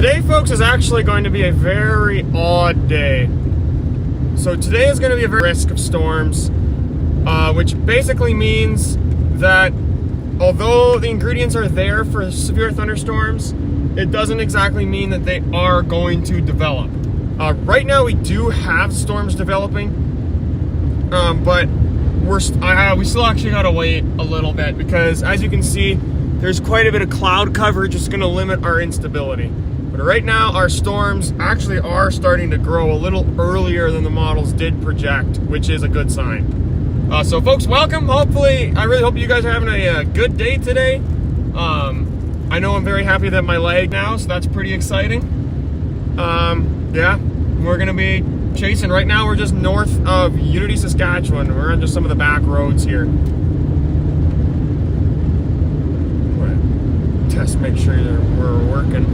today, folks, is actually going to be a very odd day. So today is going to be a very risk of storms, which basically means that although the ingredients are there for severe thunderstorms, it doesn't exactly mean that they are going to develop. Right now, we do have storms developing, but we still actually got to wait a little bit because, as you can see, there's quite a bit of cloud coverage. It's going to limit our instability. But right now, our storms actually are starting to grow a little earlier than the models did project, which is a good sign. So folks, welcome. Hopefully, I really hope you guys are having a good day today. I know I'm very happy that my leg now, so that's pretty exciting. Yeah, we're going to be chasing. Right now, we're just north of Unity, Saskatchewan. We're on just some of the back roads here. Test, make sure that we're working.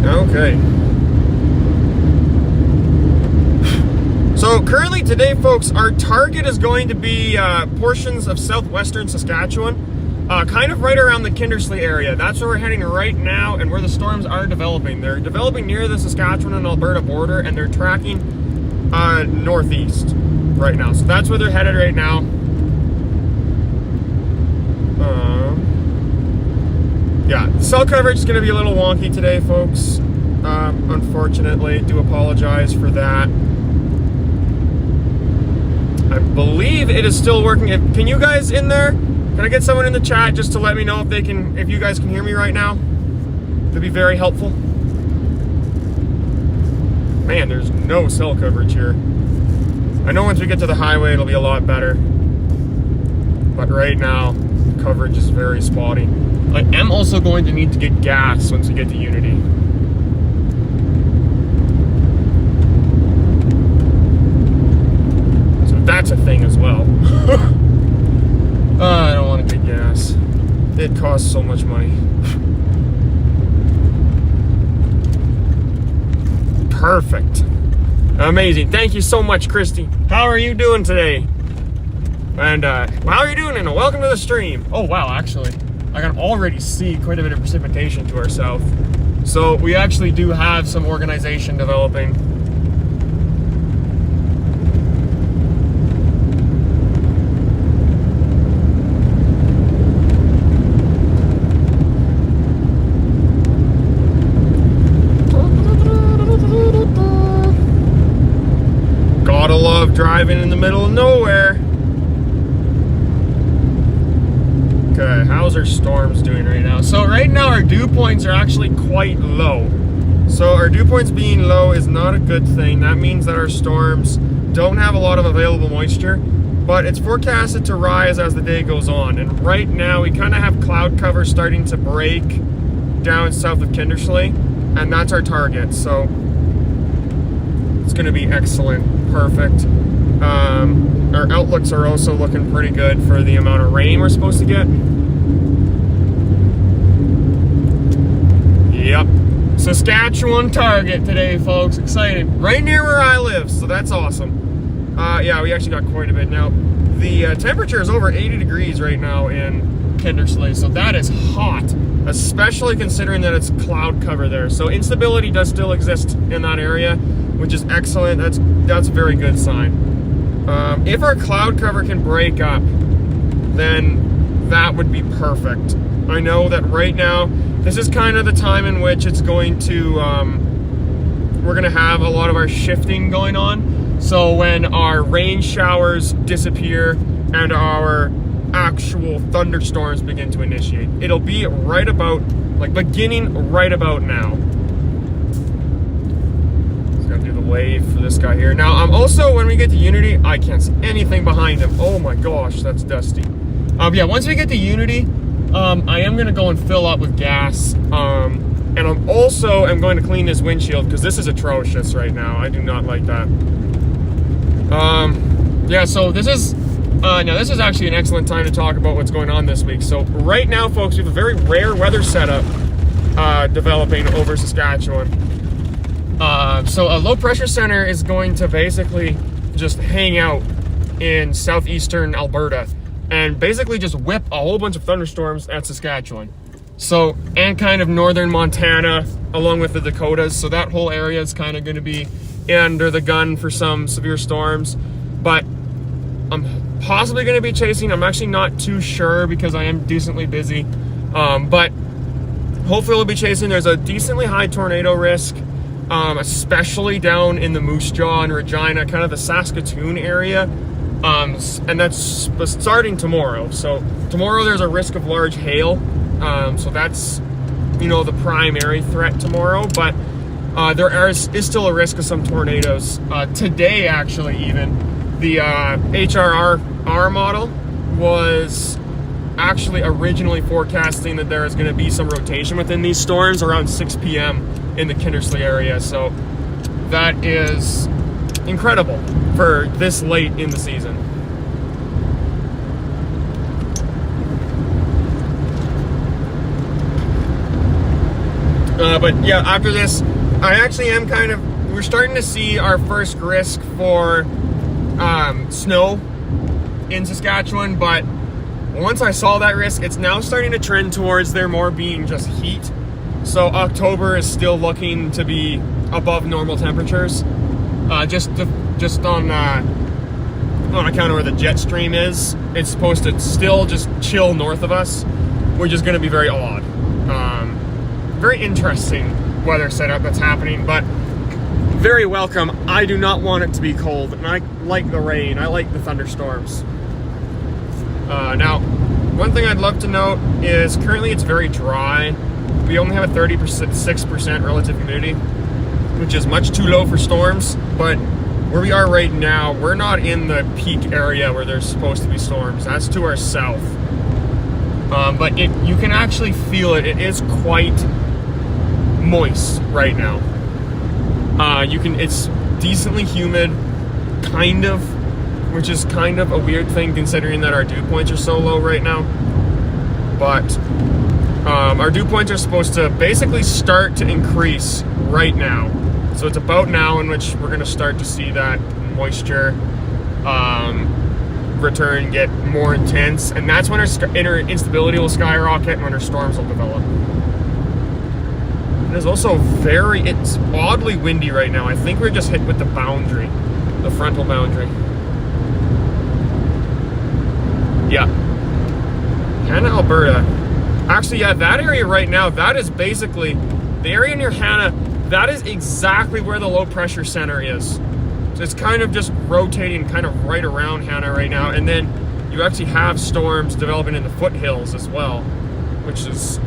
Okay. So currently today, folks, our target is going to be portions of southwestern Saskatchewan, kind of right around the Kindersley area. That's where we're heading right now and where the storms are developing. They're developing near the Saskatchewan and Alberta border, and they're tracking northeast right now. So that's where they're headed right now. Yeah, cell coverage is going to be a little wonky today, folks. Unfortunately, do apologize for that. I believe it is still working. Can you guys in there? Can I get someone in the chat just to let me know if you guys can hear me right now? That'd be very helpful. Man, there's no cell coverage here. I know once we get to the highway, it'll be a lot better. But right now, coverage is very spotty. I am also going to need to get gas once we get to Unity. So that's a thing as well. I don't want to get gas. It costs so much money. Perfect. Amazing. Thank you so much, Christy. How are you doing today? And how are you doing? And welcome to the stream. Oh, wow, actually, I can already see quite a bit of precipitation to our south. So we actually do have some organization developing. Gotta love driving in the middle of nowhere. Okay, how's our storms doing right now? So right now our dew points are actually quite low. So our dew points being low is not a good thing. That means that our storms don't have a lot of available moisture, but it's forecasted to rise as the day goes on. And right now we kind of have cloud cover starting to break down south of Kindersley, and that's our target. So it's going to be excellent. Perfect. Our outlooks are also looking pretty good for the amount of rain we're supposed to get. Yep. Saskatchewan target today, folks. Excited. Right near where I live, so that's awesome. Yeah, we actually got quite a bit now. The temperature is over 80 degrees right now in Kindersley, so that is hot, especially considering that it's cloud cover there. So instability does still exist in that area, which is excellent. That's a very good sign. If our cloud cover can break up, then that would be perfect. I know that right now, this is kind of the time in which it's going to, we're going to have a lot of our shifting going on. So when our rain showers disappear and our actual thunderstorms begin to initiate, it'll be right about, beginning right about now. Gotta do the wave for this guy here. Now, also, when we get to Unity, I can't see anything behind him. Oh my gosh, that's dusty. Yeah, once we get to Unity, I am gonna go and fill up with gas. And I'm going to clean this windshield because this is atrocious right now. I do not like that. Yeah, so this is actually an excellent time to talk about what's going on this week. So right now, folks, we have a very rare weather setup developing over Saskatchewan. So a low pressure center is going to basically just hang out in southeastern Alberta. and basically just whip a whole bunch of thunderstorms at Saskatchewan. So, and kind of northern Montana along with the Dakotas. So that whole area is kind of going to be under the gun for some severe storms. But I'm possibly going to be chasing. I'm actually not too sure because I am decently busy. But hopefully we'll be chasing. There's a decently high tornado risk, especially down in the Moose Jaw and Regina, kind of the Saskatoon area. And that's starting tomorrow. So tomorrow there's a risk of large hail. So that's, the primary threat tomorrow. But there is still a risk of some tornadoes. Today, actually, even, the HRR model was actually originally forecasting that there is going to be some rotation within these storms around 6 p.m. in the Kindersley area. So that is incredible for this late in the season. But yeah, after this, I actually am we're starting to see our first risk for snow in Saskatchewan, but once I saw that risk, it's now starting to trend towards there more being just heat. So October is still looking to be above normal temperatures, just on account of where the jet stream is. It's supposed to still just chill north of us, which is going to be very odd. Very interesting weather setup that's happening, but very welcome. I do not want it to be cold, and I like the rain. I like the thunderstorms. Now, one thing I'd love to note is currently it's very dry. We only have a 36% relative humidity, which is much too low for storms, but where we are right now, we're not in the peak area where there's supposed to be storms. That's to our south. But you can actually feel it. It is quite moist right now. It's decently humid, kind of, which is kind of a weird thing considering that our dew points are so low right now. But our dew points are supposed to basically start to increase right now. So it's about now in which we're going to start to see that moisture return, get more intense, and that's when our instability will skyrocket and when our storms will develop. It is also it's oddly windy right now. I think we're just hit with the frontal boundary. Yeah. Hannah, Alberta. Actually, yeah, that area right now, that is basically, the area near Hannah, that is exactly where the low pressure center is. So it's kind of just rotating kind of right around Hannah right now. And then you actually have storms developing in the foothills as well, which is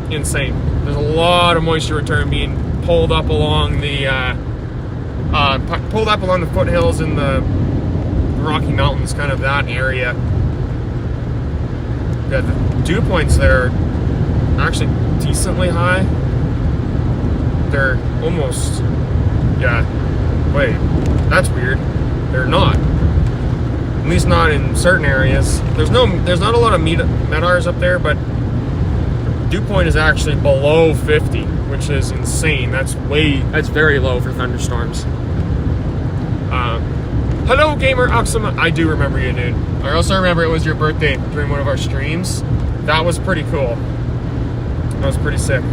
insane. There's a lot of moisture return being pulled up along the foothills in the Rocky Mountains, kind of that area. Yeah, the dew points there are actually decently high. They're almost, wait, that's weird. They're not. At least not in certain areas. There's not a lot of MEDARs up there, but dew point is actually below 50, which is insane. That's very low for thunderstorms. Hello, Gamer Oxima. I do remember you, dude. I also remember it was your birthday during one of our streams. That was pretty cool. That was pretty sick.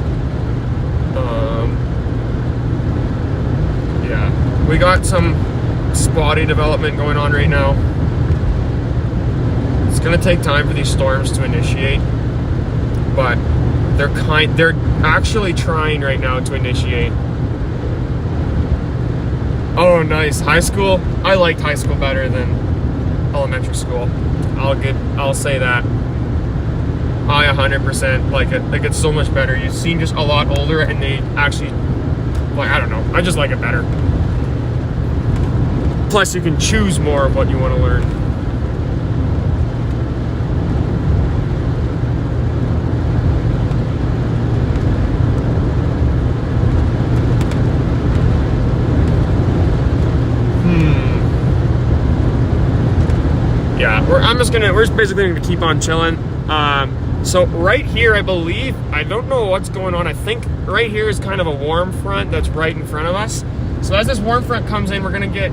Yeah, we got some spotty development going on right now. It's gonna take time for these storms to initiate, but they're actually trying right now to initiate. Oh, nice. High school. I liked high school better than elementary school. I'll say that. I 100% like it. Like, it's so much better. You seem just a lot older, and they actually, I don't know. I just like it better. Plus, you can choose more of what you want to learn. We're basically going to keep on chilling. So right here, I believe, I don't know what's going on. I think right here is kind of a warm front that's right in front of us. So as this warm front comes in, we're going to get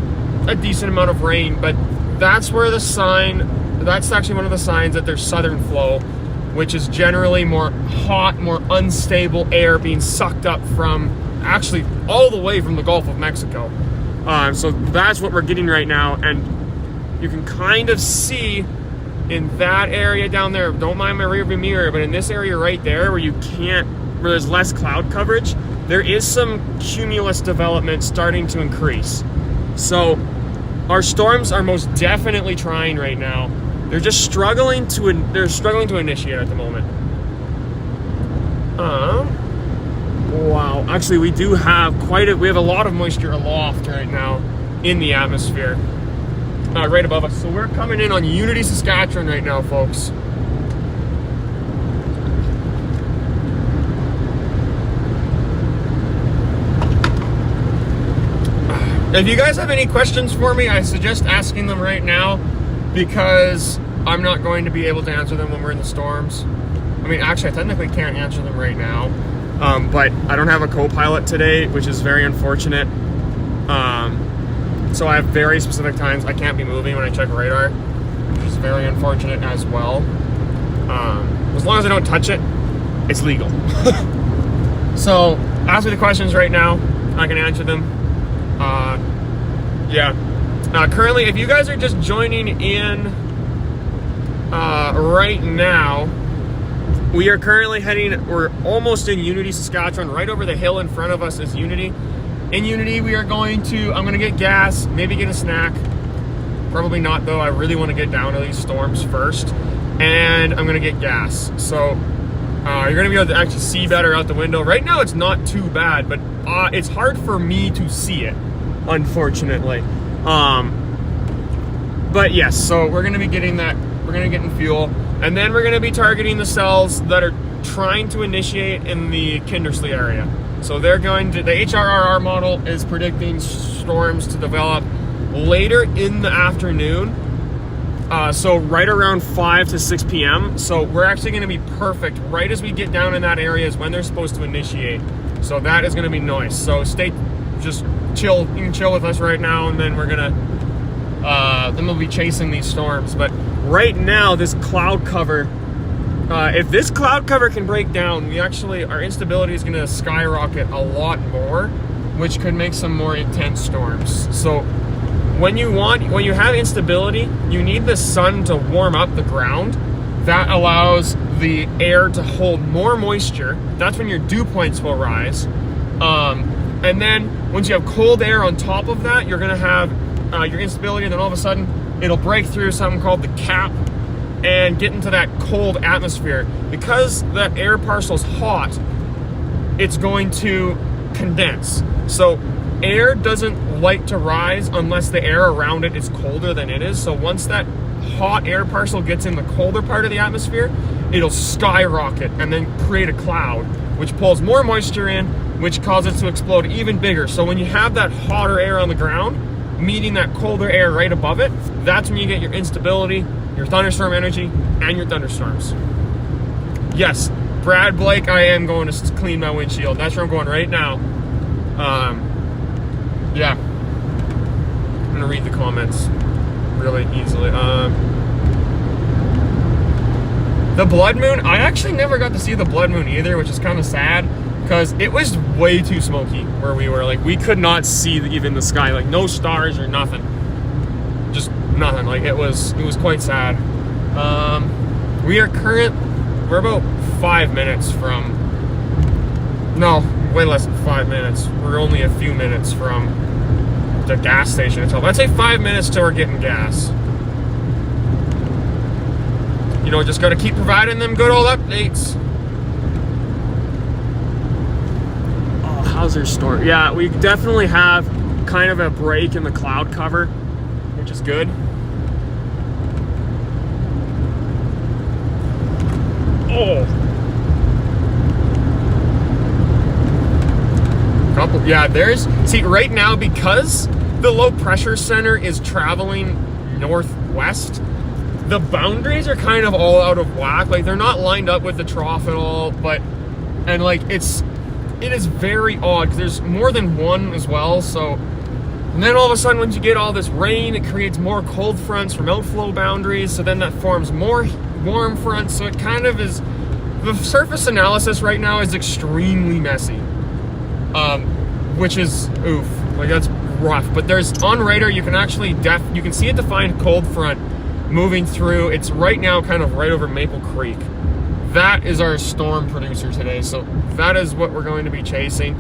a decent amount of rain, but that's where the sign that's actually one of the signs that there's southern flow, which is generally more hot, more unstable air being sucked up from actually all the way from the Gulf of Mexico. So that's what we're getting right now, and you can kind of see in that area down there, don't mind my rearview mirror, but in this area right there where where there's less cloud coverage, there is some cumulus development starting to increase. So our storms are most definitely trying right now. They're just struggling to initiate at the moment. Wow, actually we have a lot of moisture aloft right now in the atmosphere, right above us. So we're coming in on Unity, Saskatchewan right now, folks. If you guys have any questions for me, I suggest asking them right now, because I'm not going to be able to answer them when we're in the storms. I mean, actually, I technically can't answer them right now, but I don't have a co-pilot today, which is very unfortunate. So I have very specific times I can't be moving when I check radar, which is very unfortunate as well. As long as I don't touch it, it's legal. So ask me the questions right now. I can answer them. Currently, if you guys are just joining in right now, we are currently we're almost in Unity, Saskatchewan. Right over the hill in front of us is Unity. In Unity, I'm going to get gas, maybe get a snack. Probably not, though. I really want to get down to these storms first. And I'm going to get gas. So you're going to be able to actually see better out the window. Right now, it's not too bad, but it's hard for me to see it, unfortunately. But yes, so we're going to be getting that. We're going to get in fuel. And then we're going to be targeting the cells that are trying to initiate in the Kindersley area. So the HRRR model is predicting storms to develop later in the afternoon. So right around 5 to 6 p.m. So we're actually going to be perfect. Right as we get down in that area is when they're supposed to initiate. So that is going to be nice. So just chill. You can chill with us right now, and then then we'll be chasing these storms. But right now, this cloud cover, if this cloud cover can break down, our instability is going to skyrocket a lot more, which could make some more intense storms. So when you have instability, you need the sun to warm up the ground. That allows the air to hold more moisture. That's when your dew points will rise. And then once you have cold air on top of that, you're going to have your instability, and then all of a sudden it'll break through something called the cap and get into that cold atmosphere. Because that air parcel is hot, it's going to condense. So air doesn't like to rise unless the air around it is colder than it is. So once that hot air parcel gets in the colder part of the atmosphere, it'll skyrocket and then create a cloud, which pulls more moisture in, which causes it to explode even bigger. So when you have that hotter air on the ground meeting that colder air right above it, that's when you get your instability, your thunderstorm energy, and your thunderstorms. Yes, Brad Blake, I am going to clean my windshield. That's where I'm going right now. Yeah. I'm going to read the comments really easily. The blood moon, I actually never got to see the blood moon either, which is kind of sad, because it was way too smoky where we were. Like, we could not see even the sky, like no stars or nothing, just nothing. Like, it was quite sad. We're about 5 minutes from, no, way less than 5 minutes. We're only a few minutes from the gas station itself. I'd say 5 minutes till we're getting gas. You know, just got to keep providing them good old updates. Oh, how's your storm? Yeah, we definitely have kind of a break in the cloud cover, which is good. Oh. See, right now, because the low pressure center is traveling northwest, the boundaries are kind of all out of whack. Like, they're not lined up with the trough at all, it is very odd because there's more than one as well. So And then all of a sudden, once you get all this rain, it creates more cold fronts from outflow boundaries. So then that forms more warm fronts. So it kind of is, the surface analysis right now is extremely messy. Which is, oof, like that's rough. But there's, on radar, you can actually, you can see a defined cold front moving through. It's right now kind of right over Maple Creek. That is our storm producer today. So that is what we're going to be chasing.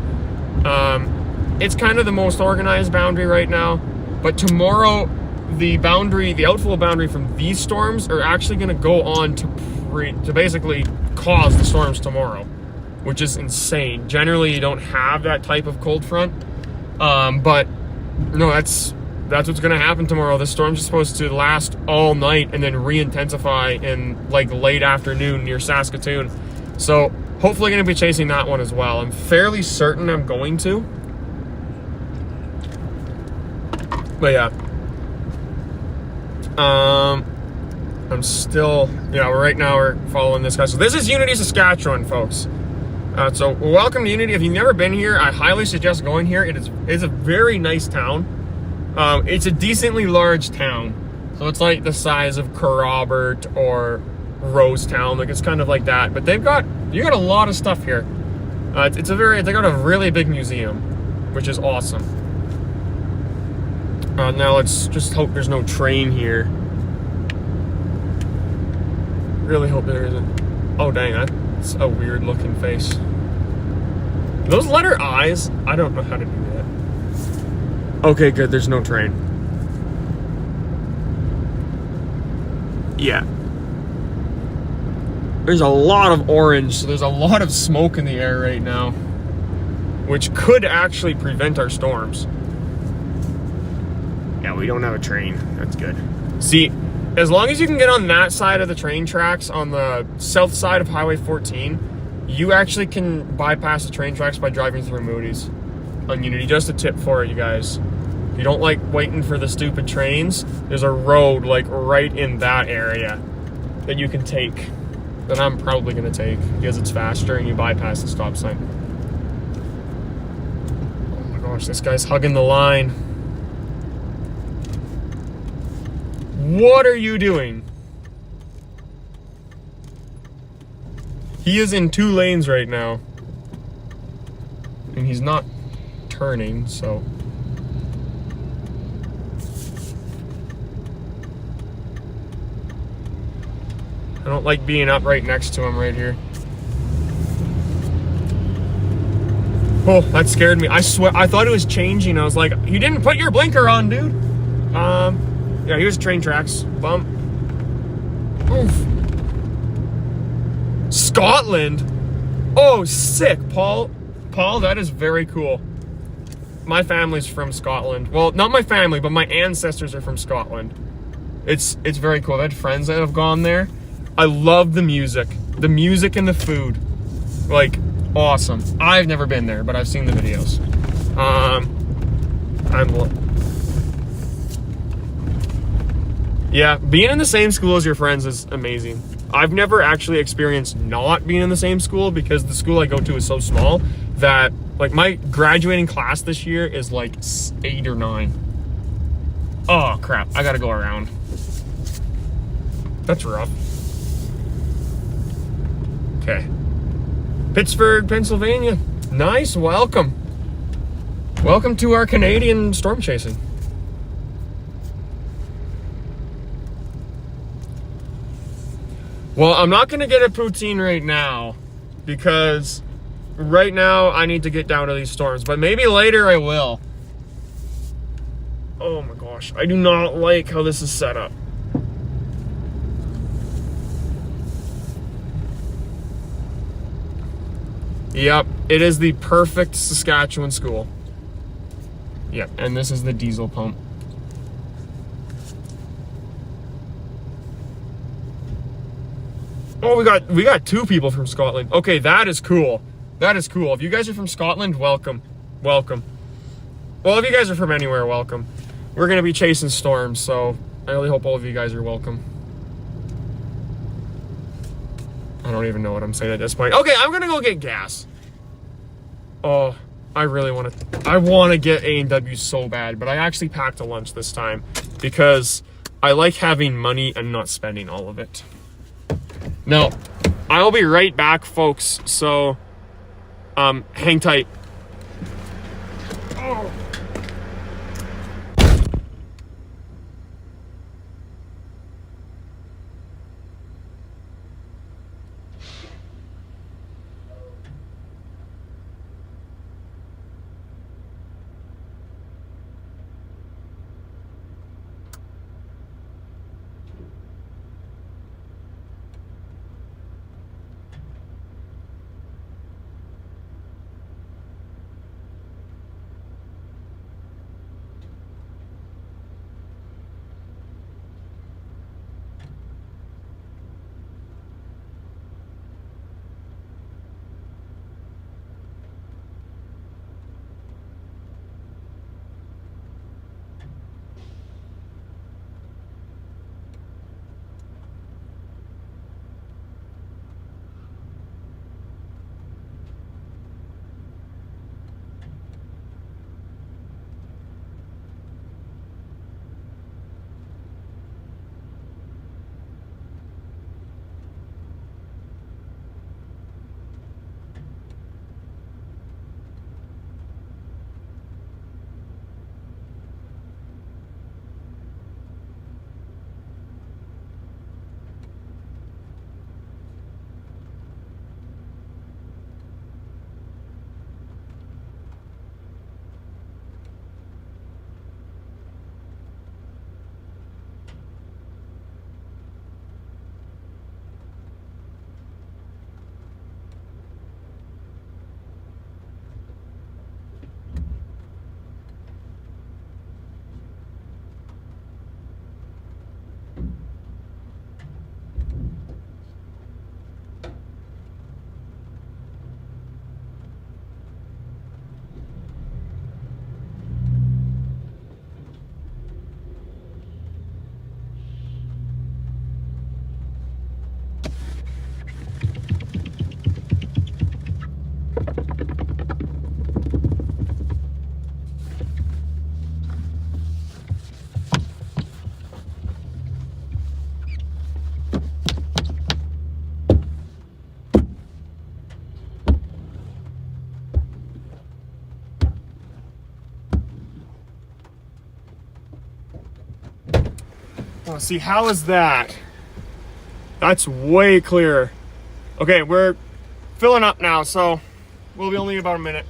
It's kind of the most organized boundary right now, but tomorrow the outflow boundary from these storms are actually going to go on to basically cause the storms tomorrow, which is insane. Generally, you don't have that type of cold front, but no, that's what's going to happen tomorrow. The storm's supposed to last all night and then re-intensify in like late afternoon near Saskatchewan. So hopefully going to be chasing that one as well. I'm fairly certain I'm going to. But yeah, I'm still, right now we're following this guy. So this is Unity, Saskatchewan, folks. So welcome to Unity. If you've never been here, I highly suggest going here. It's a very nice town. It's a decently large town. So it's like the size of Kerrobert or Rosetown. Like it's kind of like that. But you got a lot of stuff here. They got a really big museum, which is awesome. Now let's just hope there's no train here. Really hope there isn't. Oh dang, that's a weird looking face. Those letter I's, I don't know how to do that. Okay, good, there's no train. Yeah. There's a lot of orange, so there's a lot of smoke in the air right now, which could actually prevent our storms. Yeah, we don't have a train. That's good. See, as long as you can get on that side of the train tracks, on the south side of Highway 14, you actually can bypass the train tracks by driving through Moody's on Unity. Just a tip for it, you guys. If you don't like waiting for the stupid trains, there's a road like right in that area that you can take, that I'm probably going to take because it's faster and you bypass the stop sign. Oh my gosh, this guy's hugging the line. What are you doing? He is in 2 lanes right now. And he's not turning, so. I don't like being up right next to him right here. Oh, that scared me. I swear, I thought it was changing. I was like, you didn't put your blinker on, dude. Yeah, here's train tracks. Bump. Oof. Scotland? Oh, sick, Paul. Paul, that is very cool. My family's from Scotland. Well, not my family, but my ancestors are from Scotland. It's very cool. I had friends that have gone there. I love the music. The music and the food. Like, awesome. I've never been there, but I've seen the videos. Yeah, being in the same school as your friends is amazing. I've never actually experienced not being in the same school because the school I go to is so small that, like, my graduating class this year is like 8 or 9. Oh crap, I gotta go around. That's rough. Okay. Pittsburgh, Pennsylvania. Nice, welcome. Welcome to our Canadian storm chasing. Well, I'm not going to get a poutine right now because right now I need to get down to these storms, but maybe later I will. Oh my gosh, I do not like how this is set up. Yep, it is the perfect Saskatchewan school. Yep, and this is the diesel pump. Oh, we got 2 people from Scotland. Okay, that is cool. That is cool. If you guys are from Scotland, welcome. Welcome. Well, if you guys are from anywhere, welcome. We're going to be chasing storms, so I really hope all of you guys are welcome. I don't even know what I'm saying at this point. Okay, I'm going to go get gas. Oh, I really want to get A&W so bad, but I actually packed a lunch this time because I like having money and not spending all of it. Now, I'll be right back, folks, so hang tight. Oh. Oh, see, how is that? That's way clearer. Okay, we're filling up now, so we'll be only about a minute.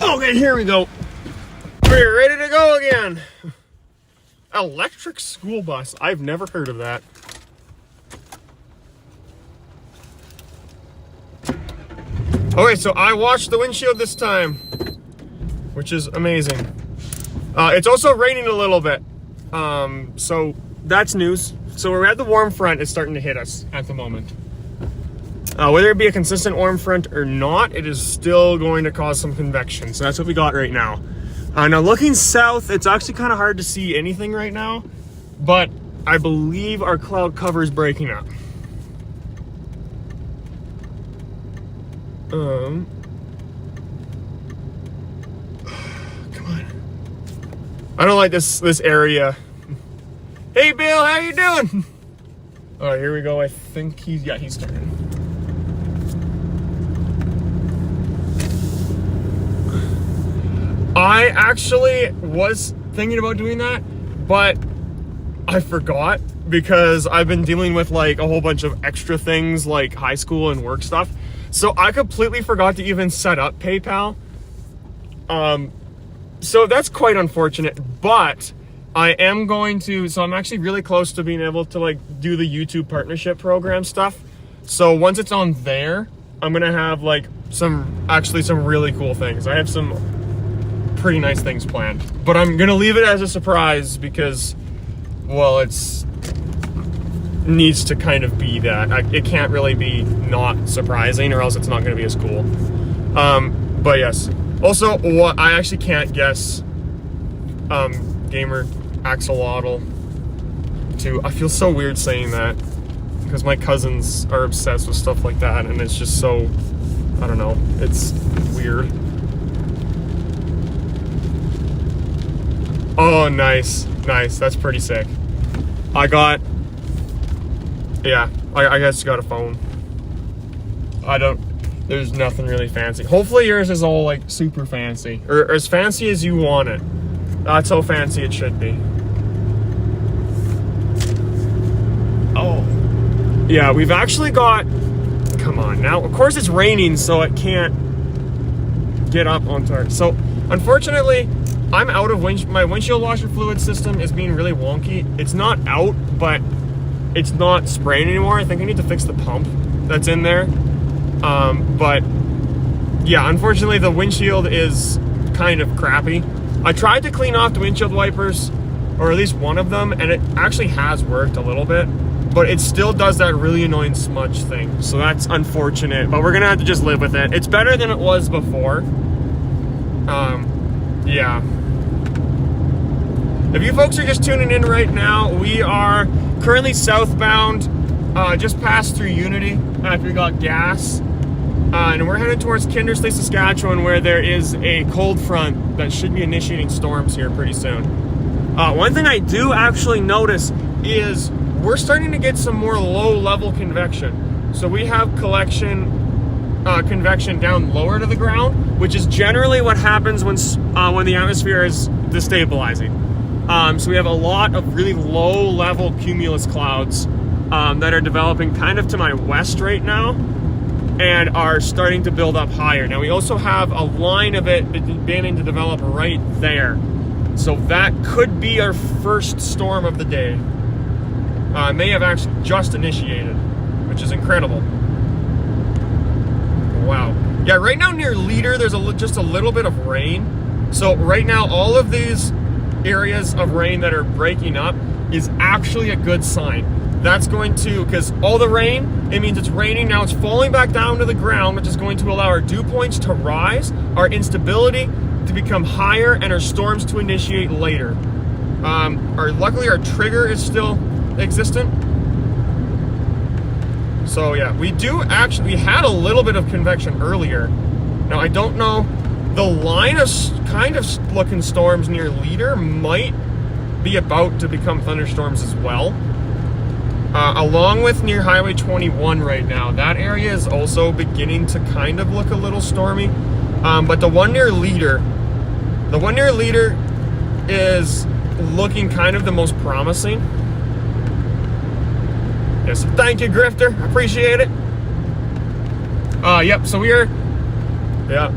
Okay, here we go. We're ready to go again. Electric school bus. I've never heard of that. Okay, so I washed the windshield this time, which is amazing. It's also raining a little bit, so that's news. So we're at the warm front. It's starting to hit us at the moment. Whether it be a consistent warm front or not, it is still going to cause some convection. So that's what we got right now. Now looking south, it's actually kind of hard to see anything right now, but I believe our cloud cover is breaking up. Come on. I don't like this area. Hey Bill, how you doing? All right, here we go. I think he's turning. I actually was thinking about doing that, but I forgot because I've been dealing with like a whole bunch of extra things like high school and work stuff. So I completely forgot to even set up PayPal. So that's quite unfortunate, but I am going to, so I'm actually really close to being able to like do the YouTube partnership program stuff. So once it's on there, I'm gonna have like some really cool things. I have some pretty nice things planned, but I'm gonna leave it as a surprise because, well, it's needs to kind of be that. It can't really be not surprising or else it's not gonna be as cool. But yes, also what I actually can't guess, gamer axolotl too. I feel so weird saying that because my cousins are obsessed with stuff like that and it's just so, I don't know, it's weird. Oh, nice, that's pretty sick. I guess got a phone. There's nothing really fancy. Hopefully yours is all like super fancy or as fancy as you want it. That's how fancy it should be. Oh, yeah, we've actually got, come on now. Of course it's raining, so it can't get up onto our, so unfortunately, I'm out of my windshield washer fluid system is being really wonky. It's not out, but it's not spraying anymore. I think I need to fix the pump that's in there. But yeah, unfortunately the windshield is kind of crappy. I tried to clean off the windshield wipers, or at least one of them, and it actually has worked a little bit, but it still does that really annoying smudge thing. So that's unfortunate, but we're gonna have to just live with it. It's better than it was before. Yeah. If you folks are just tuning in right now, we are currently southbound, just passed through Unity after we got gas. And we're headed towards Kindersley, Saskatchewan, where there is a cold front that should be initiating storms here pretty soon. One thing I do actually notice is we're starting to get some more low-level convection. So we have convection down lower to the ground, which is generally what happens when the atmosphere is destabilizing. So we have a lot of really low-level cumulus clouds that are developing kind of to my west right now and are starting to build up higher. Now we also have a line of it beginning to develop right there. So that could be our first storm of the day. May have actually just initiated, which is incredible. Wow. Yeah, right now near Leader, there's just a little bit of rain. So right now, all of these areas of rain that are breaking up is actually a good sign. That's going to, because all the rain, it means it's raining. Now it's falling back down to the ground, which is going to allow our dew points to rise, our instability to become higher, and our storms to initiate later. Luckily our trigger is still existent. So yeah, we had a little bit of convection earlier. Now I don't know, the line of kind of looking storms near Leader might be about to become thunderstorms as well. Along with near Highway 21 right now, that area is also beginning to kind of look a little stormy. But the one near Leader is looking kind of the most promising. Yes, thank you, Grifter. I appreciate it. Yep, so yeah.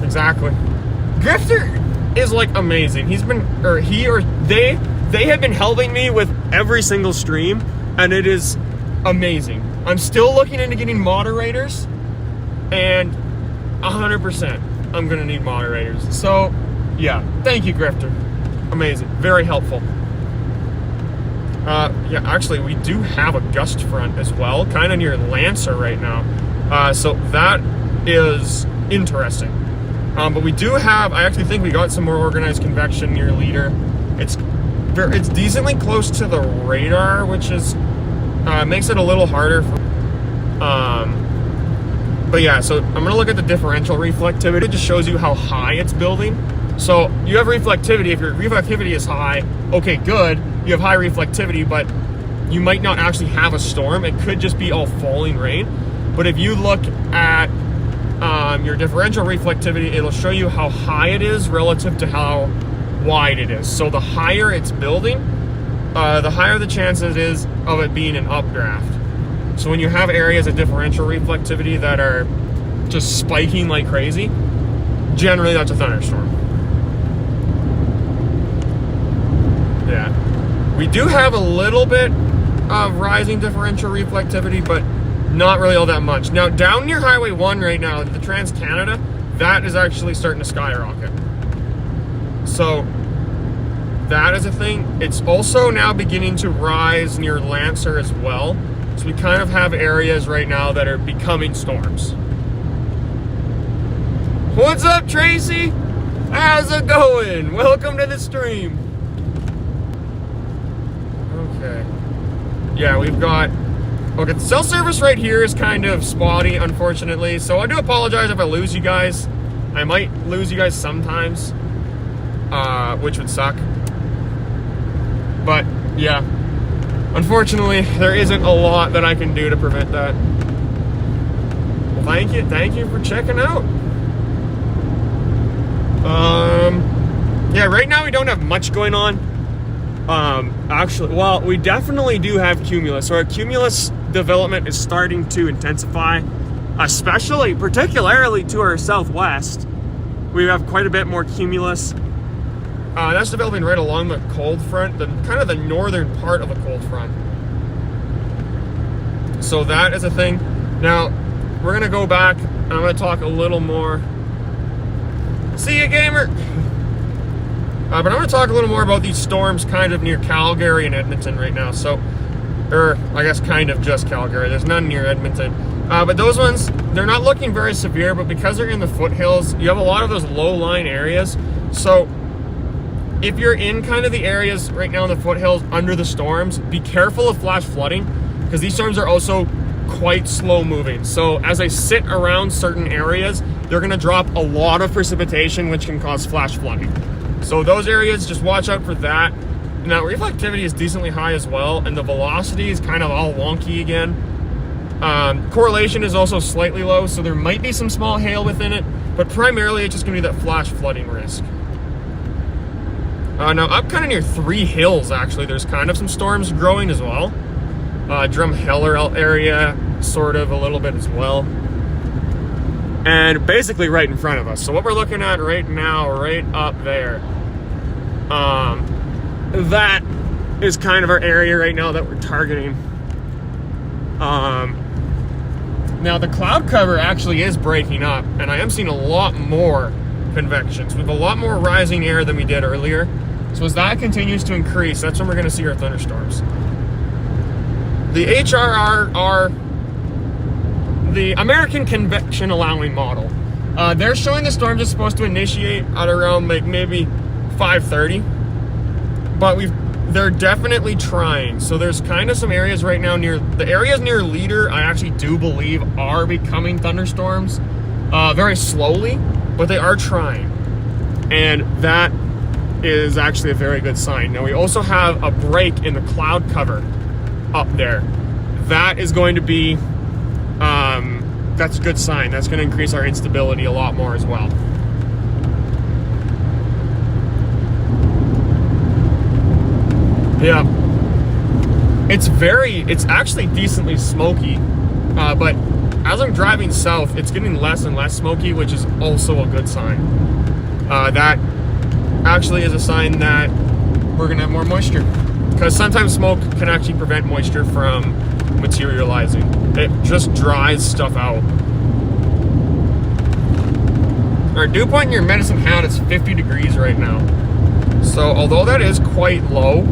Exactly. Grifter is like amazing. They have been helping me with every single stream, and it is amazing. I'm still looking into getting moderators, and 100% I'm gonna need moderators. So yeah, thank you, Grifter. Amazing, very helpful. Yeah, actually, we do have a gust front as well, kind of near Lancer right now. So that is interesting. But we do have, I actually think we got some more organized convection near Leader. It's decently close to the radar, which is makes it a little harder for, but yeah, so I'm gonna look at the differential reflectivity. It just shows you how high it's building. So you have reflectivity. If your reflectivity is high, okay, good. You have high reflectivity, but you might not actually have a storm. It could just be all falling rain. But if you look at your differential reflectivity, it'll show you how high it is relative to how wide it is. So the higher it's building, the higher the chances is of it being an updraft. So when you have areas of differential reflectivity that are just spiking like crazy, generally that's a thunderstorm. Yeah. We do have a little bit of rising differential reflectivity, but not really all that much. Now, down near Highway 1 right now, the Trans-Canada, that is actually starting to skyrocket. So that is a thing. It's also now beginning to rise near Lancer as well. So we kind of have areas right now that are becoming storms. What's up, Tracy? How's it going? Welcome to the stream. Okay. Yeah, we've got... Okay, the cell service right here is kind of spotty, unfortunately. So I do apologize if I lose you guys. I might lose you guys sometimes, which would suck. But, yeah. Unfortunately, there isn't a lot that I can do to prevent that. Well, thank you for checking out. Yeah, right now we don't have much going on. Actually, well, we definitely do have cumulus. So our cumulus development is starting to intensify, particularly to our southwest. We have quite a bit more cumulus. That's developing right along the cold front, kind of the northern part of the cold front. So that is a thing. Now, we're going to go back, and I'm going to talk a little more. See ya, gamer! But I'm going to talk a little more about these storms kind of near Calgary and Edmonton right now. So, I guess kind of just Calgary. There's none near Edmonton. But those ones, they're not looking very severe, but because they're in the foothills, you have a lot of those low-lying areas. So, if you're in kind of the areas right now in the foothills under the storms, be careful of flash flooding, because these storms are also quite slow moving. So as they sit around certain areas, they're going to drop a lot of precipitation, which can cause flash flooding. So those areas, just watch out for that. Now, reflectivity is decently high as well, and the velocity is kind of all wonky again. Correlation is also slightly low, so there might be some small hail within it, but primarily it's just going to be that flash flooding risk. Now, up kind of near Three Hills, actually, there's kind of some storms growing as well. Drumheller area, sort of, a little bit as well. And basically right in front of us. So what we're looking at right now, right up there, that is kind of our area right now that we're targeting. Now, the cloud cover actually is breaking up, and I am seeing a lot more convections. We have a lot more rising air than we did earlier. So as that continues to increase, that's when we're going to see our thunderstorms. The HRR are the American Convection Allowing Model. They're showing the storms are supposed to initiate at around like maybe 5:30, but they're definitely trying. So there's kind of some areas right now near Leader, I actually do believe are becoming thunderstorms, very slowly, but they are trying, and that is actually a very good sign. Now we also have a break in the cloud cover up there. That is going to be, that's a good sign. That's going to increase our instability a lot more as well. Yeah. It's actually decently smoky, but as I'm driving south, it's getting less and less smoky, which is also a good sign. That actually is a sign that we're going to have more moisture. Because sometimes smoke can actually prevent moisture from materializing. It just dries stuff out. Our dew point in your Medicine Hat is 50 degrees right now. So although that is quite low,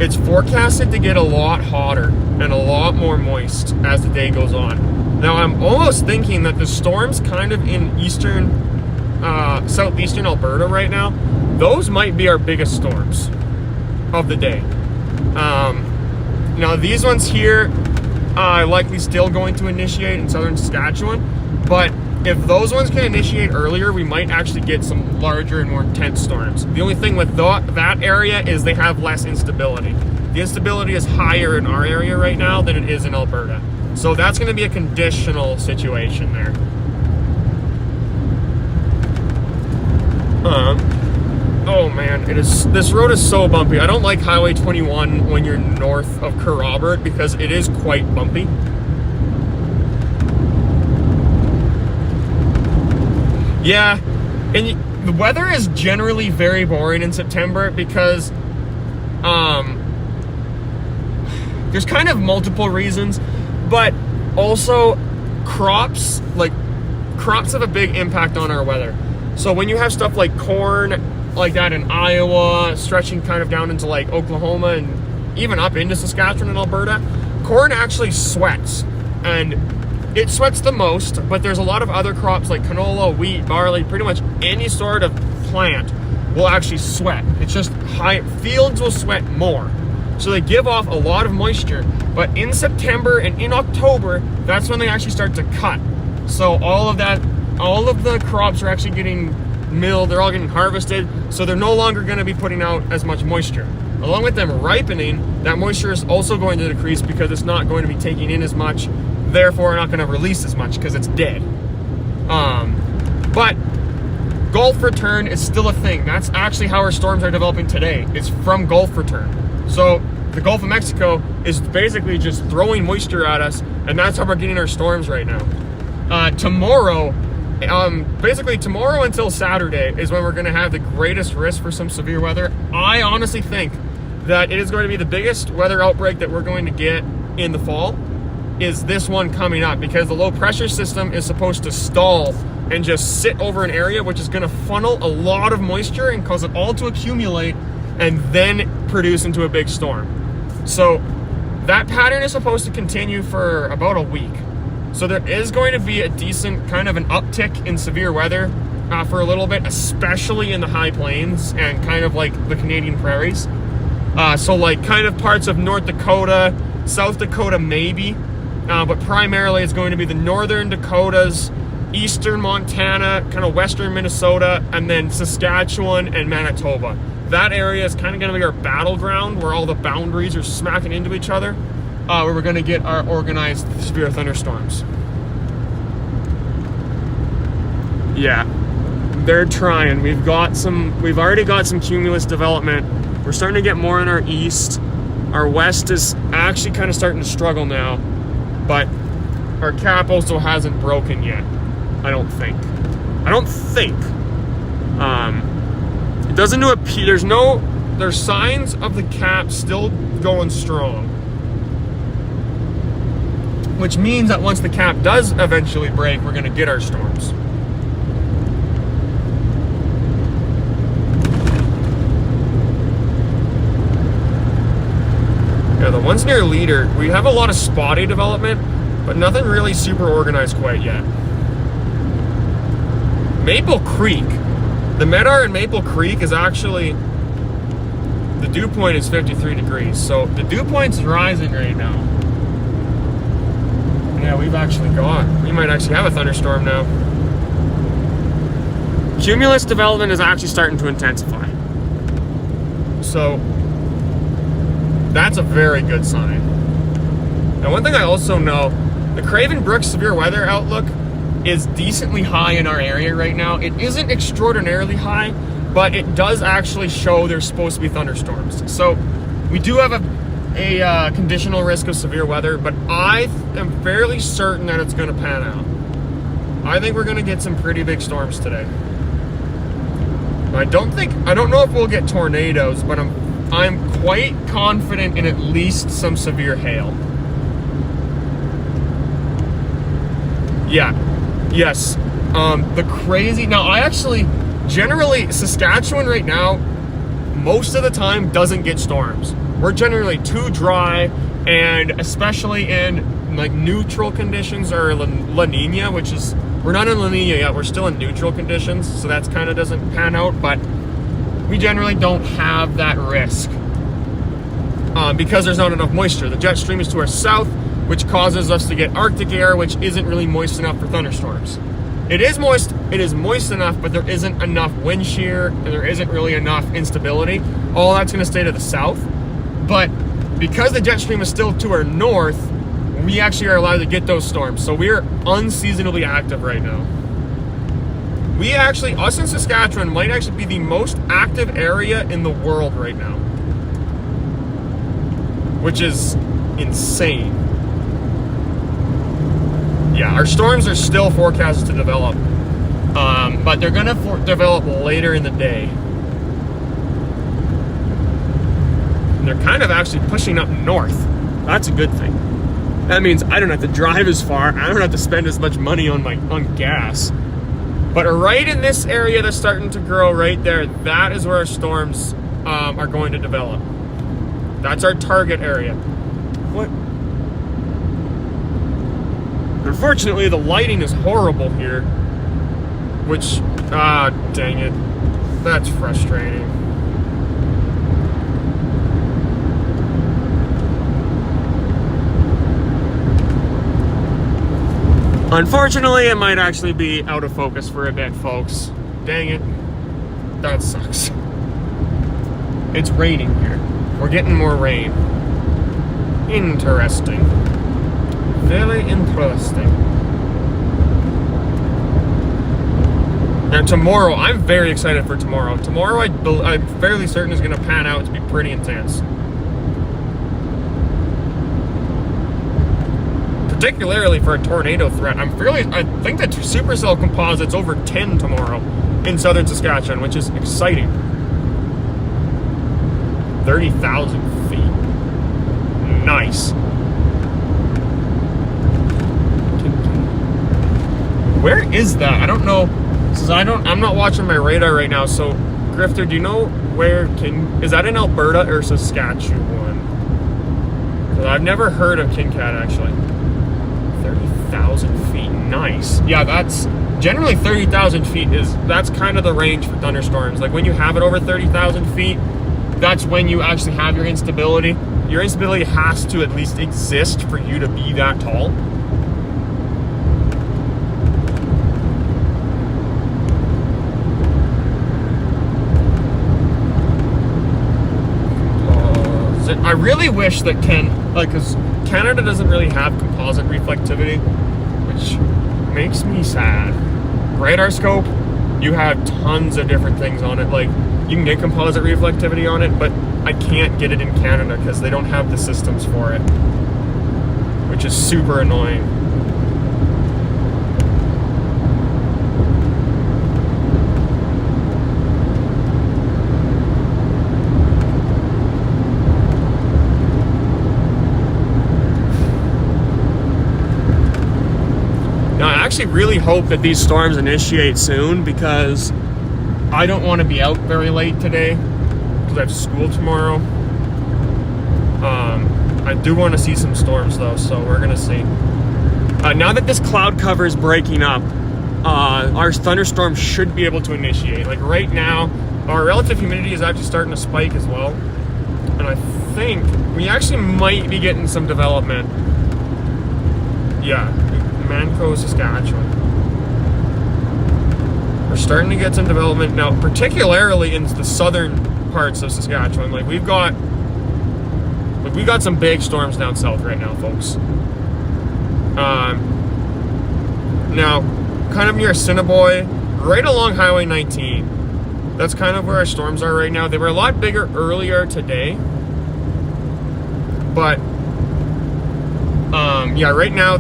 it's forecasted to get a lot hotter and a lot more moist as the day goes on. Now, I'm almost thinking that the storms kind of in southeastern Alberta right now, those might be our biggest storms of the day. Now, these ones here likely still going to initiate in southern Saskatchewan, but if those ones can initiate earlier, we might actually get some larger and more intense storms. The only thing with that area is they have less instability. The instability is higher in our area right now than it is in Alberta. So that's going to be a conditional situation there. Oh man, this road is so bumpy. I don't like Highway 21 when you're north of Kerrobert because it is quite bumpy. Yeah, and the weather is generally very boring in September because there's kind of multiple reasons, but also crops have a big impact on our weather. So when you have stuff like corn like that in Iowa, stretching kind of down into like Oklahoma and even up into Saskatchewan and Alberta, corn actually sweats, and it sweats the most, but there's a lot of other crops like canola, wheat, barley, pretty much any sort of plant will actually sweat. It's just fields will sweat more. So they give off a lot of moisture, but in September and in October, that's when they actually start to cut. So all of the crops are actually getting milled, they're all getting harvested, so they're no longer going to be putting out as much moisture. Along with them ripening, that moisture is also going to decrease because it's not going to be taking in as much, therefore not going to release as much because it's dead. But Gulf return is still a thing. That's actually how our storms are developing today. It's from Gulf return. So the Gulf of Mexico is basically just throwing moisture at us, and that's how we're getting our storms right now. Tomorrow until Saturday is when we're going to have the greatest risk for some severe weather. I honestly think that it is going to be the biggest weather outbreak that we're going to get in the fall is this one coming up, because the low pressure system is supposed to stall and just sit over an area, which is going to funnel a lot of moisture and cause it all to accumulate and then produce into a big storm. So that pattern is supposed to continue for about a week. So there is going to be a decent kind of an uptick in severe weather for a little bit, especially in the high plains and kind of like the Canadian prairies. So like kind of parts of North Dakota, South Dakota maybe, but primarily it's going to be the northern Dakotas, eastern Montana, kind of western Minnesota, and then Saskatchewan and Manitoba. That area is kind of going to be our battleground where all the boundaries are smacking into each other, where we're going to get our organized severe thunderstorms. Yeah, they're trying. We've already got some cumulus development. We're starting to get more in our east. Our west is actually kind of starting to struggle now, but our cap also hasn't broken yet. I don't think. It doesn't appear, there's signs of the cap still going strong, which means that once the cap does eventually break, we're going to get our storms. Yeah, the ones near Leader, we have a lot of spotty development, but nothing really super organized quite yet. Maple Creek. The Medar in Maple Creek is actually, the dew point is 53 degrees. So the dew point's rising right now. Yeah, we might actually have a thunderstorm now. Cumulus development is actually starting to intensify. So that's a very good sign. Now, one thing I also know, the Craven Brook severe weather outlook is decently high in our area right now. It isn't extraordinarily high, but it does actually show there's supposed to be thunderstorms. So we do have a conditional risk of severe weather, but I am fairly certain that it's going to pan out. I think we're going to get some pretty big storms today. I don't know if we'll get tornadoes, but I'm quite confident in at least some severe hail. Yeah. Yes. Generally, Saskatchewan right now, most of the time doesn't get storms. we're generally too dry, and especially in like neutral conditions or La Nina, which is, we're not in La Nina yet, we're still in neutral conditions, so that's kind of doesn't pan out, but we generally don't have that risk because there's not enough moisture. The jet stream is to our south, which causes us to get Arctic air, which isn't really moist enough for thunderstorms. It is moist enough, but there isn't enough wind shear, and there isn't really enough instability. All that's gonna stay to the south. But because the jet stream is still to our north, we actually are allowed to get those storms. So we're unseasonably active right now. We actually, us in Saskatchewan, might actually be the most active area in the world right now, which is insane. Yeah, our storms are still forecasted to develop, but they're gonna develop later in the day. And they're kind of actually pushing up north. That's a good thing. That means I don't have to drive as far. I don't have to spend as much money on gas. But right in this area that's starting to grow right there, that is where our storms are going to develop. That's our target area. What? Unfortunately, the lighting is horrible here, which, dang it, that's frustrating. Unfortunately, it might actually be out of focus for a bit, folks. Dang it, that sucks. It's raining here. We're getting more rain. Interesting. Very interesting. Now tomorrow, I'm very excited for tomorrow. Tomorrow, I'm fairly certain is going to pan out to be pretty intense. Particularly for a tornado threat. I think that supercell composites over 10 tomorrow in southern Saskatchewan, which is exciting. 30,000 feet. Nice. Where is that? I don't know. I'm not watching my radar right now. So, Grifter, do you know where is that in Alberta or Saskatchewan? Because I've never heard of KingCat actually. 30,000 feet. Nice. Yeah, that's generally 30,000 feet that's kind of the range for thunderstorms. Like when you have it over 30,000 feet, that's when you actually have your instability. Your instability has to at least exist for you to be that tall. I really wish that because Canada doesn't really have composite reflectivity, which makes me sad. Radar scope, you have tons of different things on it. Like, you can get composite reflectivity on it, but I can't get it in Canada because they don't have the systems for it, which is super annoying. I actually really hope that these storms initiate soon because I don't want to be out very late today because I have school tomorrow. I do want to see some storms though, so we're gonna see. Now that this cloud cover is breaking up, our thunderstorms should be able to initiate. Like right now, our relative humidity is actually starting to spike as well, and I think we actually might be getting some development. Yeah. Manco, Saskatchewan. We're starting to get some development now, particularly in the southern parts of Saskatchewan. Like we've got some big storms down south right now, folks. Now, kind of near Assiniboia, right along Highway 19. That's kind of where our storms are right now. They were a lot bigger earlier today, but yeah, right now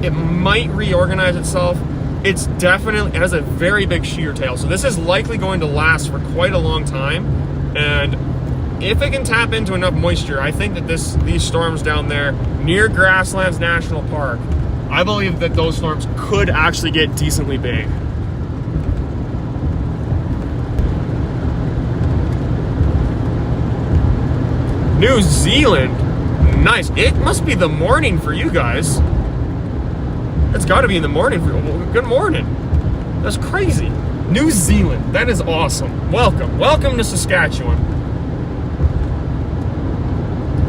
it might reorganize itself. It has a very big shear tail, so this is likely going to last for quite a long time. And if it can tap into enough moisture, I think that these storms down there near Grasslands National Park, I believe that those storms could actually get decently big. New Zealand? Nice. It must be the morning for you guys. It's got to be in the morning for you. Well, good morning. That's crazy. New Zealand. That is awesome. Welcome. Welcome to Saskatchewan.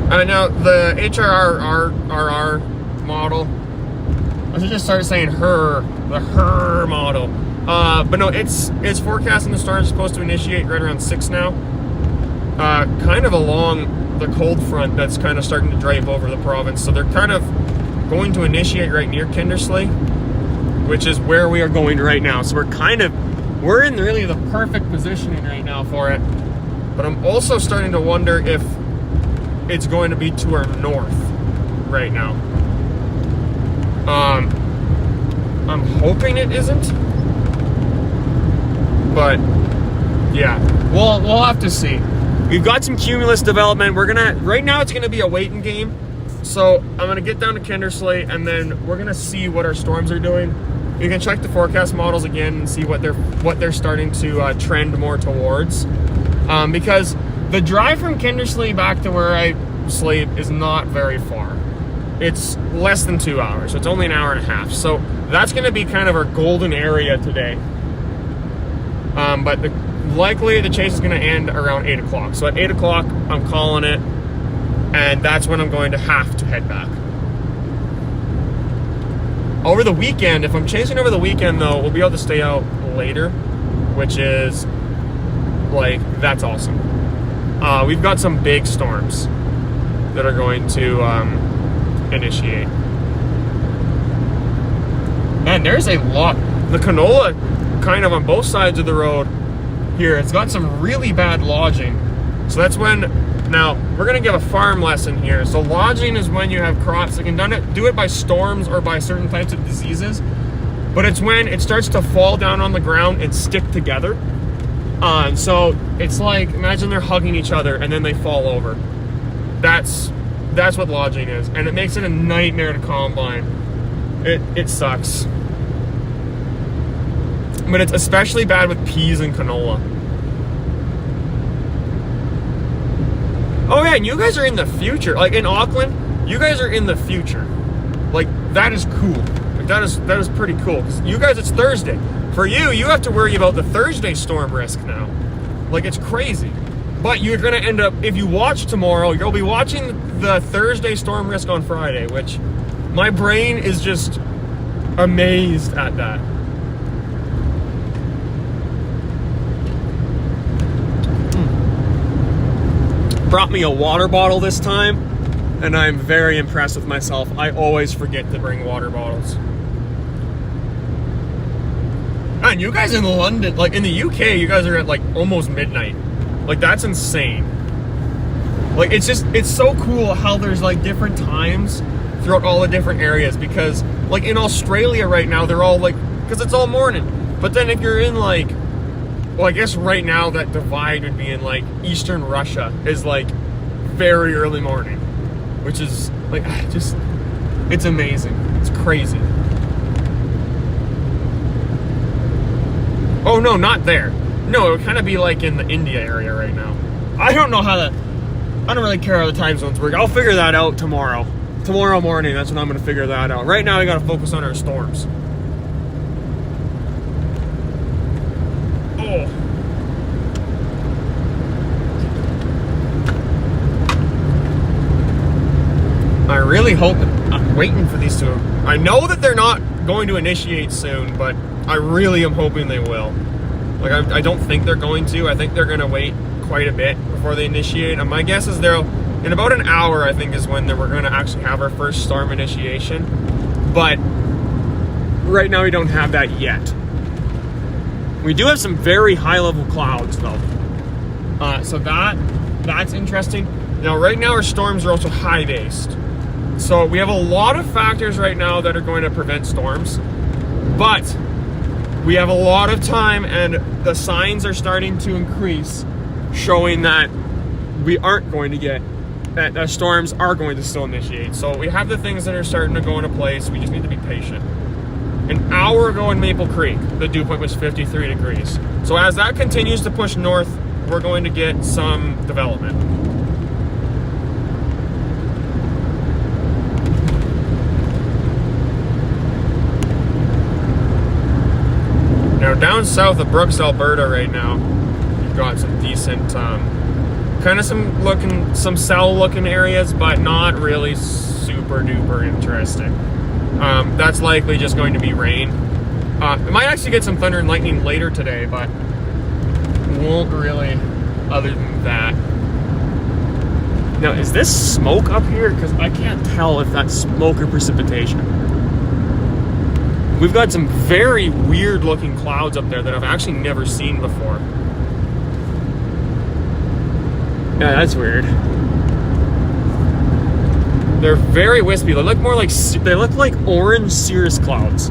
Now, the HRRR model, I should just start saying the her model. But no, it's forecasting the storm is supposed to initiate right around 6 now. Kind of along the cold front that's kind of starting to drive over the province. So they're kind of going to initiate right near Kindersley, which is where we are going right now. So we're in really the perfect positioning right now for it. But I'm also starting to wonder if it's going to be to our north right now. I'm hoping it isn't, but yeah, we'll have to see. We've got some cumulus development. Right now it's gonna be a waiting game. So I'm gonna get down to Kindersley and then we're gonna see what our storms are doing. You can check the forecast models again and see what they're starting to trend more towards. Because the drive from Kindersley back to where I sleep is not very far. It's less than 2 hours. So it's only an hour and a half. So that's gonna be kind of our golden area today. But likely the chase is going to end around 8 o'clock. So at 8 o'clock, I'm calling it, and that's when I'm going to have to head back. Over the weekend, if I'm chasing over the weekend though, we'll be able to stay out later, which is, like, that's awesome. We've got some big storms that are going to initiate. Man, there's a lot. The canola, kind of on both sides of the road here, it's got some really bad lodging. So that's when, now we're gonna give a farm lesson here. So lodging is when you have crops that can do it by storms or by certain types of diseases, but it's when it starts to fall down on the ground and stick together. So it's like, imagine they're hugging each other and then they fall over. That's what lodging is, and it makes it a nightmare to combine. It sucks. But it's especially bad with peas and canola. Oh yeah, and you guys are in the future. Like in Auckland, you guys are in the future. Like, that is cool. Like, that is pretty cool. 'Cause you guys, it's Thursday. For you have to worry about the Thursday storm risk now. Like, it's crazy. But you're gonna end up, if you watch tomorrow, you'll be watching the Thursday storm risk on Friday, which my brain is just amazed at that. Brought me a water bottle this time, and I'm very impressed with myself. I always forget to bring water bottles. And you guys in London, like in the UK, you guys are at like almost midnight. Like, that's insane. Like, it's so cool how there's like different times throughout all the different areas, because like in Australia right now, they're all like, because it's all morning. But then if you're in like, well, I guess right now that divide would be in like Eastern Russia is like very early morning, which is like, it's amazing. It's crazy. Oh no, not there. No, it would kind of be like in the India area right now. I don't really care how the time zones work. I'll figure that out tomorrow. Tomorrow morning, that's when I'm gonna figure that out. Right now, we gotta focus on our storms. Oh. I really hope, I'm waiting for these two. I know that they're not going to initiate soon, but I really am hoping they will. Like, I don't think they're going to. I think they're gonna wait quite a bit before they initiate. And my guess is in about an hour, I think, is when we're gonna actually have our first storm initiation. But right now we don't have that yet. We do have some very high level clouds though. So that's interesting. Now right now our storms are also high based. So we have a lot of factors right now that are going to prevent storms, but we have a lot of time and the signs are starting to increase, showing that we aren't going to get, that storms are going to still initiate. So we have the things that are starting to go into place. We just need to be patient. An hour ago in Maple Creek, the dew point was 53 degrees. So as that continues to push north, we're going to get some development. Now down south of Brooks, Alberta right now, you've got some decent, kind of some cell looking areas, but not really super duper interesting. That's likely just going to be rain. It might actually get some thunder and lightning later today, but won't really other than that. Now, is this smoke up here? Because I can't tell if that's smoke or precipitation. We've got some very weird looking clouds up there that I've actually never seen before. Yeah, that's weird. They're very wispy. They look like orange cirrus clouds,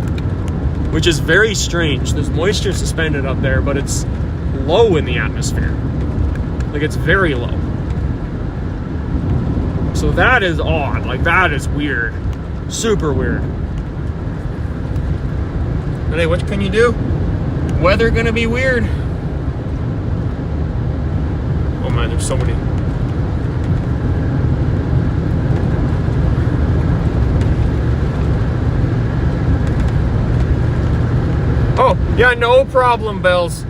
which is very strange. There's moisture suspended up there, but it's low in the atmosphere. Like, it's very low. So that is odd. Like, that is weird. Super weird. But hey, what can you do? Weather gonna be weird. Oh man, there's so many. Oh, yeah, no problem, Bells.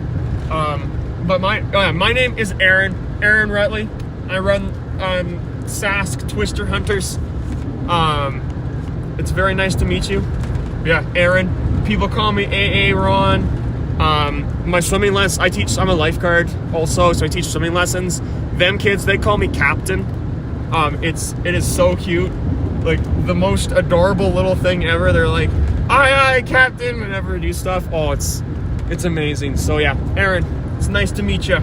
But my name is Aaron Rutley. I run Sask Twister Hunters. It's very nice to meet you. Yeah, Aaron. People call me AA Ron. My swimming lessons, I'm a lifeguard also, so I teach swimming lessons. Them kids, they call me Captain. It is so cute. Like, the most adorable little thing ever. They're like, aye, Captain, whenever I do stuff. Oh, it's amazing. So yeah, Aaron, it's nice to meet you.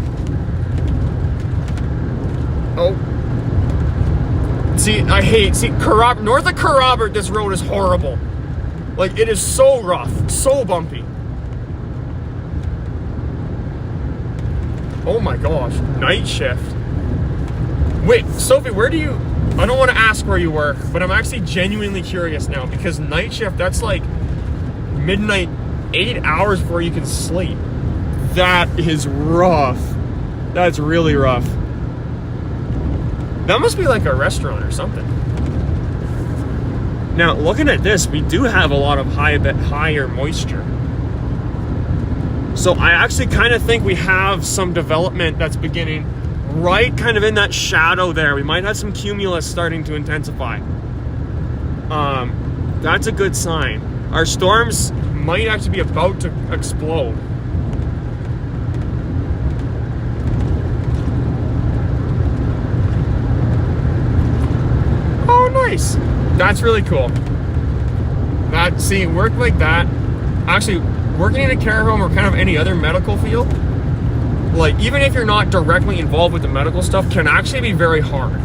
Oh. Kerrobert, north of Kerrobert, this road is horrible. Like, it is so rough, so bumpy. Oh my gosh, night shift. Wait, Sophie, I don't want to ask where you work, but I'm actually genuinely curious now, because night shift, that's like midnight, 8 hours before you can sleep. That is rough. That's really rough. That must be like a restaurant or something. Now, looking at this, we do have a lot of higher moisture. So I actually kind of think we have some development that's beginning right kind of in that shadow there. We might have some cumulus starting to intensify. That's a good sign. Our storms might actually be about to explode. Oh, nice. That's really cool. Work like that. Actually, working in a care home or kind of any other medical field, like, even if you're not directly involved with the medical stuff, can actually be very hard.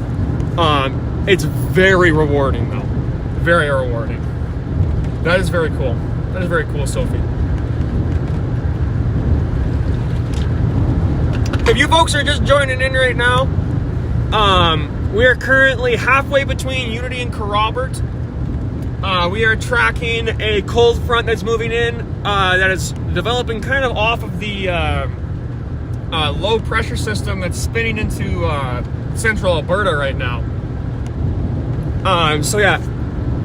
It's very rewarding, though. Very rewarding. That is very cool. That is very cool, Sophie. If you folks are just joining in right now, we are currently halfway between Unity and Kerrobert. We are tracking a cold front that's moving in, that is developing kind of off of the low pressure system that's spinning into central Alberta right now. So yeah,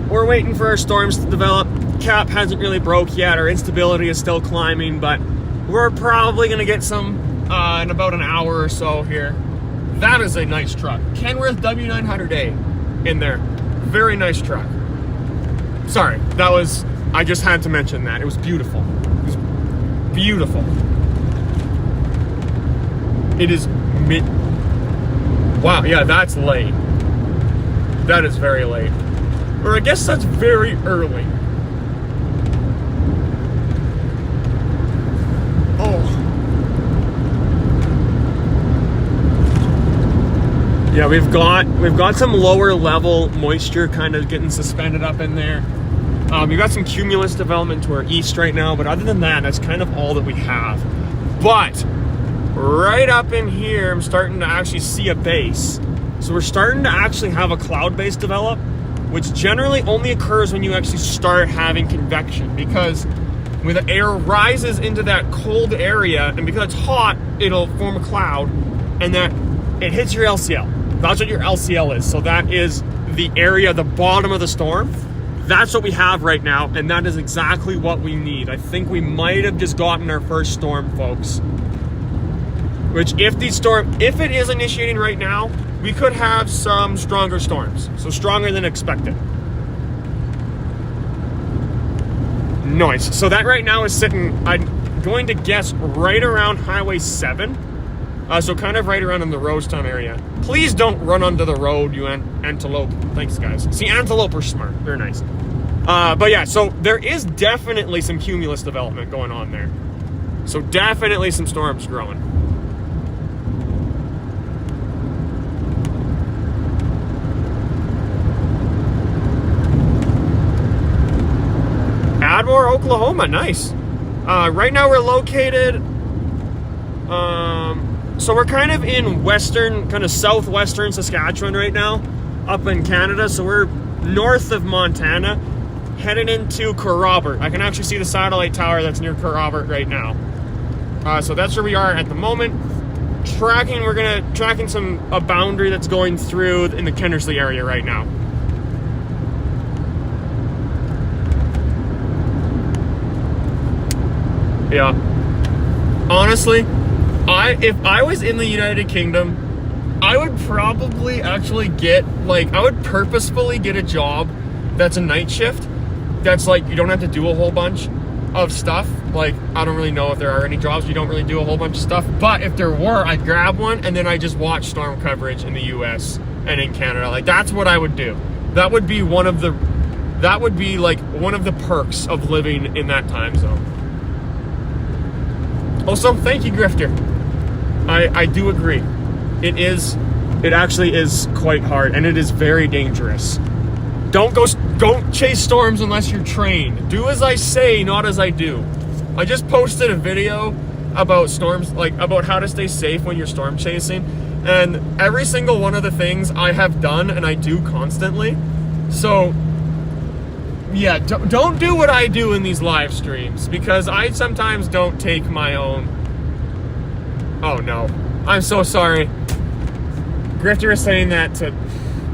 we're waiting for our storms to develop. Cap hasn't really broke yet. Our instability is still climbing, but we're probably going to get some in about an hour or so here. That is a nice truck. Kenworth W900A in there. Very nice truck. Sorry, I just had to mention that. It was beautiful. It was beautiful. It is wow, yeah, that's late. That is very late. Or I guess that's very early. Oh. Yeah, we've got some lower level moisture kind of getting suspended up in there. We've got some cumulus development to our east right now, but other than that, that's kind of all that we have. But right up in here, I'm starting to actually see a base. So we're starting to actually have a cloud base develop, which generally only occurs when you actually start having convection, because when the air rises into that cold area, and because it's hot, it'll form a cloud, and that it hits your LCL. That's what your LCL is. So that is the area, the bottom of the storm. that's what we have right now, and that is exactly what we need. I think we might have just gotten our first storm, folks. Which, if it is initiating right now, we could have some stronger storms. So stronger than expected. Nice. So that right now is sitting, I'm going to guess, right around Highway 7. So kind of right around in the Rosetown area. Please don't run onto the road, you antelope. Thanks, guys. See, antelope are smart. They're nice. But yeah, so there is definitely some cumulus development going on there. So definitely some storms growing. Admore, Oklahoma, nice. Right now we're located, so we're kind of in western, kind of southwestern Saskatchewan right now, up in Canada. So we're north of Montana, heading into Kerrobert. I can actually see the satellite tower that's near Kerrobert right now. So that's where we are at the moment. We're tracking a boundary that's going through in the Kindersley area right now. Yeah. Honestly, if I was in the United Kingdom, I would probably actually I would purposefully get a job that's a night shift. That's like, you don't have to do a whole bunch of stuff. Like, I don't really know if there are any jobs you don't really do a whole bunch of stuff. But if there were, I'd grab one and then I just watch storm coverage in the US and in Canada. Like, that's what I would do. That would be one of the perks of living in that time zone. Also, thank you, Grifter. I do agree. It actually is quite hard, and it is very dangerous. Don't chase storms unless you're trained. Do as I say, not as I do. I just posted a video about storms, like about how to stay safe when you're storm chasing, and every single one of the things I have done and I do constantly. So yeah, don't do what I do in these live streams, because I sometimes don't take my own. Oh no, I'm so sorry. Grifter is saying that to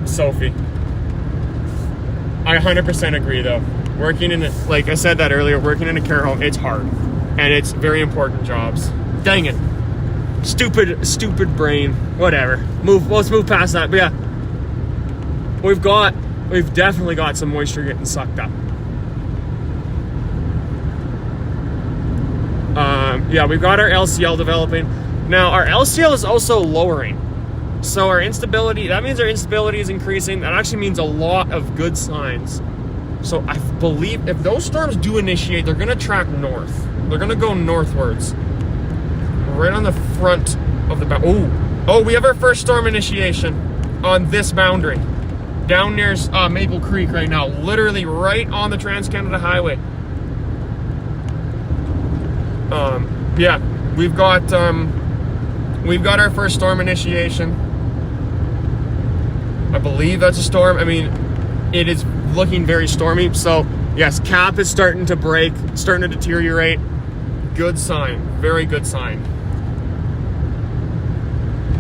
Sophie. I 100% agree though. Working in, like I said that earlier, working in a care home, it's hard. And it's very important jobs. Dang it. Stupid brain. Whatever. Let's move past that. But yeah, we've definitely got some moisture getting sucked up. Yeah, we've got our LCL developing. Now, our LCL is also lowering. So our instability, that means our instability is increasing. That actually means a lot of good signs. So I believe if those storms do initiate, they're gonna track north. They're gonna go northwards. Right on the front of the boundary. Oh, we have our first storm initiation on this boundary. Down near Maple Creek right now. Literally right on the Trans-Canada Highway. Yeah, we've got our first storm initiation. I believe that's a storm. I mean, it is looking very stormy. So yes, cap is starting to break, starting to deteriorate. Good sign, very good sign.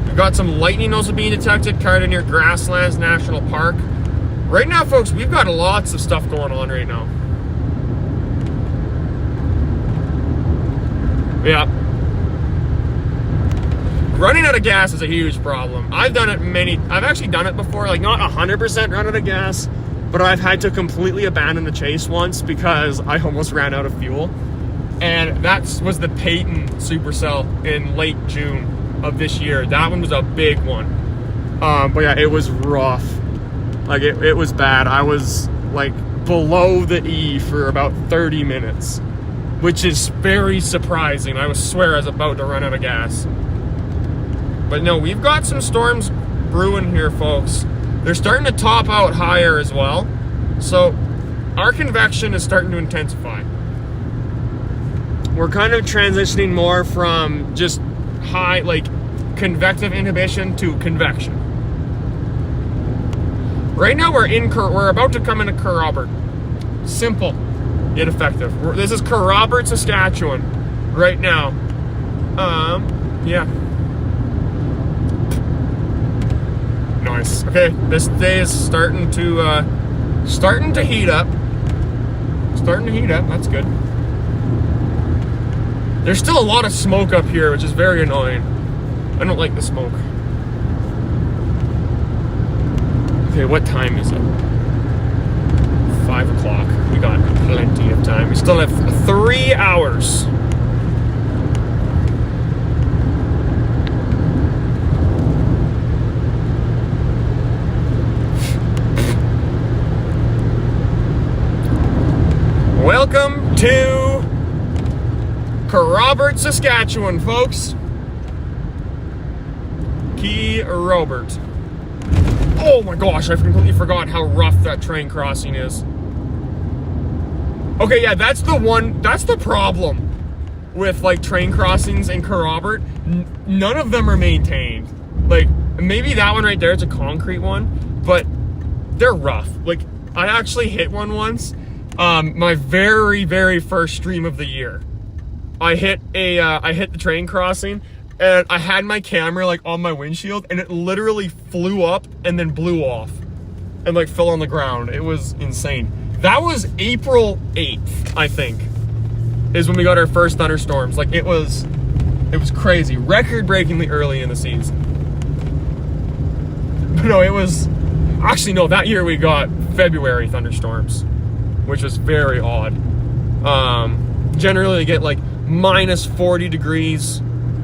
We've got some lightning also being detected kind of near Grasslands National Park. Right now, folks, we've got lots of stuff going on right now. Yeah. Running out of gas is a huge problem. I've actually done it before, like not 100% run out of gas, but I've had to completely abandon the chase once because I almost ran out of fuel. And that was the Peyton Supercell in late June of this year. That one was a big one. But yeah, it was rough. Like it was bad. I was like below the E for about 30 minutes, which is very surprising. I swear I was about to run out of gas. But no, we've got some storms brewing here, folks. They're starting to top out higher as well. So our convection is starting to intensify. We're kind of transitioning more from just high, like convective inhibition to convection. Right now we're about to come into Kerrobert. Simple, yet effective. This is Kerrobert, Saskatchewan, right now. Yeah. Nice. Okay, this day is starting to heat up. starting to heat up. That's good. There's still a lot of smoke up here, which is very annoying. I don't like the smoke. Okay, what time is it? 5 o'clock. We got plenty of time. We still have 3 hours. Welcome to Kerrobert, Saskatchewan, folks. Kerrobert. Oh my gosh, I completely forgot how rough that train crossing is. Okay, yeah, that's the problem with like train crossings in Kerrobert. None of them are maintained. Like, maybe that one right there is a concrete one, but they're rough. Like, I actually hit one once. My very, very first stream of the year. I hit the train crossing, and I had my camera like on my windshield, and it literally flew up and then blew off and like fell on the ground. It was insane. That was April 8th, I think, is when we got our first thunderstorms. Like, it was crazy. Record-breakingly early in the season. But no, it was, actually no, that year we got February thunderstorms, which was very odd. Generally we get like minus 40 degrees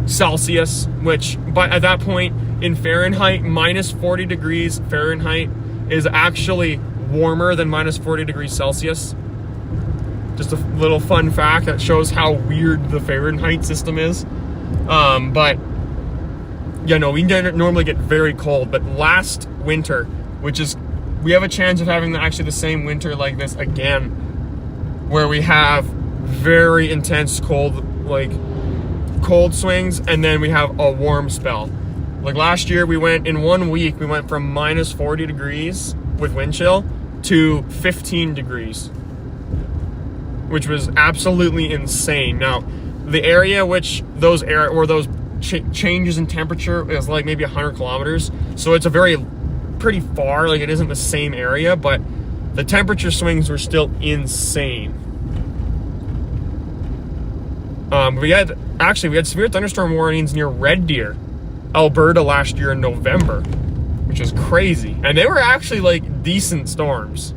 Celsius, which at that point in Fahrenheit, minus 40 degrees Fahrenheit is actually warmer than minus 40 degrees Celsius. Just a little fun fact that shows how weird the Fahrenheit system is. But yeah, no, we normally get very cold, but last winter, which is, we have a chance of having actually the same winter like this again, where we have very intense cold swings, and then we have a warm spell. Like last year, in 1 week, we went from minus 40 degrees with wind chill to 15 degrees, which was absolutely insane. Now, the area which those changes in temperature is like maybe 100 kilometers, so it's pretty far. Like, it isn't the same area, but the temperature swings were still insane. We had severe thunderstorm warnings near Red Deer, Alberta last year in November, which is crazy. And they were actually like decent storms.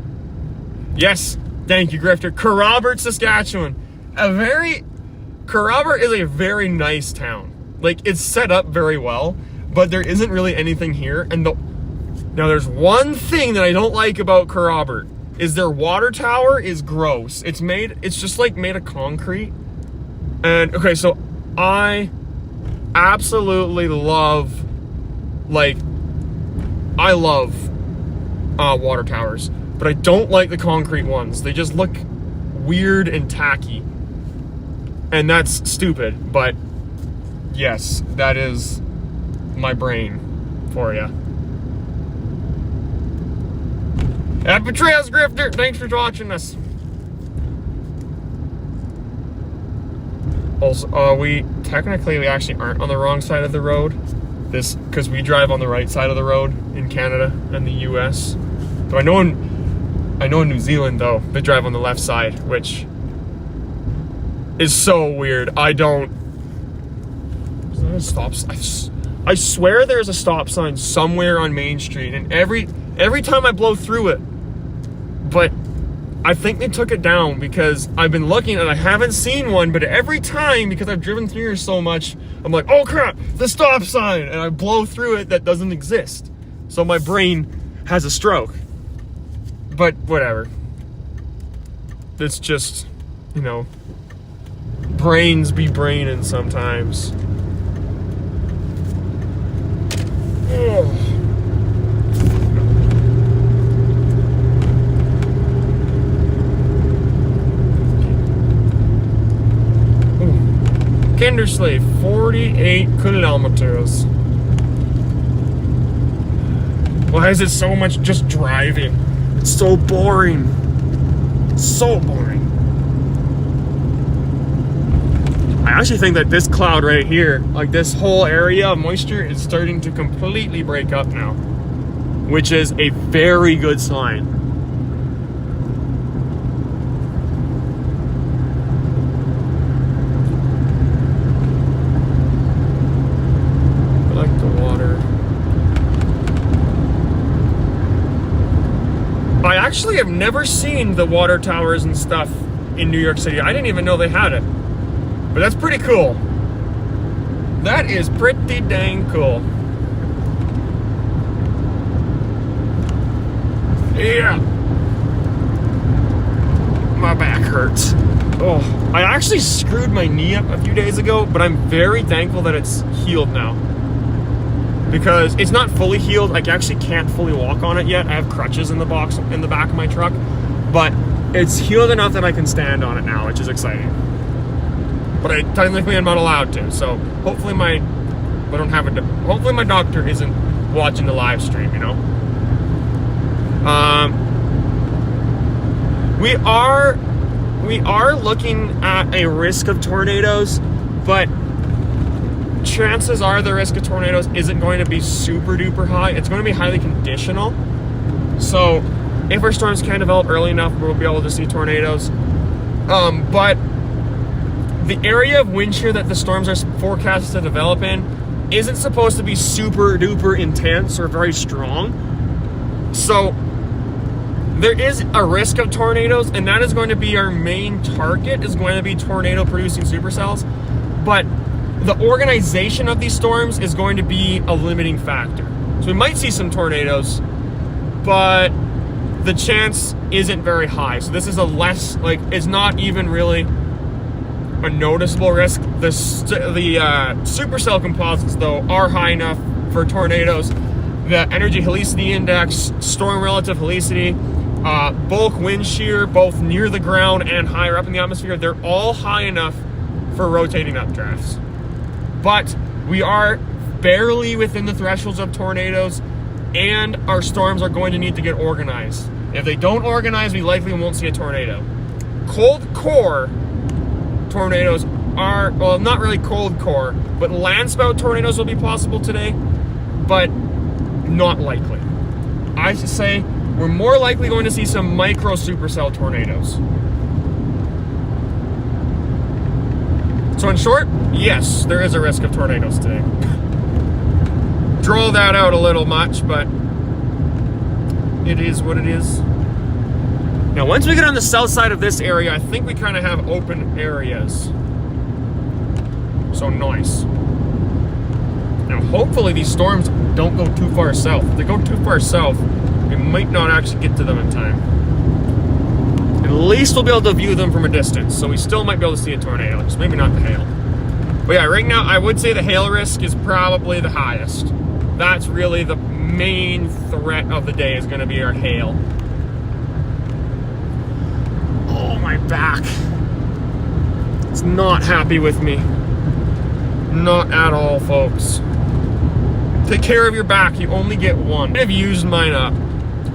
Yes, thank you, Grifter. Kerrobert, Saskatchewan. Kerrobert is a very nice town. Like, it's set up very well, but there isn't really anything here. And now there's one thing that I don't like about Kerrobert, is their water tower is gross. It's just like made of concrete. And okay, so I absolutely love water towers, but I don't like the concrete ones. They just look weird and tacky, and that's stupid. But yes, that is my brain for you. Happy trails, Grifter. Thanks for watching us. Also, we actually aren't on the wrong side of the road. Because we drive on the right side of the road in Canada and the US. But I know in New Zealand, though, they drive on the left side, which is so weird. Is there a stop sign? I swear there's a stop sign somewhere on Main Street, and every time I blow through it, but I think they took it down because I've been looking and I haven't seen one, but every time, because I've driven through here so much, I'm like, oh crap, the stop sign, and I blow through it, that doesn't exist. So my brain has a stroke. But whatever. It's just, brains be braining sometimes. Ugh. Kindersley, 48 kilometers. Why is it so much just driving? It's so boring. So boring. I actually think that this cloud right here, like this whole area of moisture, is starting to completely break up now, which is a very good sign. actually have never seen the water towers and stuff in New York City. I didn't even know they had it. But that's pretty cool. That is pretty dang cool. Yeah. My back hurts. Oh, I actually screwed my knee up a few days ago, but I'm very thankful that it's healed now. Because it's not fully healed. I actually can't fully walk on it yet. I have crutches in the back of my truck, but it's healed enough that I can stand on it now, which is exciting. But technically I'm not allowed to, so hopefully hopefully my doctor isn't watching the live stream, you know? We are looking at a risk of tornadoes, but chances are the risk of tornadoes isn't going to be super duper high. It's going to be highly conditional. So if our storms can develop early enough, we'll be able to see tornadoes. But the area of wind shear that the storms are forecasted to develop in isn't supposed to be super duper intense or very strong. So there is a risk of tornadoes, and that is going to be our main target, is going to be tornado producing supercells. But the organization of these storms is going to be a limiting factor. So we might see some tornadoes, but the chance isn't very high. So this is a less, it's not even really a noticeable risk. The supercell composites, though, are high enough for tornadoes. The energy helicity index, storm relative helicity, bulk wind shear, both near the ground and higher up in the atmosphere, they're all high enough for rotating updrafts. But we are barely within the thresholds of tornadoes, and our storms are going to need to get organized. If they don't organize, we likely won't see a tornado. Cold core tornadoes are, well, not really cold core, but landspout tornadoes will be possible today, but not likely. I should say we're more likely going to see some micro supercell tornadoes. So in short, yes, there is a risk of tornadoes today. Draw that out a little much, but it is what it is. Now, once we get on the south side of this area, I think we kind of have open areas. So nice. Now, hopefully these storms don't go too far south. If they go too far south, we might not actually get to them in time. At least we'll be able to view them from a distance, so we still might be able to see a tornado, just maybe not the hail. But yeah, right now I would say the hail risk is probably the highest. That's really the main threat of the day, is going to be our hail. Oh, my back. It's not happy with me. Not at all, folks. Take care of your back. You only get one. Might have used mine up.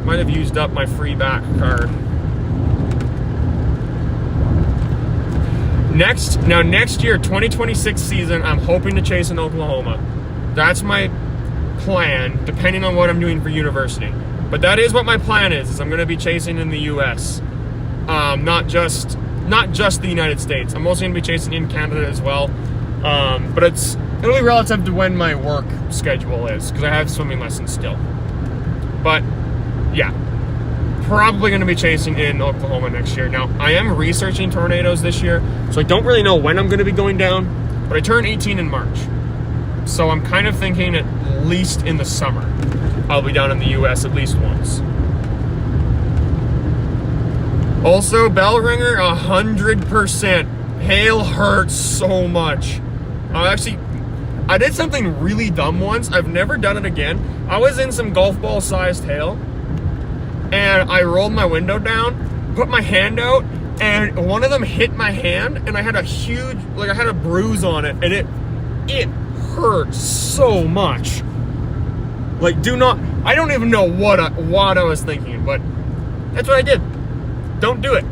Might have used up my free back card. Next year, 2026 season, I'm hoping to chase in Oklahoma. That's my plan, depending on what I'm doing for university. But that is what my plan is I'm going to be chasing in the U.S. Not just the United States. I'm also going to be chasing in Canada as well. But it'll be relative to when my work schedule is, because I have swimming lessons still. But yeah, probably going to be chasing in Oklahoma next year. Now, I am researching tornadoes this year, so I don't really know when I'm going to be going down, but I turn 18 in March. So I'm kind of thinking at least in the summer, I'll be down in the U.S. at least once. Also, bell ringer, 100%. Hail hurts so much. I did something really dumb once. I've never done it again. I was in some golf ball sized hail, and I rolled my window down, put my hand out, and one of them hit my hand, and I had a huge, I had a bruise on it, and it hurt so much. I don't even know what I was thinking, but that's what I did. Don't do it.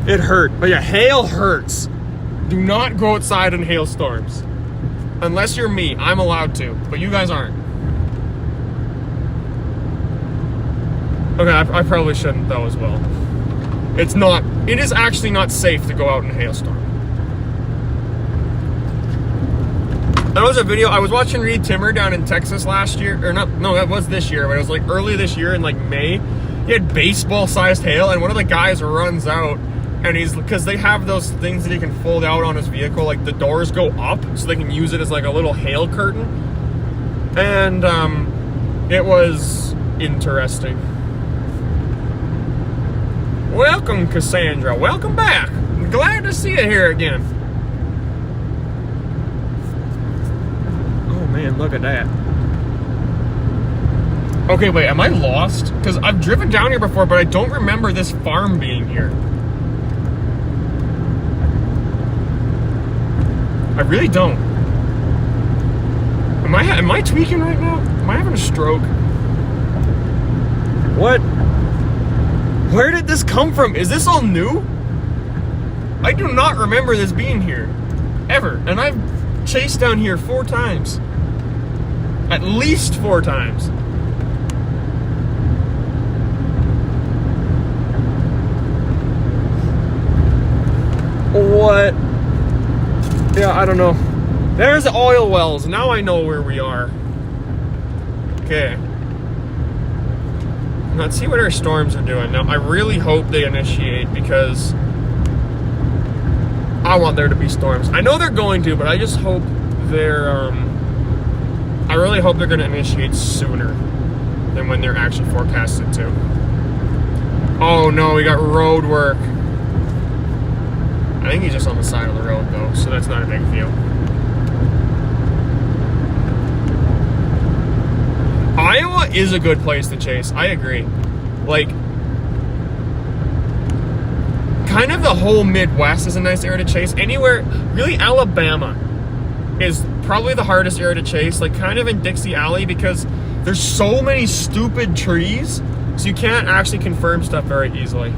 It hurt. But yeah, hail hurts. Do not go outside in hailstorms. Unless you're me, I'm allowed to, but you guys aren't. Okay, I probably shouldn't though as well. It is actually not safe to go out in a hailstorm. That was a video. I was watching Reed Timmer down in Texas last year, or not, no, that was this year, but it was like early this year in like May. He had baseball-sized hail, and one of the guys runs out, and because they have those things that he can fold out on his vehicle, like the doors go up, so they can use it as like a little hail curtain. And it was interesting. Welcome, Cassandra. Welcome back. I'm glad to see you here again. Man, look at that. Okay, wait, am I lost? Because I've driven down here before, but I don't remember this farm being here. I really don't. Am I tweaking right now? Am I having a stroke? What? Where did this come from? Is this all new? I do not remember this being here. Ever. And I've chased down here 4 times. At least 4 times. What? Yeah, I don't know. There's the oil wells. Now I know where we are. Okay. Let's see what our storms are doing. Now, I really hope they initiate because I want there to be storms. I know they're going to, but I just hope they're, I really hope they're going to initiate sooner than when they're actually forecasted to. Oh no, we got road work. I think he's just on the side of the road though, so that's not a big deal. Iowa is a good place to chase, I agree. Like, kind of the whole Midwest is a nice area to chase. Anywhere, really Alabama is probably the hardest area to chase, like kind of in Dixie Alley, because there's so many stupid trees, so you can't actually confirm stuff very easily.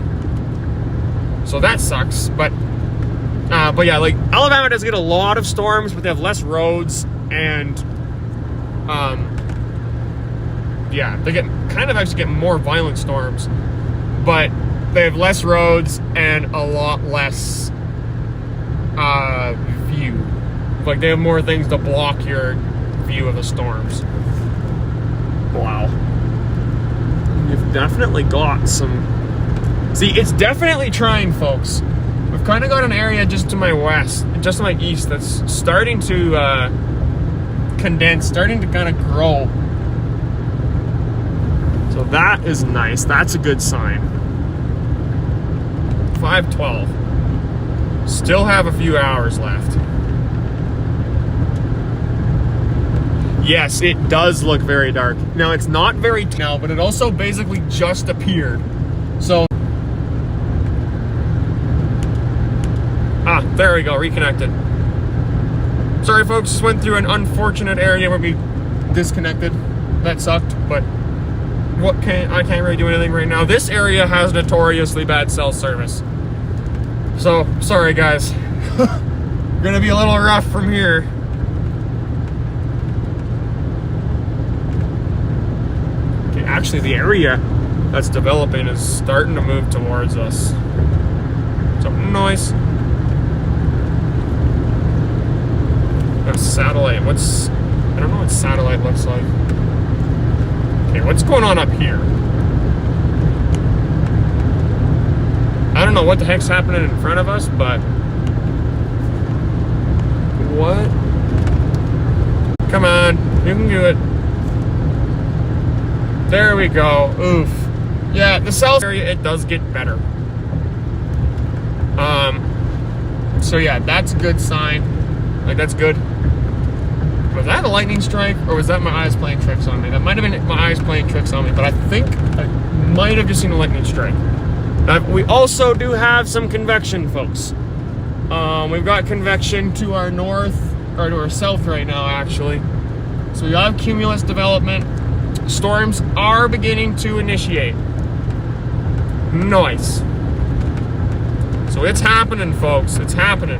So that sucks, but yeah, like Alabama does get a lot of storms, but they have less roads, and yeah, they actually get more violent storms, but they have less roads and a lot less view. Like, they have more things to block your view of the storms. Wow. You've definitely got some... See, it's definitely trying, folks. We've kind of got an area just to my west, just to my east, that's starting to condense, starting to kind of grow. So that is nice. That's a good sign. 5:12. Still have a few hours left. Yes, it does look very dark. Now, it's not very now, but it also basically just appeared. So, there we go, reconnected. Sorry, folks, just went through an unfortunate area where we disconnected. That sucked, but I can't really do anything right now. This area has notoriously bad cell service. So, sorry, guys. Gonna be a little rough from here. Actually, the area that's developing is starting to move towards us. So nice. Got satellite. I don't know what satellite looks like. Okay, what's going on up here? I don't know what the heck's happening in front of us, but what? Come on, you can do it. There we go. Oof. Yeah, the south area, it does get better. So yeah, that's a good sign. Like, that's good. Was that a lightning strike, or was that my eyes playing tricks on me? That might have been my eyes playing tricks on me, but I think I might have just seen a lightning strike. We also do have some convection, folks. We've got convection to our north, or to our south right now, actually. So we have cumulus development. Storms are beginning to initiate. Nice. So it's happening, folks. It's happening.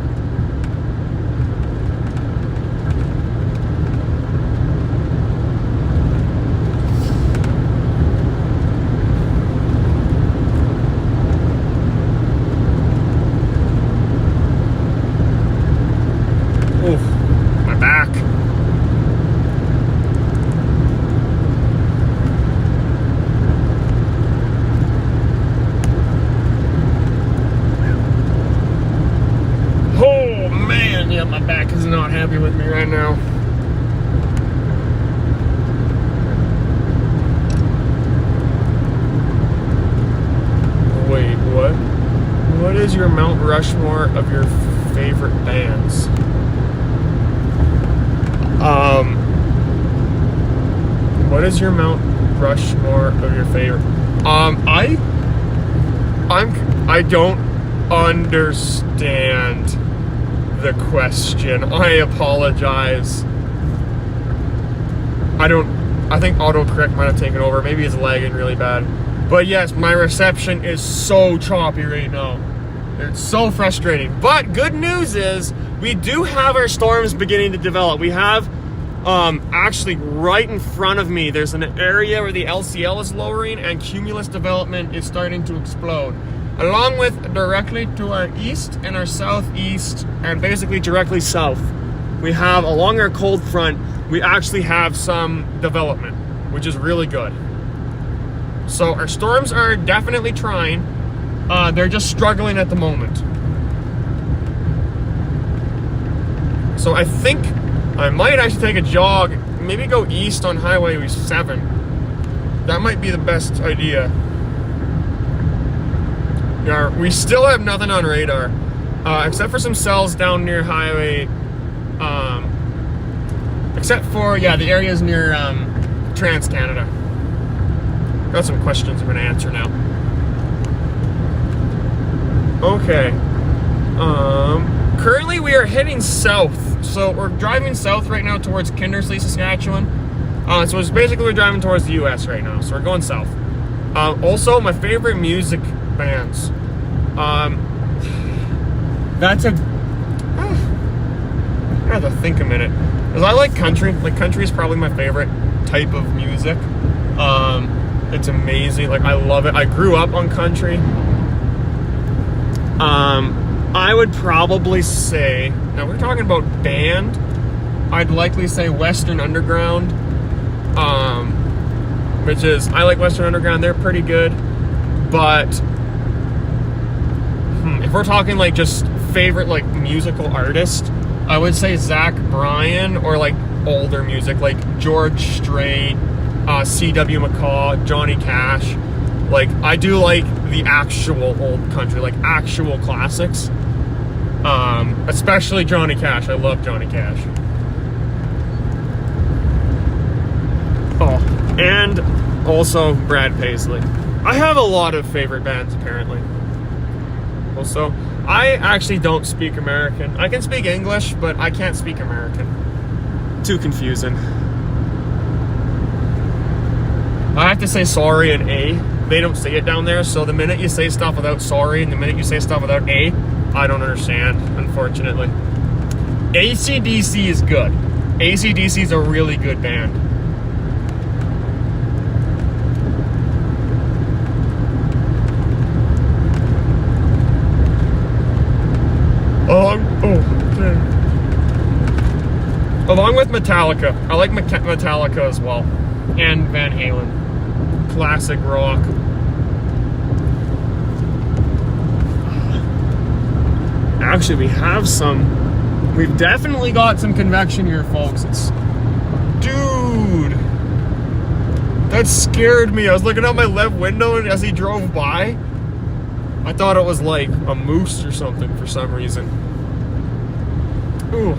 Oof, my back. not happy with me right now. Wait, what? What is your Mount Rushmore of your favorite bands? What is your Mount Rushmore of your favorite? I don't understand the question. I apologize. I think autocorrect might have taken over. Maybe it's lagging really bad. But yes, my reception is so choppy right now. It's so frustrating. But good news is we do have our storms beginning to develop. We have actually right in front of me, there's an area where the LCL is lowering and cumulus development is starting to explode. Along with directly to our east and our southeast and basically directly south, we have along our cold front, we actually have some development, which is really good. So our storms are definitely trying. They're just struggling at the moment. So I think I might actually take a jog, maybe go east on Highway 7. That might be the best idea. Yeah, we still have nothing on radar, except for some cells down near Highway, except for, yeah, the areas near Trans-Canada. Got some questions I'm going to answer now. Okay. Currently we are heading south. So we're driving south right now towards Kindersley, Saskatchewan. So it's basically we're driving towards the US right now. So we're going south. Also, my favorite music bands. That's a... I have to think a minute. Because I like country. Like, country is probably my favorite type of music. It's amazing. Like, I love it. I grew up on country. I would probably say, now we're talking about band, I'd likely say Western Underground, which is, I like Western Underground, they're pretty good, but if we're talking like just favorite like musical artist, I would say Zach Bryan, or like older music, like George Strait, C.W. McCaw, Johnny Cash. Like, I do like the actual old country, like actual classics. Especially Johnny Cash. I love Johnny Cash. Oh, and also Brad Paisley. I have a lot of favorite bands, apparently. Also, I actually don't speak American. I can speak English, but I can't speak American. Too confusing. I have to say sorry and A. They don't say it down there, so the minute you say stuff without sorry and the minute you say stuff without A, I don't understand, unfortunately. AC/DC is good. AC/DC is a really good band. Along with Metallica. I like Metallica as well. And Van Halen. Classic rock. Actually, we've definitely got some convection here, folks. Dude, that scared me. I was looking out my left window and as he drove by, I thought it was like a moose or something for some reason. Ooh.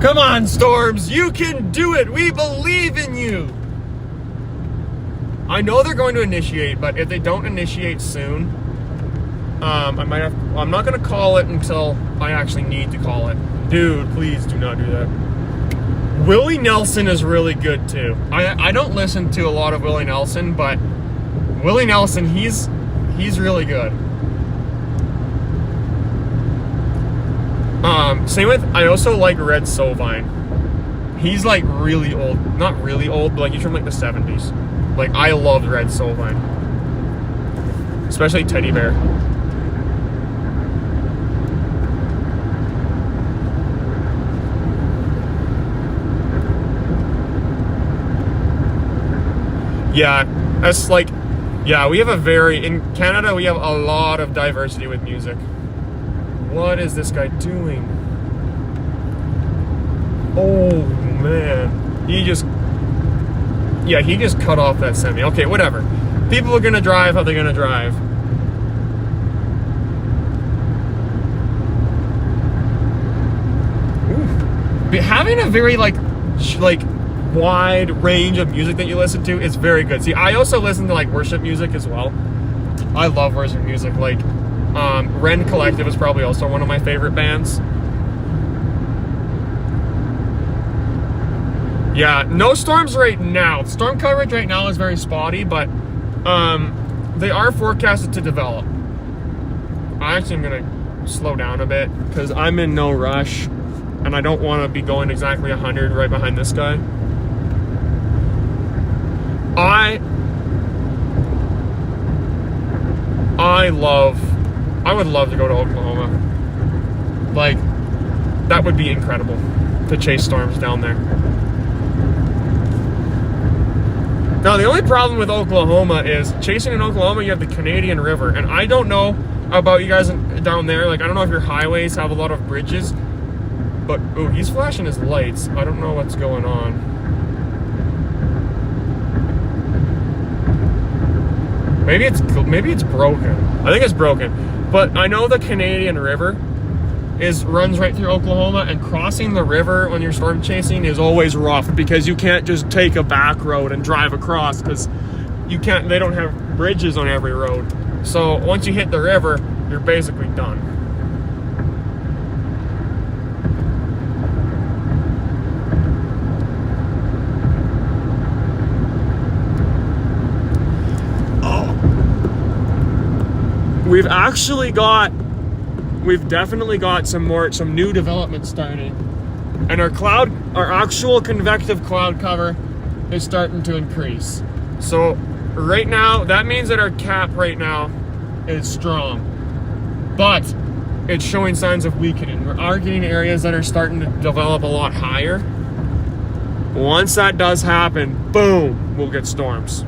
Come on, Storms, you can do it. We believe in you. I know they're going to initiate, but if they don't initiate soon, I'm not going to call it until I actually need to call it. Dude, please do not do that. Willie Nelson is really good too. I don't listen to a lot of Willie Nelson, but Willie Nelson, he's really good. Same with, I also like Red Sovine. He's like really old, not really old, but like he's from like the 70s. Like, I loved Red Sovine. Especially Teddy Bear. Yeah, that's like, yeah, we have in Canada, we have a lot of diversity with music. What is this guy doing? Oh, man. He just cut off that semi. Okay, whatever. People are gonna drive how they're gonna drive. Ooh. Having a very like wide range of music that you listen to is very good. See, I also listen to like worship music as well. I love worship music. Like Ren Collective is probably also one of my favorite bands. Yeah, no storms right now. Storm coverage right now is very spotty, but they are forecasted to develop. I actually am gonna slow down a bit because I'm in no rush and I don't want to be going exactly 100 right behind this guy. I would love to go to Oklahoma. Like, that would be incredible to chase storms down there. Now, the only problem with Oklahoma is chasing in Oklahoma, you have the Canadian River. And I don't know about you guys down there. Like, I don't know if your highways have a lot of bridges. But, ooh, he's flashing his lights. I don't know what's going on. Maybe it's broken. I think it's broken. But I know the Canadian River runs right through Oklahoma, and crossing the river when you're storm chasing is always rough because you can't just take a back road and drive across because they don't have bridges on every road. So once you hit the river, you're basically done. We've definitely got some new development starting, and our actual convective cloud cover is starting to increase. So right now, that means that our cap right now is strong, but it's showing signs of weakening. We are getting areas that are starting to develop a lot higher. Once that does happen, boom, we'll get storms.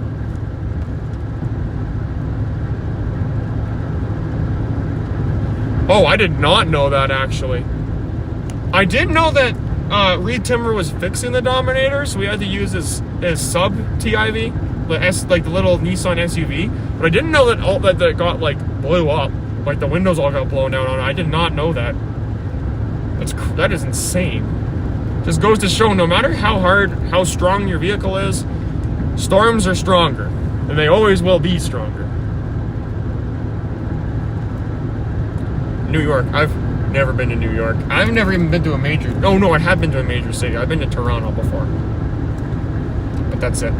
Oh, I did not know that, actually. I did know that Reed Timber was fixing the Dominator, so we had to use his sub TIV, like the little Nissan SUV. But I didn't know that that got like blew up, like the windows all got blown out on it. I did not know that. That is insane. Just goes to show, no matter how strong your vehicle is, storms are stronger, and they always will be stronger. New York. I've never been to New York. I've never even been to a major... Oh, no, I have been to a major city. I've been to Toronto before. But that's it.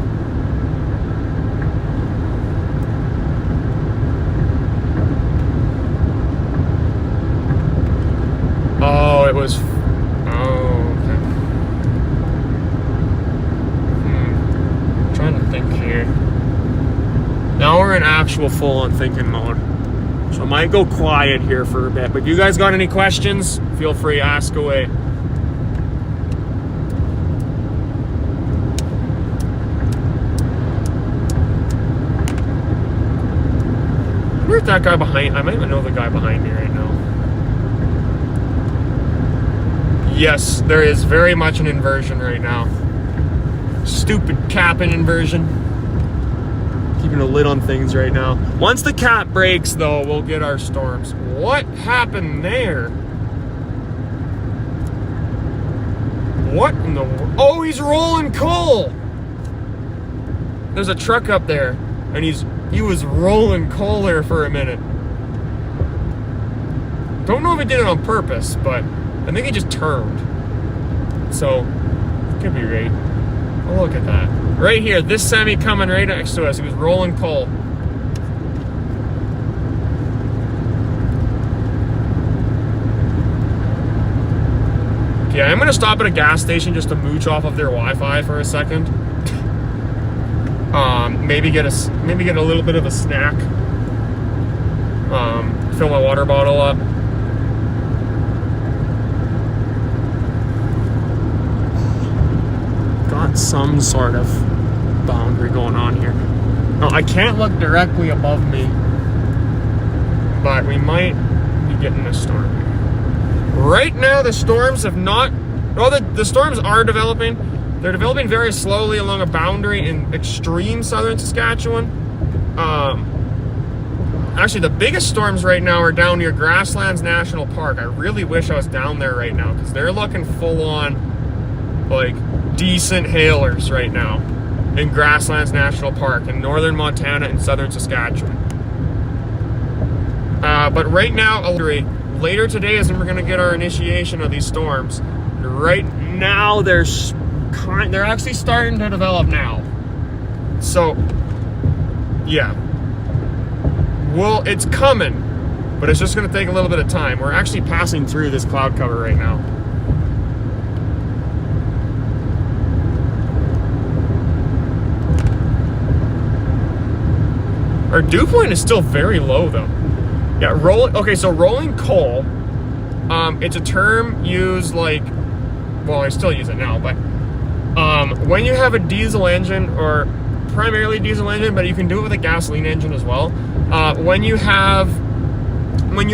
Oh, it was... Oh, okay. I'm trying to think here. Now we're in actual full-on thinking mode. So I might go quiet here for a bit, but you guys got any questions? Feel free, ask away. I wonder if that guy behind, I might even know the guy behind me right now. Yes, there is very much an inversion right now. Stupid capping inversion. Keeping a lid on things right now. Once the cap breaks, though, we'll get our storms. What happened there? What in the... Oh, he's rolling coal! There's a truck up there, and he was rolling coal there for a minute. Don't know if he did it on purpose, but I think he just turned. So, could be right. Oh, look at that. Right here, this semi coming right next to us. He was rolling coal. Okay, I'm gonna stop at a gas station just to mooch off of their Wi-Fi for a second. Maybe get a little bit of a snack. Fill my water bottle up. Got some sort of boundary going on here. Now, I can't look directly above me, but we might be getting a storm here. Right now, the storms have not... Well, the storms are developing. They're developing very slowly along a boundary in extreme southern Saskatchewan. Actually, the biggest storms right now are down near Grasslands National Park. I really wish I was down there right now because they're looking full-on, like, decent hailers right now in Grasslands National Park in northern Montana and southern Saskatchewan. But right now, later today is when we're going to get our initiation of these storms. Right now, they're actually starting to develop now. So, yeah. Well, it's coming, but it's just going to take a little bit of time. We're actually passing through this cloud cover right now. Our dew point is still very low, though. Yeah, so rolling coal, it's a term used like, well, I still use it now, but when you have a diesel engine, or primarily diesel engine, but you can do it with a gasoline engine as well. When you're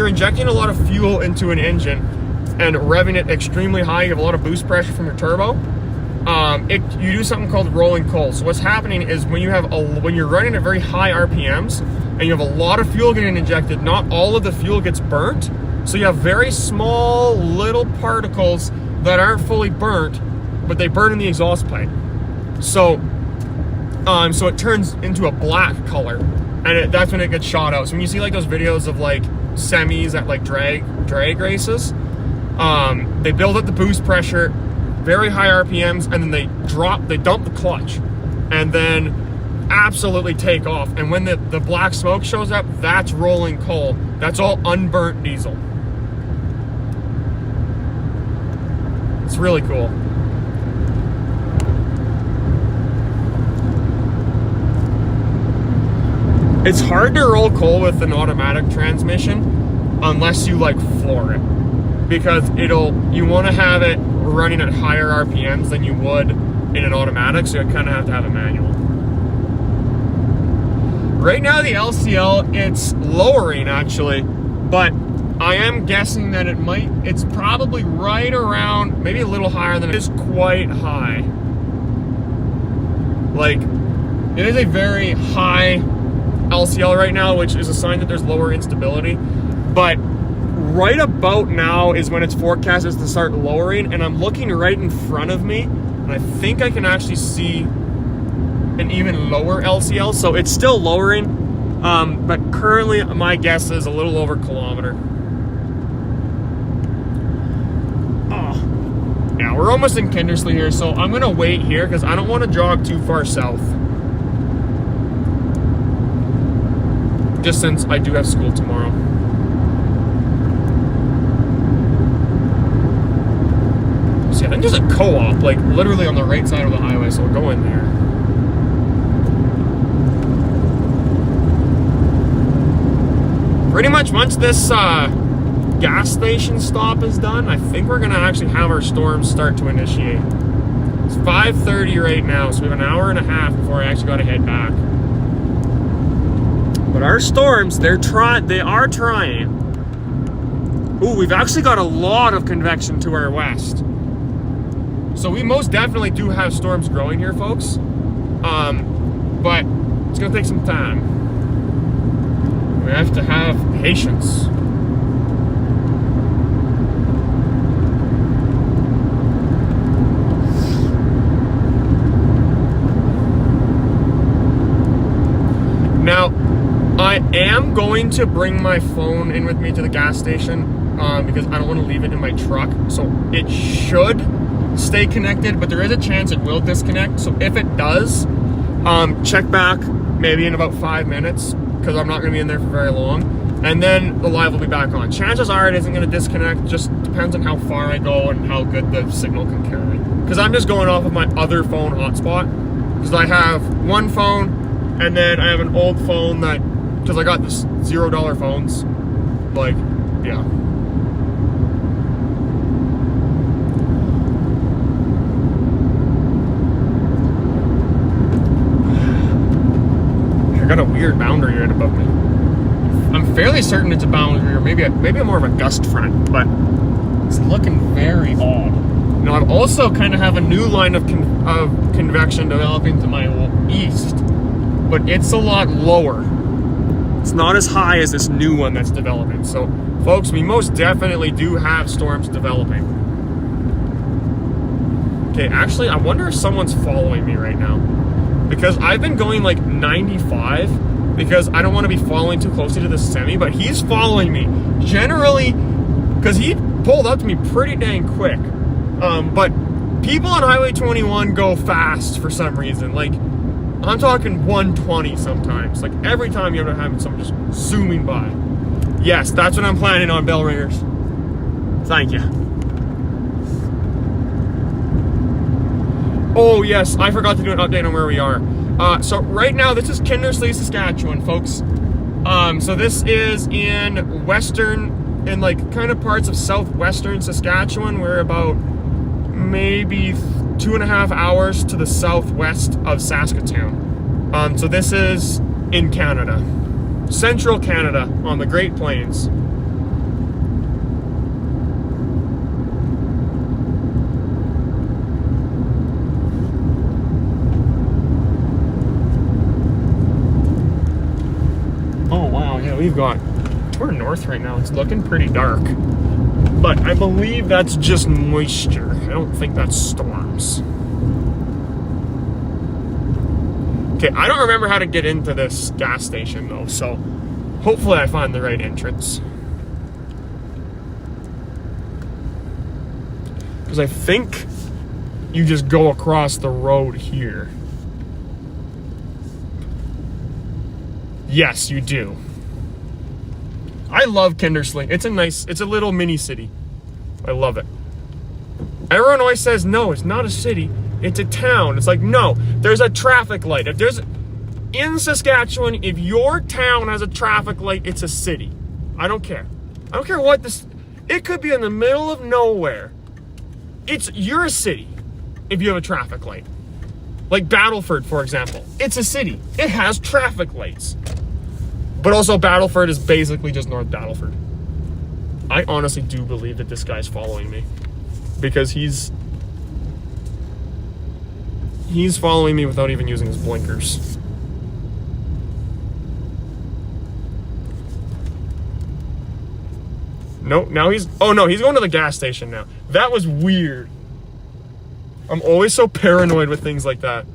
injecting a lot of fuel into an engine and revving it extremely high, you have a lot of boost pressure from your turbo. You do something called rolling coal. So what's happening is when you're running at very high RPMs and you have a lot of fuel getting injected, not all of the fuel gets burnt. So you have very small little particles that aren't fully burnt, but they burn in the exhaust pipe. So it turns into a black color, and that's when it gets shot out. So when you see like those videos of like semis at like drag races, they build up the boost pressure, very high RPMs, and then they dump the clutch, and then absolutely take off. And when the black smoke shows up, that's rolling coal. That's all unburnt diesel. It's really cool. It's hard to roll coal with an automatic transmission unless you like floor it, because you want to have it running at higher RPMs than you would in an automatic, so you kind of have to have a manual. Right now the LCL, it's lowering actually, but I am guessing that it's probably right around, maybe a little higher than it is, quite high. Like, it is a very high LCL right now, which is a sign that there's lower instability. But right about now is when it's forecasted to start lowering, and I'm looking right in front of me, and I think I can actually see an even lower LCL. So it's still lowering, but currently my guess is a little over kilometer. Oh, yeah, we're almost in Kindersley here, so I'm gonna wait here because I don't want to jog too far south. Just since I do have school tomorrow. See, I think there's a co-op, like, literally on the right side of the highway, so we'll go in there. Pretty much once this gas station stop is done, I think we're gonna actually have our storms start to initiate. It's 5:30 right now, so we have an hour and a half before I actually gotta head back. But our storms, they are trying. Ooh, we've actually got a lot of convection to our west. So we most definitely do have storms growing here, folks. But it's gonna take some time. We have to have patience. Now, I am going to bring my phone in with me to the gas station because I don't want to leave it in my truck. So it should stay connected, but there is a chance it will disconnect. So if it does, check back maybe in about 5 minutes because I'm not going to be in there for very long. And then the live will be back on. Chances are it isn't going to disconnect. Just depends on how far I go and how good the signal can carry. Because I'm just going off of my other phone hotspot. Because I have one phone and then I have an old phone that, because I got this $0 phones, like, yeah. I got a weird boundary right above me. I'm fairly certain it's a boundary, or maybe more of a gust front, but It's looking very odd. Now I also kind of have a new line of convection developing to my east, but it's a lot lower. It's not as high as this new one that's developing. So, folks, we most definitely do have storms developing. Okay, actually, I wonder if someone's following me right now. Because I've been going like 95, because I don't want to be following too closely to the semi, but he's following me. Generally, because he pulled up to me pretty dang quick. But people on Highway 21 go fast for some reason. Like, I'm talking 120 sometimes. Like, every time you ever have someone just zooming by. Yes, that's what I'm planning on, bell ringers. Thank you. Oh, yes, I forgot to do an update on where we are. So right now, this is Kindersley, Saskatchewan, folks. So this is in like kind of parts of southwestern Saskatchewan. We're about maybe 2.5 hours to the southwest of Saskatoon. So this is in Canada, central Canada on the Great Plains. Oh wow, yeah, we're north right now. It's looking pretty dark. But I believe that's just moisture. I don't think that's storms. Okay, I don't remember how to get into this gas station though, so hopefully I find the right entrance. Because I think you just go across the road here. Yes, you do. I love Kindersley. It's a little mini city. I love it. Everyone always says, no, it's not a city, it's a town. It's like, no, there's a traffic light. In Saskatchewan, if your town has a traffic light, it's a city. I don't care. I don't care what it could be in the middle of nowhere. You're a city if you have a traffic light. Like Battleford, for example. It's a city. It has traffic lights. But also, Battleford is basically just North Battleford. I honestly do believe that this guy's following me. Because he's following me without even using his blinkers. No, now he's going to the gas station now. That was weird. I'm always so paranoid with things like that.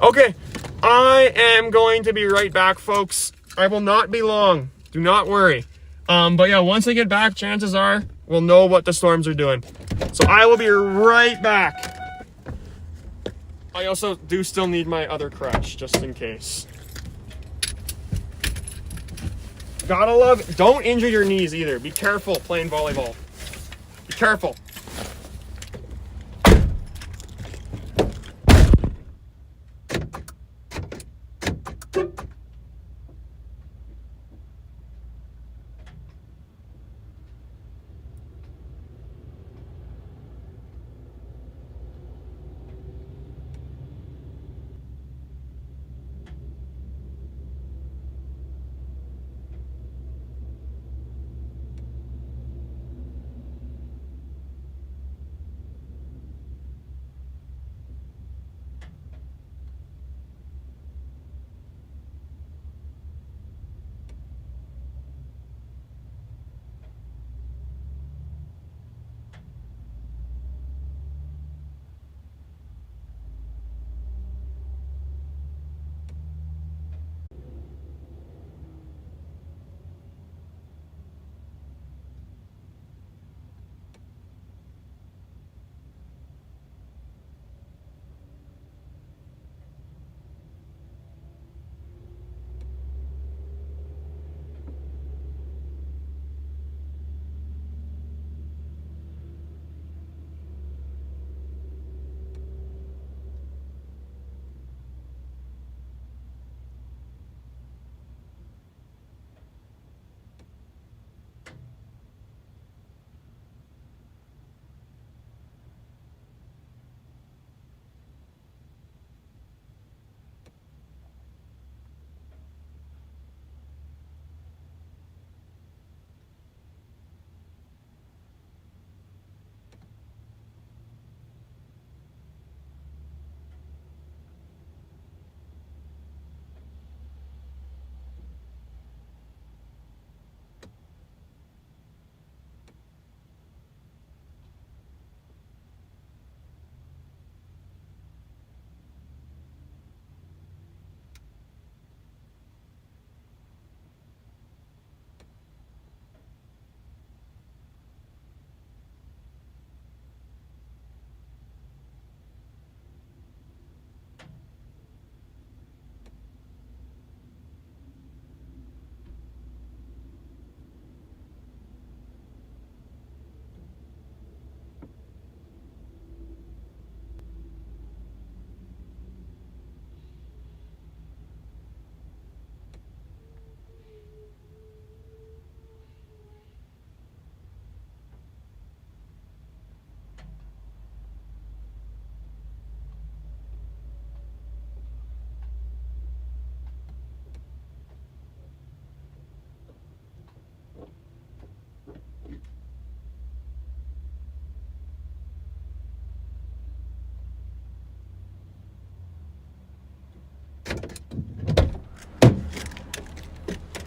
Okay, I am going to be right back, folks. I will not be long. Do not worry. But yeah, once I get back, chances are we'll know what the storms are doing. So I will be right back. I also do still need my other crutch, just in case. Gotta love it. Don't injure your knees either. Be careful playing volleyball. Be careful.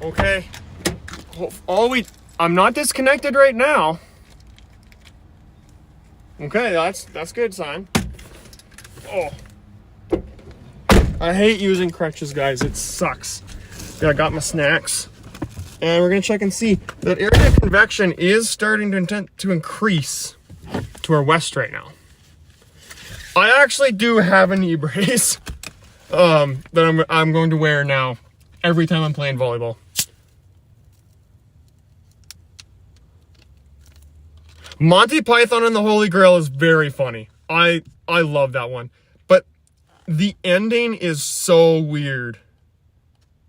Okay. I'm not disconnected right now. Okay, that's good sign. Oh. I hate using crutches, guys. It sucks. Yeah, I got my snacks. And we're gonna check and see. That area of convection is starting to increase to our west right now. I actually do have a knee brace that I'm going to wear now every time I'm playing volleyball. Monty Python and the Holy Grail is very funny. I love that one. But the ending is so weird.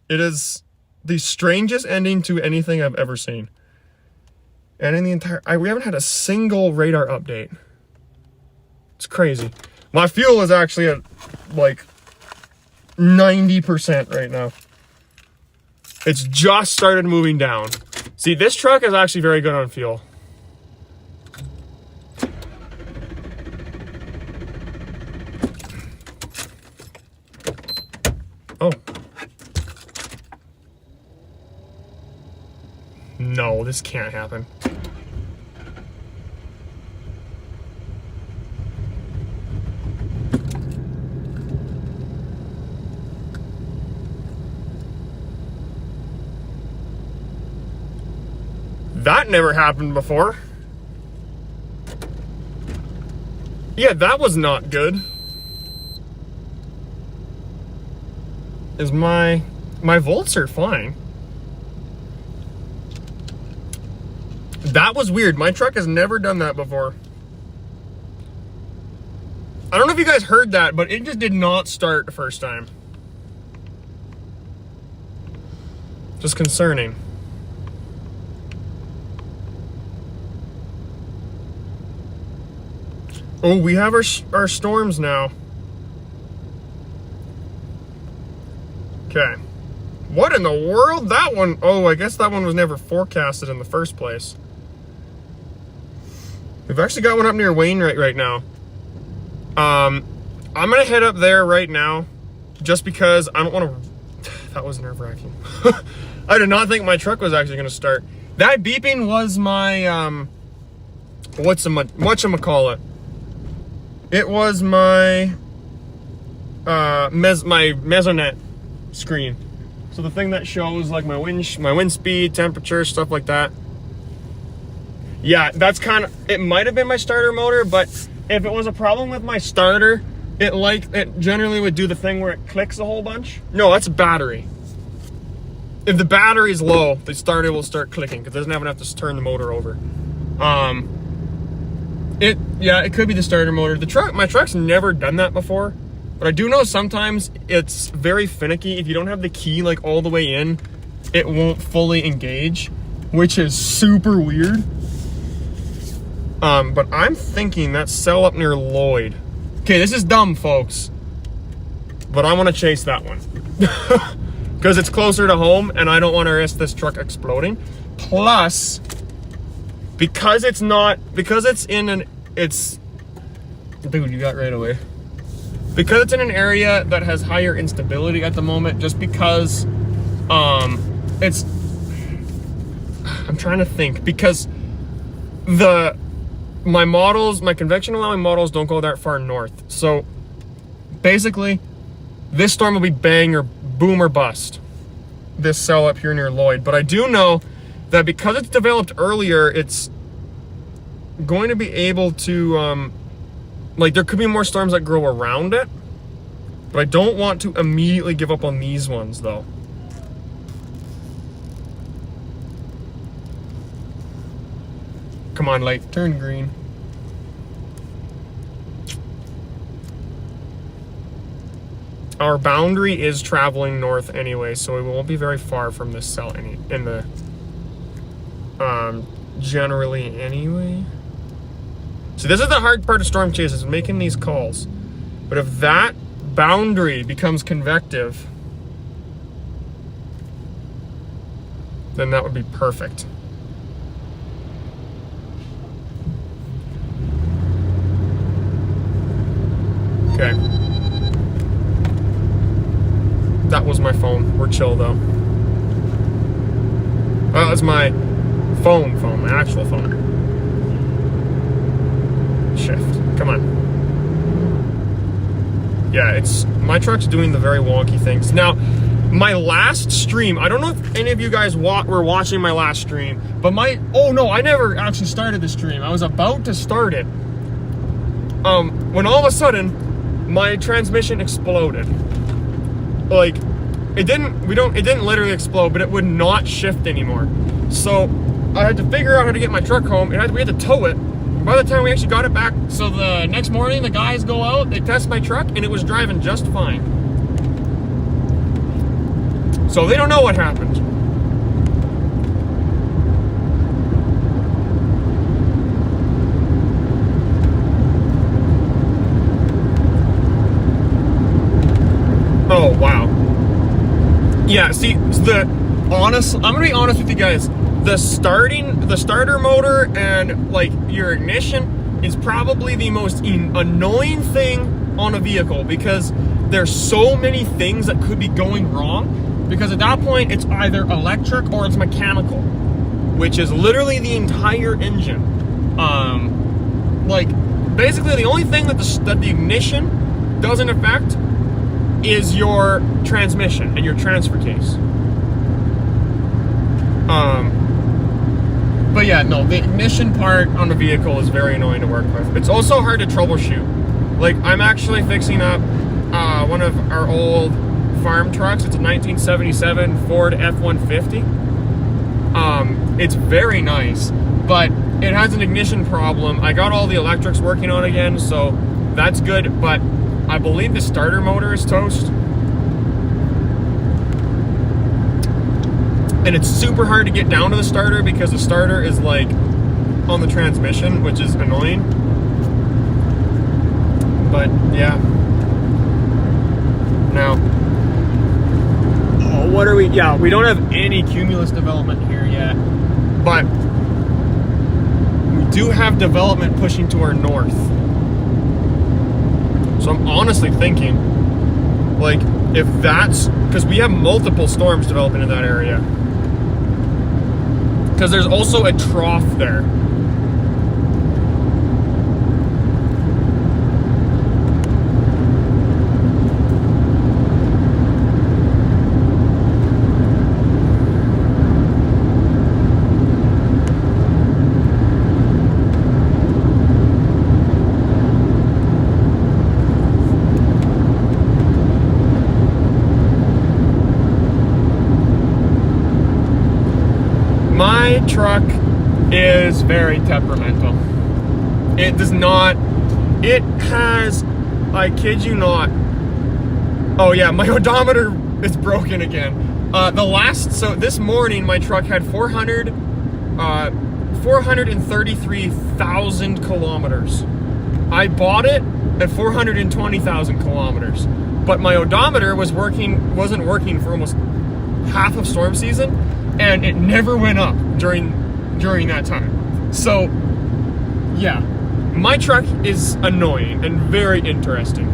It is the strangest ending to anything I've ever seen. And in the entire... we haven't had a single radar update. It's crazy. My fuel is actually at, like, 90% right now. It's just started moving down. See, this truck is actually very good on fuel. Oh. No, this can't happen. That never happened before. Yeah, that was not good. Is my volts are fine. That was weird. My truck has never done that before. I don't know if you guys heard that, but it just did not start the first time. Just concerning. Oh, we have our storms now. Okay. What in the world? That one... Oh, I guess that one was never forecasted in the first place. We've actually got one up near Wainwright right now. I'm going to head up there right now. Just because I don't want to... That was nerve-wracking. I did not think my truck was actually going to start. That beeping was my... whatchamacallit? It was my... my Mesonet screen. So the thing that shows like my wind speed, temperature, stuff like that. Yeah, that's kind of, it might have been my starter motor, but if it was a problem with my starter, it generally would do the thing where it clicks a whole bunch. No, that's a battery. If the battery's low, the starter will start clicking because it doesn't have enough to turn the motor over. It could be the starter motor. My truck's never done that before. But I do know sometimes it's very finicky. If you don't have the key like all the way in, it won't fully engage, which is super weird. But I'm thinking that cell up near Lloyd. Okay, this is dumb, folks. But I want to chase that one. Because it's closer to home and I don't want to risk this truck exploding. Plus, because it's dude, you got right away. Because it's in an area that has higher instability at the moment, just because I'm trying to think, because my convection allowing models don't go that far north. So basically, this storm will be bang or boom or bust. This cell up here near Lloyd. But I do know that because it's developed earlier, it's going to be able to like, there could be more storms that grow around it, but I don't want to immediately give up on these ones, though. Come on, light, turn green. Our boundary is traveling north anyway, so we won't be very far from this cell generally anyway. So this is the hard part of storm chases, making these calls. But if that boundary becomes convective, then that would be perfect. Okay. That was my phone. We're chill though. Oh, that's my phone, my actual phone. Shift. Come on. Yeah, my truck's doing the very wonky things. Now, my last stream, I don't know if any of you guys were watching my last stream, but oh no, I never actually started the stream. I was about to start it. When all of a sudden, my transmission exploded. Like, it didn't literally explode, but it would not shift anymore. So I had to figure out how to get my truck home. We had to tow it. By the time we actually got it back, so the next morning the guys go out, they test my truck, and it was driving just fine. So they don't know what happened. Oh, wow. Yeah, see, I'm gonna be honest with you guys. The starter motor and like your ignition is probably the most annoying thing on a vehicle, because there's so many things that could be going wrong, because at that point it's either electric or it's mechanical, which is literally the entire engine. Like, basically the only thing that the ignition doesn't affect is your transmission and your transfer case. But yeah, no, the ignition part on the vehicle is very annoying to work with. It's also hard to troubleshoot. Like, I'm actually fixing up one of our old farm trucks. It's a 1977 Ford F-150. It's very nice, but it has an ignition problem. I got all the electrics working on again, so that's good, but I believe the starter motor is toast. And it's super hard to get down to the starter because the starter is like on the transmission, which is annoying. But yeah. Now, what are we? Yeah, we don't have any cumulus development here yet, but we do have development pushing to our north. So I'm honestly thinking, like, if that's because we have multiple storms developing in that area. Because there's also a trough there. My truck is very temperamental. It does not, it has, I kid you not, oh yeah, my odometer is broken again. So this morning my truck had 433,000 kilometers. I bought it at 420,000 kilometers, but my odometer wasn't working for almost half of storm season, and it never went up during that time. So yeah, my truck is annoying and very interesting.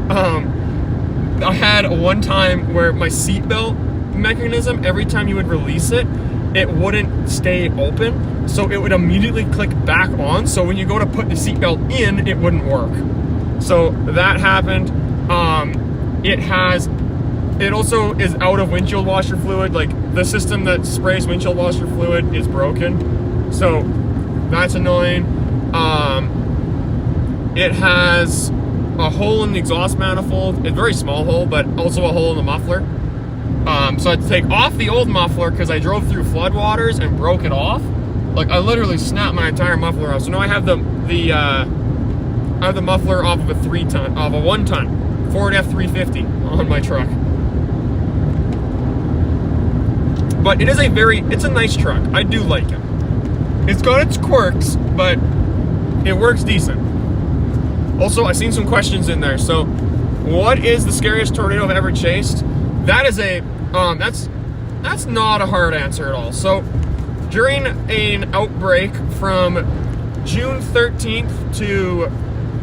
I had one time where my seatbelt mechanism, every time you would release it, it wouldn't stay open, so it would immediately click back on, so when you go to put the seatbelt in, it wouldn't work. So that happened. It also is out of windshield washer fluid. Like, the system that sprays windshield washer fluid is broken, so that's annoying. It has a hole in the exhaust manifold, a very small hole, but also a hole in the muffler. So I had to take off the old muffler because I drove through floodwaters and broke it off. Like, I literally snapped my entire muffler off. So now I have the muffler off of a 1-ton Ford F-350 on my truck. But it's a nice truck. I do like it. It's got its quirks, but it works decent. Also, I've seen some questions in there. So, what is the scariest tornado I've ever chased? That is that's not a hard answer at all. So, during an outbreak from June 13th to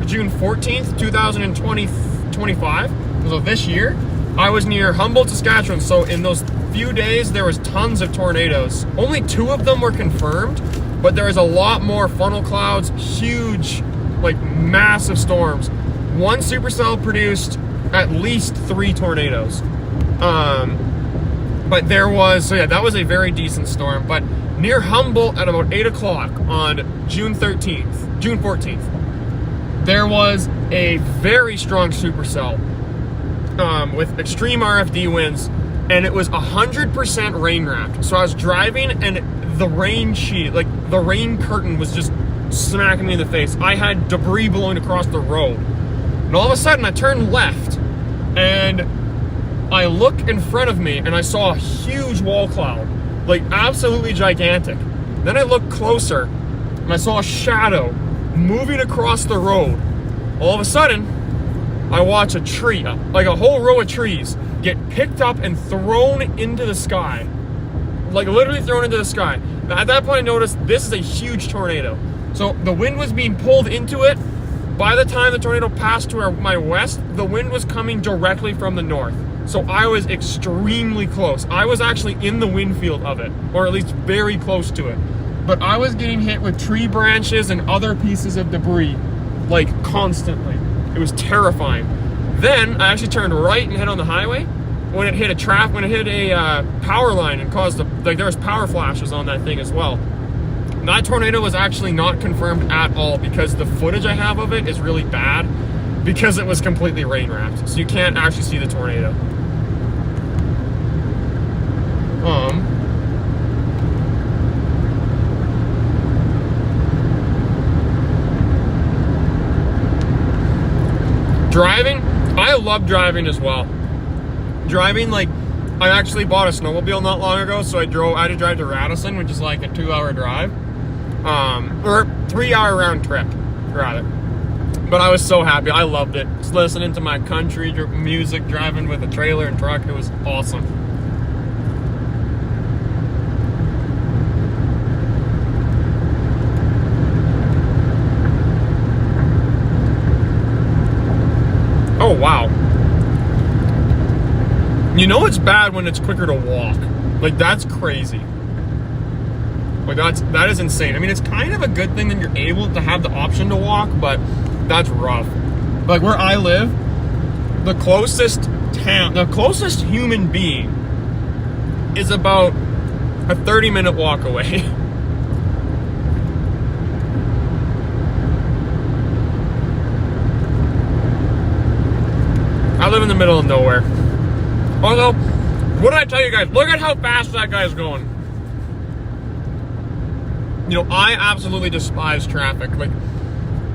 June 14th, 2025, so this year, I was near Humboldt, Saskatchewan. So in those few days, there was tons of tornadoes. Only 2 of them were confirmed, but there was a lot more funnel clouds, huge, like massive storms. One supercell produced at least 3 tornadoes. But there was, so yeah, that was a very decent storm. But near Humboldt at about 8 o'clock on June 14th, there was a very strong supercell with extreme RFD winds, and it was 100% rain wrapped. So I was driving, and the rain sheet, like the rain curtain, was just smacking me in the face. I had debris blowing across the road, and all of a sudden I turned left, and I look in front of me, and I saw a huge wall cloud, like absolutely gigantic. Then I looked closer, and I saw a shadow moving across the road. All of a sudden, I watch a tree, like a whole row of trees, get picked up and thrown into the sky. Like literally thrown into the sky. Now, at that point, I noticed this is a huge tornado. So the wind was being pulled into it. By the time the tornado passed to my west, the wind was coming directly from the north. So I was extremely close. I was actually in the wind field of it, or at least very close to it. But I was getting hit with tree branches and other pieces of debris, like constantly. It was terrifying. Then I actually turned right and head on the highway when it hit a power line and caused there was power flashes on that thing as well. That tornado was actually not confirmed at all because the footage I have of it is really bad because it was completely rain wrapped. So you can't actually see the tornado. Driving, I love driving as well. Driving, like, I actually bought a snowmobile not long ago, so I had to drive to Radisson, which is like a 2-hour drive, or 3-hour round trip, rather. But I was so happy. I loved it. Just listening to my country music, driving with a trailer and truck. It was awesome. Oh, wow. You know it's bad when it's quicker to walk. Like, that's crazy. Like, that is insane. I mean, it's kind of a good thing that you're able to have the option to walk, but that's rough. Like, where I live, the closest human being is about a 30-minute walk away. I live in the middle of nowhere. Although, what did I tell you guys? Look at how fast that guy's going. You know, I absolutely despise traffic. Like,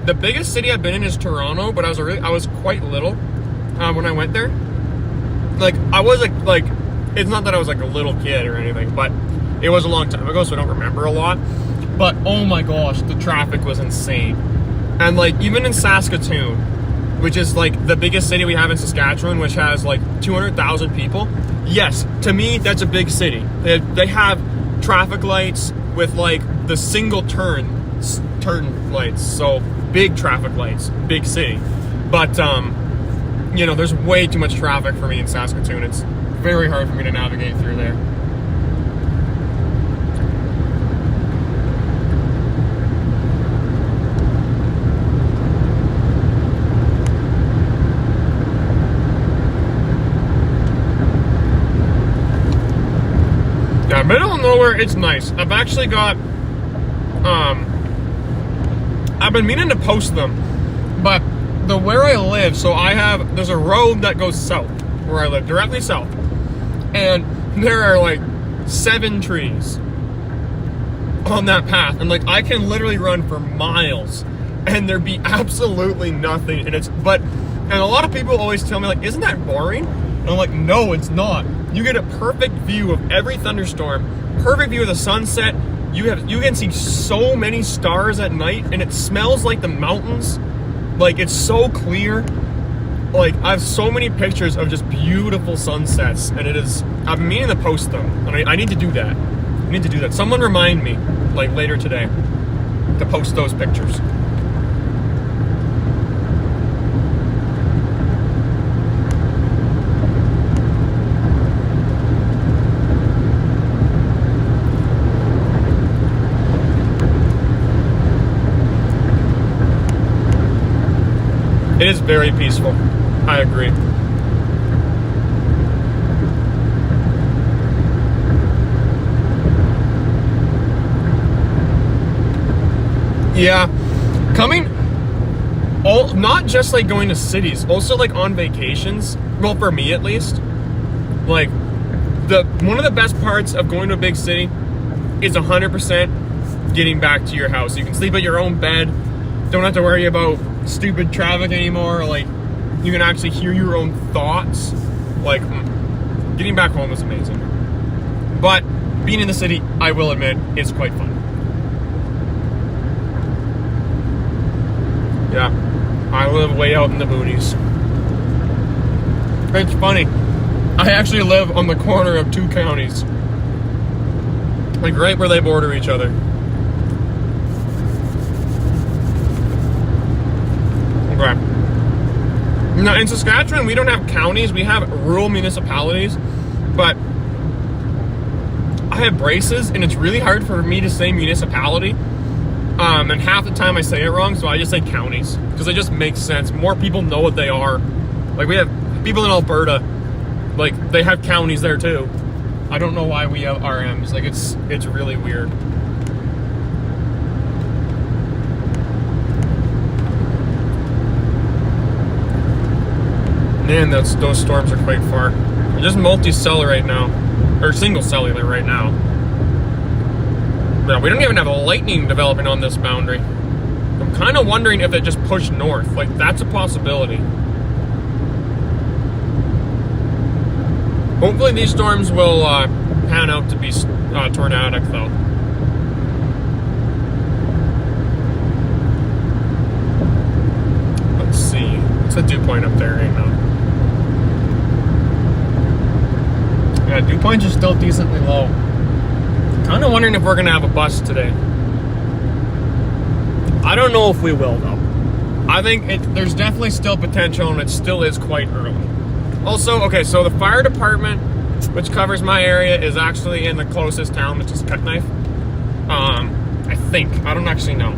the biggest city I've been in is Toronto, but I was quite little when I went there. Like, I was like, it's not that I was like a little kid or anything, but it was a long time ago, so I don't remember a lot. But oh my gosh, the traffic was insane. And like, even in Saskatoon, which is like the biggest city we have in Saskatchewan, which has like 200,000 people. Yes, to me, that's a big city. They have traffic lights with like the single turn lights. So big traffic lights, big city. But, you know, there's way too much traffic for me in Saskatoon. It's very hard for me to navigate through there. Yeah, middle of nowhere, it's nice. I've actually got, I've been meaning to post them, but where I live, so there's a road that goes south, where I live, directly south, and there are like 7 trees on that path, and like I can literally run for miles, and there'd be absolutely nothing, and a lot of people always tell me like, isn't that boring? And I'm like, no, it's not. You get a perfect view of every thunderstorm, perfect view of the sunset. You can see so many stars at night, and it smells like the mountains. Like, it's so clear. Like, I have so many pictures of just beautiful sunsets, and I've been meaning to post them, and I need to do that. I need to do that. Someone remind me, like, later today, to post those pictures. It is very peaceful. I agree. Yeah, not just like going to cities, also like on vacations. Well, for me at least, like one of the best parts of going to a big city is 100% getting back to your house. You can sleep at your own bed. Don't have to worry about stupid traffic anymore. Like, you can actually hear your own thoughts. Like, getting back home is amazing. But being in the city, I will admit, is quite fun. Yeah, I live way out in the boonies. It's funny. I actually live on the corner of two counties. Like right where they border each other. Okay. Now in Saskatchewan, we don't have counties, we have rural municipalities, but I have braces and it's really hard for me to say municipality. And half the time I say it wrong, so I just say counties because it just makes sense. More people know what they are. Like we have people in Alberta, like they have counties there too. I don't know why we have RMs. Like it's really weird. Man, those storms are quite far. They're just multi-cellular right now, or single cellular right now. No, we don't even have lightning developing on this boundary. I'm kind of wondering if it just pushed north. Like, that's a possibility. Hopefully these storms will pan out to be tornadic, though. Let's see. What's the dew point up there right now? Yeah, dew points are still decently low. Kind of wondering if we're going to have a bust today. I don't know if we will, though. I think there's definitely still potential, and it still is quite early. Also, okay, so the fire department, which covers my area, is actually in the closest town, which is Cutknife. I think. I don't actually know.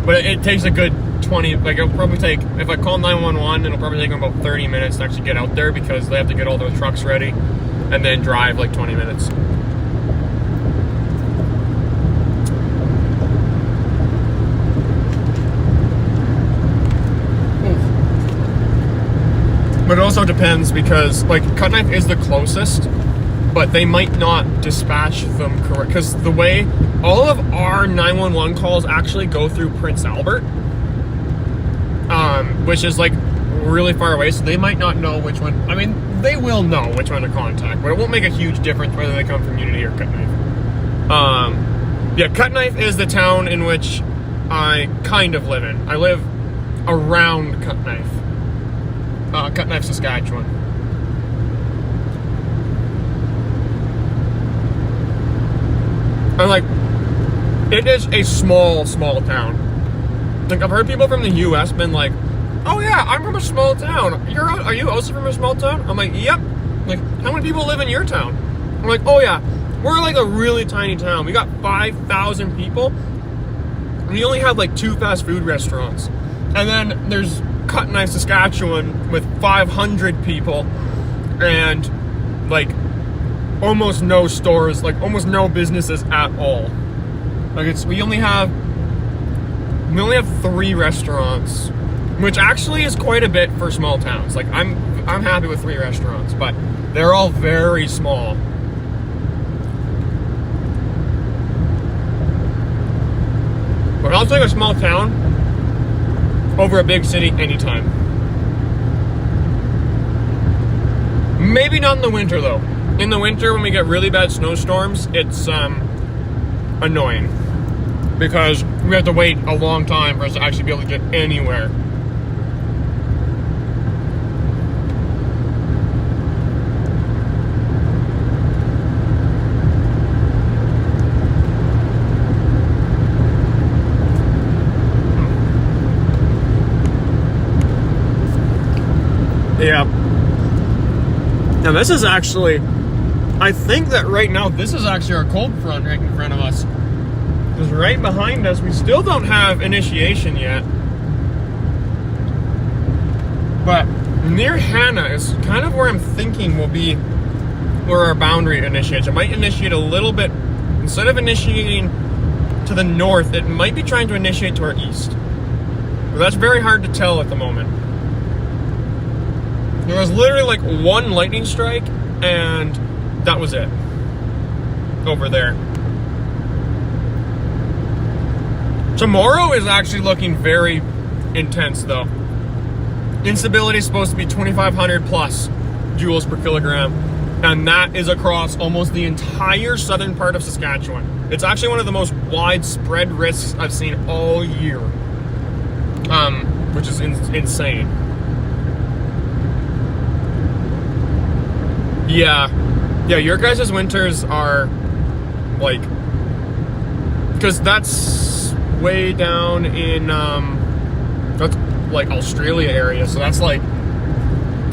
But it takes a good 20, like it'll probably take, if I call 911, it'll probably take them about 30 minutes to actually get out there because they have to get all those trucks ready and then drive like 20 minutes. But it also depends because, like, Cutknife is the closest, but they might not dispatch them correct. Because the way all of our 911 calls actually go through Prince Albert, which is, like, really far away, so they might not know which one. I mean, they will know which one to contact, but it won't make a huge difference whether they come from Unity or Cutknife. Yeah, Cutknife is the town in which I kind of live in. I live around Cutknife. Cutknife, Saskatchewan. And like, it is a small town. Like, I've heard people from the US been like, "Oh yeah, I'm from a small town. Are you also from a small town?" I'm like, "Yep." Like, how many people live in your town? I'm like, "Oh yeah, we're like a really tiny town. We got 5,000 people. And we only have like 2 fast food restaurants. And then there's Cutknife, Saskatchewan with 500 people and like almost no stores, like almost no businesses at all. Like we only have 3 restaurants, which actually is quite a bit for small towns. Like I'm happy with 3 restaurants, but they're all very small. But I'll take a small town over a big city anytime. Maybe not in the winter though. In the winter when we get really bad snowstorms, it's annoying because we have to wait a long time for us to actually be able to get anywhere. Yeah. Now this is actually, I think that right now this is actually our cold front right in front of us. Because right behind us we still don't have initiation yet. But near Hannah is kind of where I'm thinking will be where our boundary initiates. It might initiate a little bit, instead of initiating to the north, it might be trying to initiate to our east. But that's very hard to tell at the moment. There was literally like one lightning strike, and that was it. Over there. Tomorrow is actually looking very intense though. Instability is supposed to be 2,500 plus joules per kilogram, and that is across almost the entire southern part of Saskatchewan. It's actually one of the most widespread risks I've seen all year, which is insane. Yeah, your guys' winters are like, because that's way down in that's like Australia area, so that's like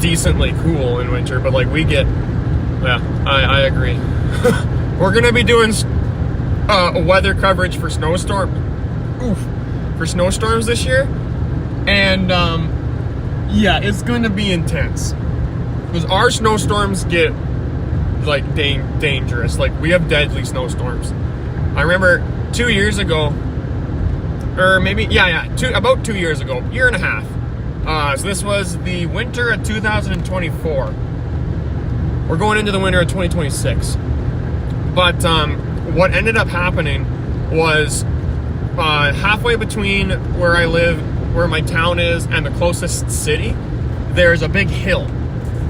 decently cool in winter, but like we get, yeah, I agree. We're gonna be doing weather coverage for snowstorms this year, and yeah, it's going to be intense because our snowstorms get like dangerous. Like we have deadly snowstorms. I remember 2 years ago, or maybe about 2 years ago, year and a half. So this was the winter of 2024. We're going into the winter of 2026. But what ended up happening was halfway between where I live, where my town is, and the closest city, there's a big hill.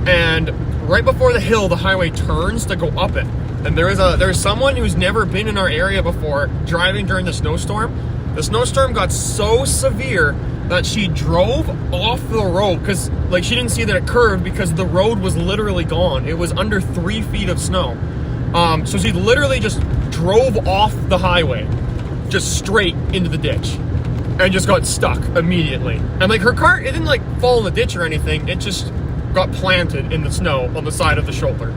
And right before the hill, the highway turns to go up it. And there's someone who's never been in our area before driving during the snowstorm. The snowstorm got so severe that she drove off the road because like she didn't see that it curved because the road was literally gone. It was under 3 feet of snow. So she literally just drove off the highway, just straight into the ditch, and just got stuck immediately. And like her car, it didn't like fall in the ditch or anything. It just got planted in the snow on the side of the shoulder.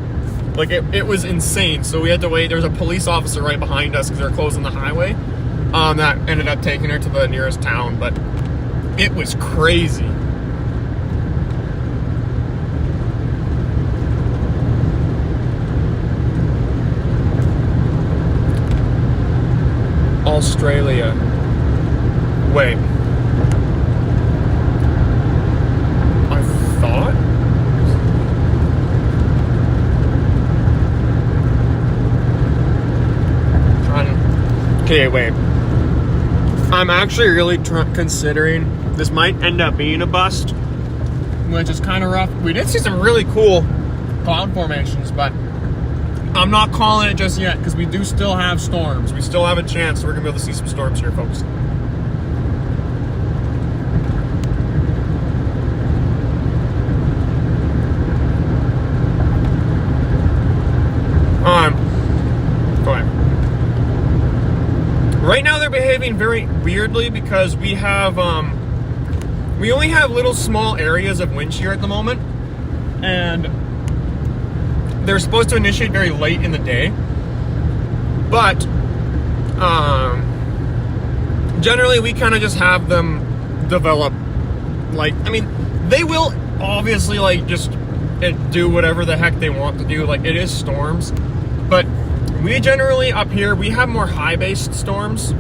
Like it was insane. So we had to wait. There was a police officer right behind us because they were closing the highway. That ended up taking her to the nearest town, but it was crazy. Australia. Wait. I thought? Okay, wait. I'm actually really considering this might end up being a bust, which is kind of rough. We did see some really cool cloud formations, but I'm not calling it just yet because we do still have storms. We still have a chance. So we're going to be able to see some storms here, folks. Right now they're behaving very weirdly because we have we only have little small areas of wind shear at the moment, and they're supposed to initiate very late in the day, but generally we kind of just have them develop. Like, I mean, they will obviously like just do whatever the heck they want to do. Like, it is storms, but we generally up here, we have more high-based storms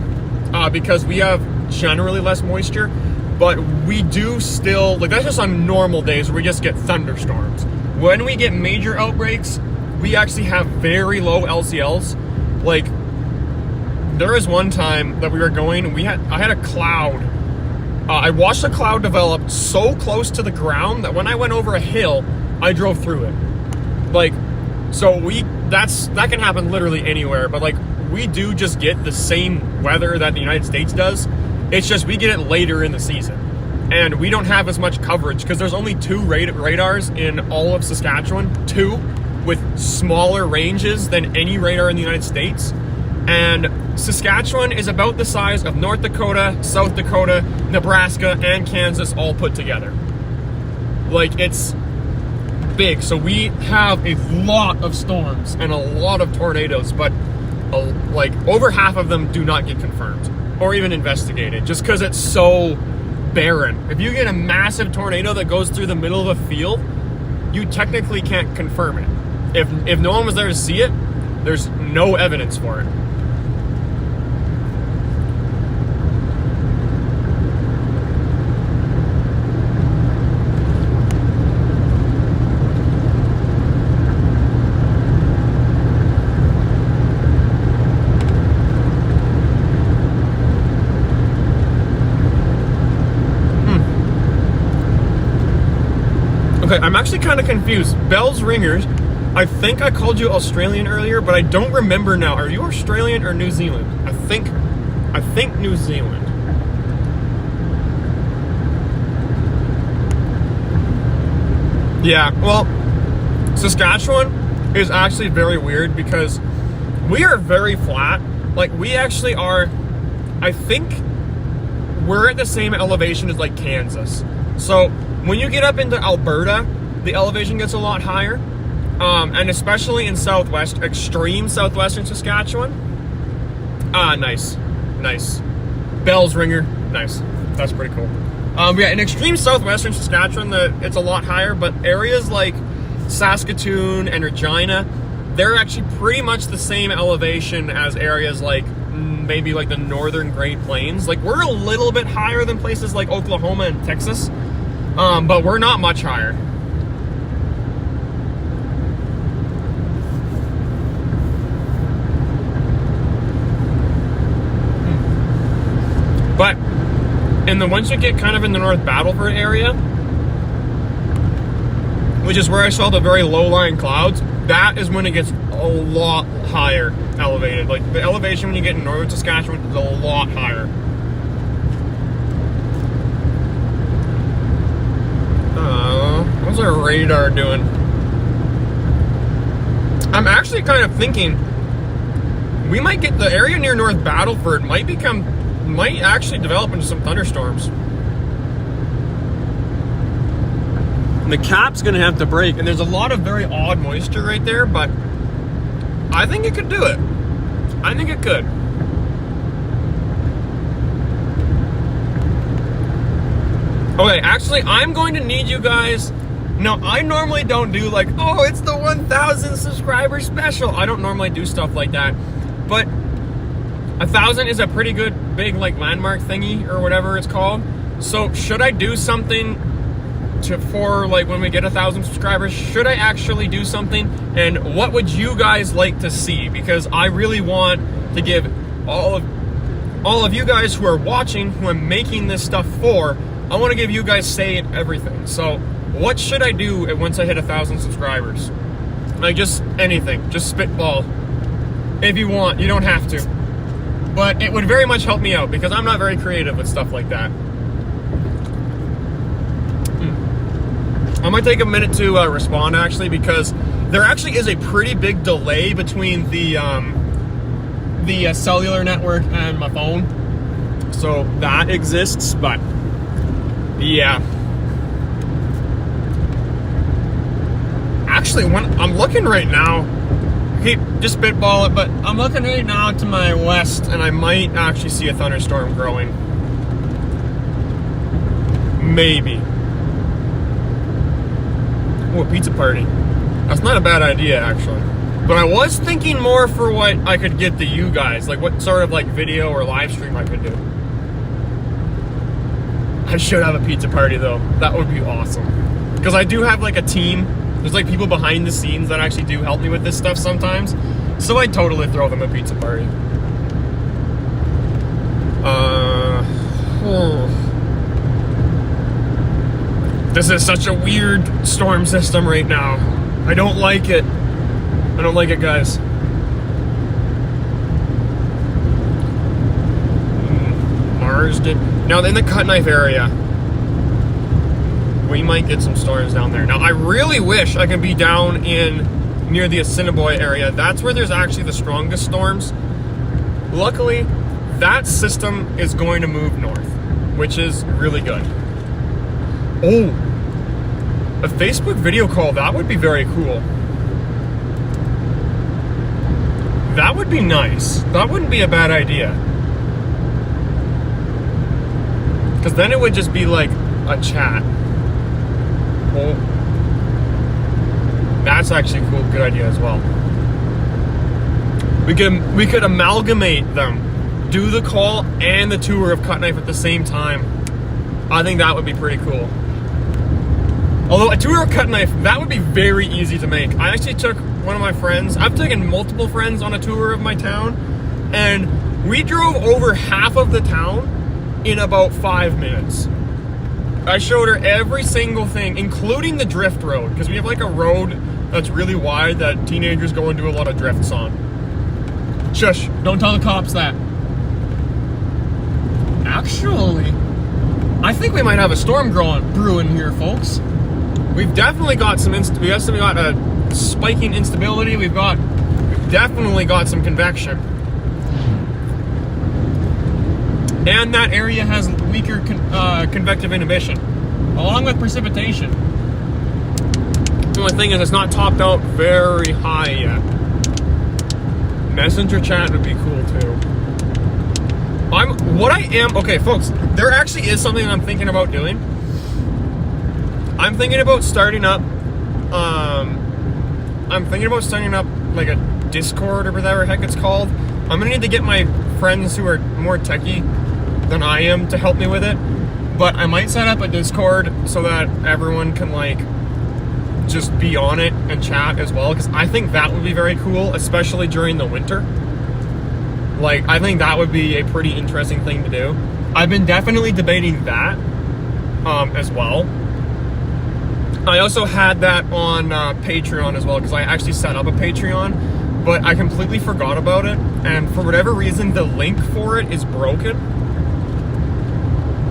because we have generally less moisture, but we do still, like that's just on normal days where we just get thunderstorms. When we get major outbreaks, we actually have very low LCLs. Like, there was one time that we were going, I had a cloud. I watched a cloud develop so close to the ground that when I went over a hill, I drove through it. Like, so that can happen literally anywhere, but like we do just get the same weather that the United States does. It's just we get it later in the season, and we don't have as much coverage because there's only 2 radars in all of Saskatchewan, 2 with smaller ranges than any radar in the United States. And Saskatchewan is about the size of North Dakota, South Dakota, Nebraska, and Kansas all put together. Like, it's big, so we have a lot of storms and a lot of tornadoes, but like over half of them do not get confirmed or even investigated just because it's so barren. If you get a massive tornado that goes through the middle of a field, you technically can't confirm it. If no one was there to see it, there's no evidence for it. Okay, I'm actually kind of confused. Bells ringers, I think I called you Australian earlier, but I don't remember now. Are you Australian or New Zealand? I think New Zealand. Yeah, well, Saskatchewan is actually very weird because we are very flat. Like, we actually are, I think we're at the same elevation as like Kansas. So when you get up into Alberta, the elevation gets a lot higher. And especially in extreme southwestern Saskatchewan. Nice. Bells ringer, nice. That's pretty cool. Yeah, in extreme southwestern Saskatchewan, it's a lot higher, but areas like Saskatoon and Regina, they're actually pretty much the same elevation as areas like maybe like the northern Great Plains. Like, we're a little bit higher than places like Oklahoma and Texas, but we're not much higher. But once you get kind of in the North Battleford area, which is where I saw the very low-lying clouds, that is when it gets a lot higher elevated. Like, the elevation when you get in northern Saskatchewan is a lot higher. What's our radar doing? I'm actually kind of thinking we might get the area near North Battleford might actually develop into some thunderstorms. The cap's gonna have to break, and there's a lot of very odd moisture right there, but I think it could do it. I think it could. Okay, actually, I'm going to need you guys. Now, I normally don't do like, oh, it's the 1,000 subscriber special. I don't normally do stuff like that, but 1,000 is a pretty good big like landmark thingy or whatever it's called. So should I do something for like when we get 1,000 subscribers? Should I actually do something? And what would you guys like to see? Because I really want to give all of you guys who are watching, who I'm making this stuff for, I want to give you guys say in everything. So what should I do once I hit 1,000 subscribers? Like, just anything, just spitball. If you want, you don't have to. But it would very much help me out because I'm not very creative with stuff like that. I might take a minute to respond actually, because there actually is a pretty big delay between the cellular network and my phone. So that exists, but yeah. Actually, when I'm looking right now, just spitball it, but I'm looking right now to my west, and I might actually see a thunderstorm growing. Maybe. Oh, a pizza party. That's not a bad idea, actually. But I was thinking more for what I could get to you guys, like what sort of like video or live stream I could do. I should have a pizza party though. That would be awesome. Because I do have like a team. There's like people behind the scenes that actually do help me with this stuff sometimes. So I'd totally throw them a pizza party. This is such a weird storm system right now. I don't like it. I don't like it, guys. Mars did. Now in the cut knife area, we might get some storms down there. Now I really wish I could be down in near the Assiniboia area. That's where there's actually the strongest storms. Luckily, that system is going to move north, which is really good. Oh, a Facebook video call, that would be very cool. That would be nice. That wouldn't be a bad idea. Because then it would just be like a chat. Well, that's actually a cool, good idea as well. We could amalgamate them, do the call and the tour of cut knife at the same time. I think that would be pretty cool. Although a tour of cut knife, that would be very easy to make. I actually took one of my friends, I've taken multiple friends on a tour of my town, and we drove over half of the town in about 5 minutes. I showed her every single thing, including the drift road, because we have like a road that's really wide that teenagers go and do a lot of drifts on. Shush, don't tell the cops that. Actually, I think we might have a storm brewing here, folks. We've definitely got some we got a spiking instability. We've definitely got some convection. And that area has weaker convective inhibition, along with precipitation. The only thing is it's not topped out very high yet. Messenger chat would be cool too. Okay, folks, there actually is something I'm thinking about doing. I'm thinking about starting up like a Discord or whatever the heck it's called. I'm gonna need to get my friends who are more techie than I am to help me with it. But I might set up a Discord so that everyone can like just be on it and chat as well, because I think that would be very cool, especially during the winter. Like, I think that would be a pretty interesting thing to do. I've been definitely debating that as well. I also had that on Patreon as well, because I actually set up a Patreon, but I completely forgot about it, and for whatever reason the link for it is broken.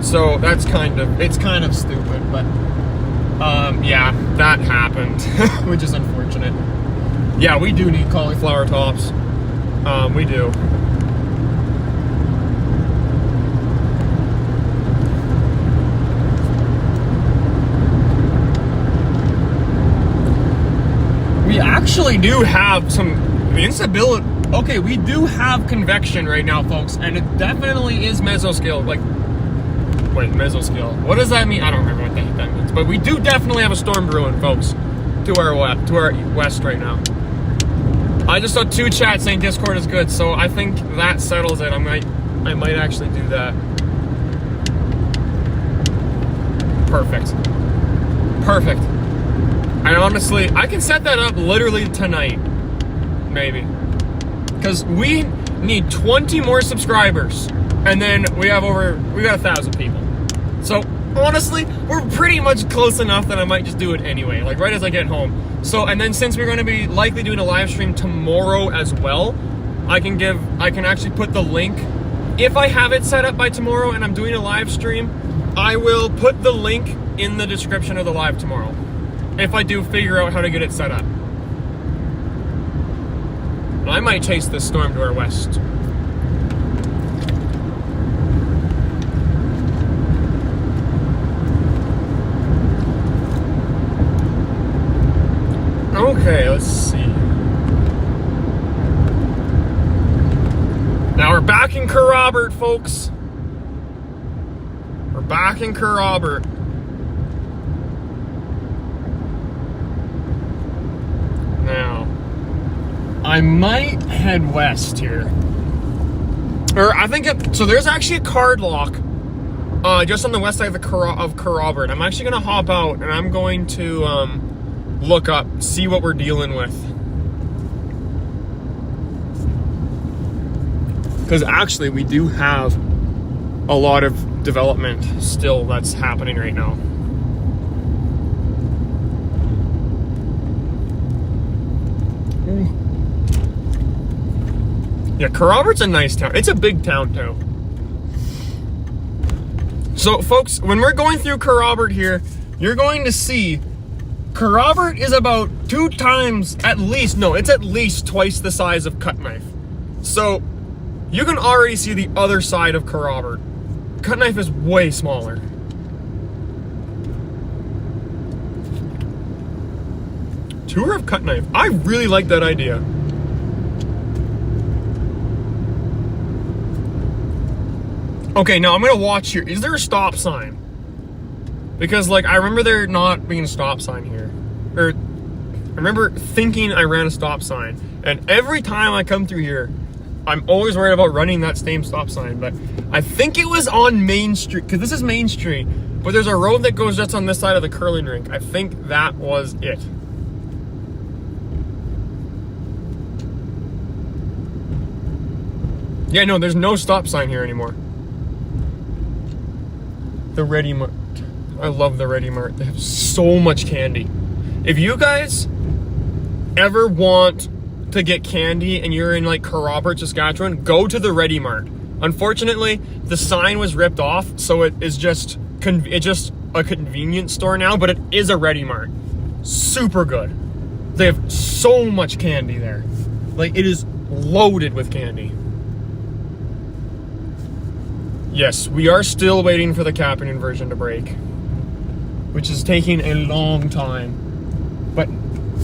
So that's kind of stupid, but yeah, that happened, which is unfortunate. Yeah, we do need cauliflower tops. We do. We actually do have some instability. Okay, we do have convection right now, folks, and it definitely is mesoscale. Like, wait, mesoscale. What does that mean? I don't remember what that means. But we do definitely have a storm brewing, folks, to our west right now. I just saw 2 chats saying Discord is good, so I think that settles it. I might actually do that. Perfect. And honestly, I can set that up literally tonight, maybe. Because we need 20 more subscribers, and then we got 1,000 people. So honestly, we're pretty much close enough that I might just do it anyway, like right as I get home. So, and then since we're going to be likely doing a live stream tomorrow as well, I can actually put the link. If I have it set up by tomorrow and I'm doing a live stream, I will put the link in the description of the live tomorrow, if I do figure out how to get it set up. I might chase this storm to our west. Okay, let's see. Now we're back in Kerrobert, folks. We're back in Kerrobert. Now, I might head west here. Or I think so there's actually a card lock just on the west side of Kerrobert. I'm actually going to hop out and I'm going to look up, see what we're dealing with. Because actually we do have a lot of development still that's happening right now. Yeah, Kerrobert's a nice town. It's a big town too. So folks, when we're going through Kerrobert here, you're going to see Kerrobert is about 2 times at least, no, it's at least twice the size of Cut Knife. So you can already see the other side of Kerrobert. Cut Knife is way smaller. Tour of Cut Knife. I really like that idea. Okay, now I'm gonna watch here. Is there a stop sign? Because, like, I remember there not being a stop sign here. Or, I remember thinking I ran a stop sign. And every time I come through here, I'm always worried about running that same stop sign. But I think it was on Main Street, because this is Main Street. But there's a road that goes just on this side of the curling rink. I think that was it. Yeah, no, there's no stop sign here anymore. The Ready Mart. I love the Ready Mart. They have so much candy. If you guys ever want to get candy and you're in like Kerrobert, Saskatchewan, go to the Ready Mart. Unfortunately, the sign was ripped off, so it's just a convenience store now, but it is a Ready Mart. Super good. They have so much candy there. Like, it is loaded with candy. Yes, we are still waiting for the cap inversion to break, which is taking a long time. But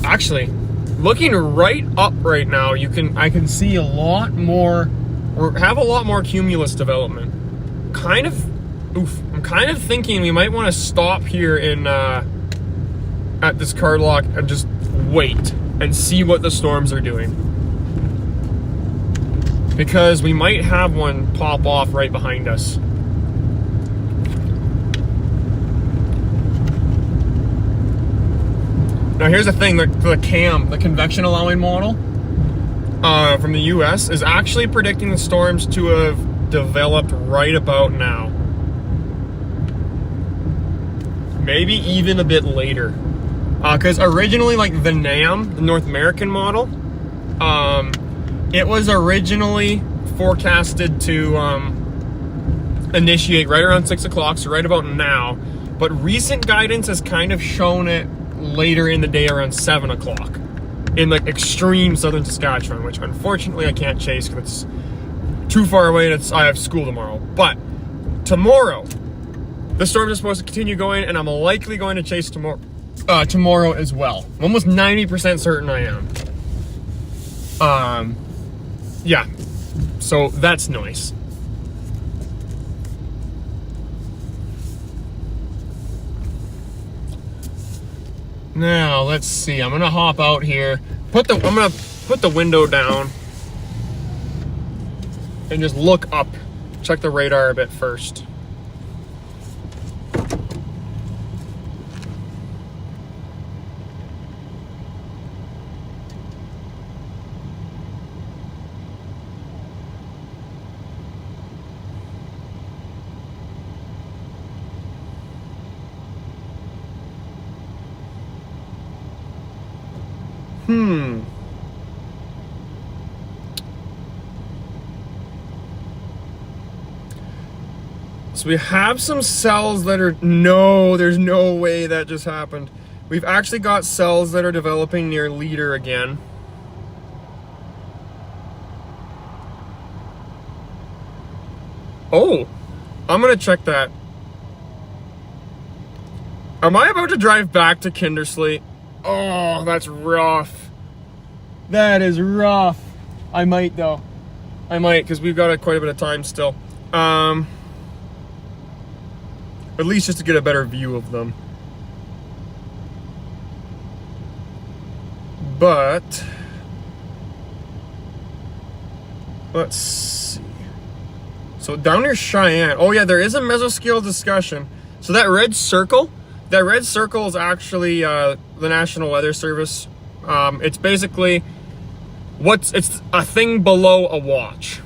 actually, looking right up right now, I can see a lot more, or have a lot more cumulus development. I'm kind of thinking we might want to stop here in at this card lock and just wait and see what the storms are doing. Because we might have one pop off right behind us. Now here's the thing, the convection allowing model from the US is actually predicting the storms to have developed right about now. Maybe even a bit later. Because originally, like the NAM, the North American model, it was originally forecasted to initiate right around 6 o'clock, so right about now. But recent guidance has kind of shown it later in the day around 7 o'clock in like extreme southern Saskatchewan, which unfortunately I can't chase because it's too far away and I have school tomorrow. But tomorrow, the storms are supposed to continue going, and I'm likely going to chase tomorrow as well. I'm almost 90% certain I am. Yeah, so that's nice. Now let's see. I'm gonna hop out here. I'm gonna put the window down and just look up. Check the radar a bit first. So we have some cells that are, no, there's no way that just happened. We've actually got cells that are developing near leader again. Oh, I'm gonna check that. Am I about to drive back to Kindersley? Oh, that's rough. That is rough. I might though. I might, because we've got quite a bit of time still. At least just to get a better view of them. But let's see. So down near Cheyenne. Oh yeah, there is a mesoscale discussion. So that red circle is actually the National Weather Service. It's basically it's a thing below a watch.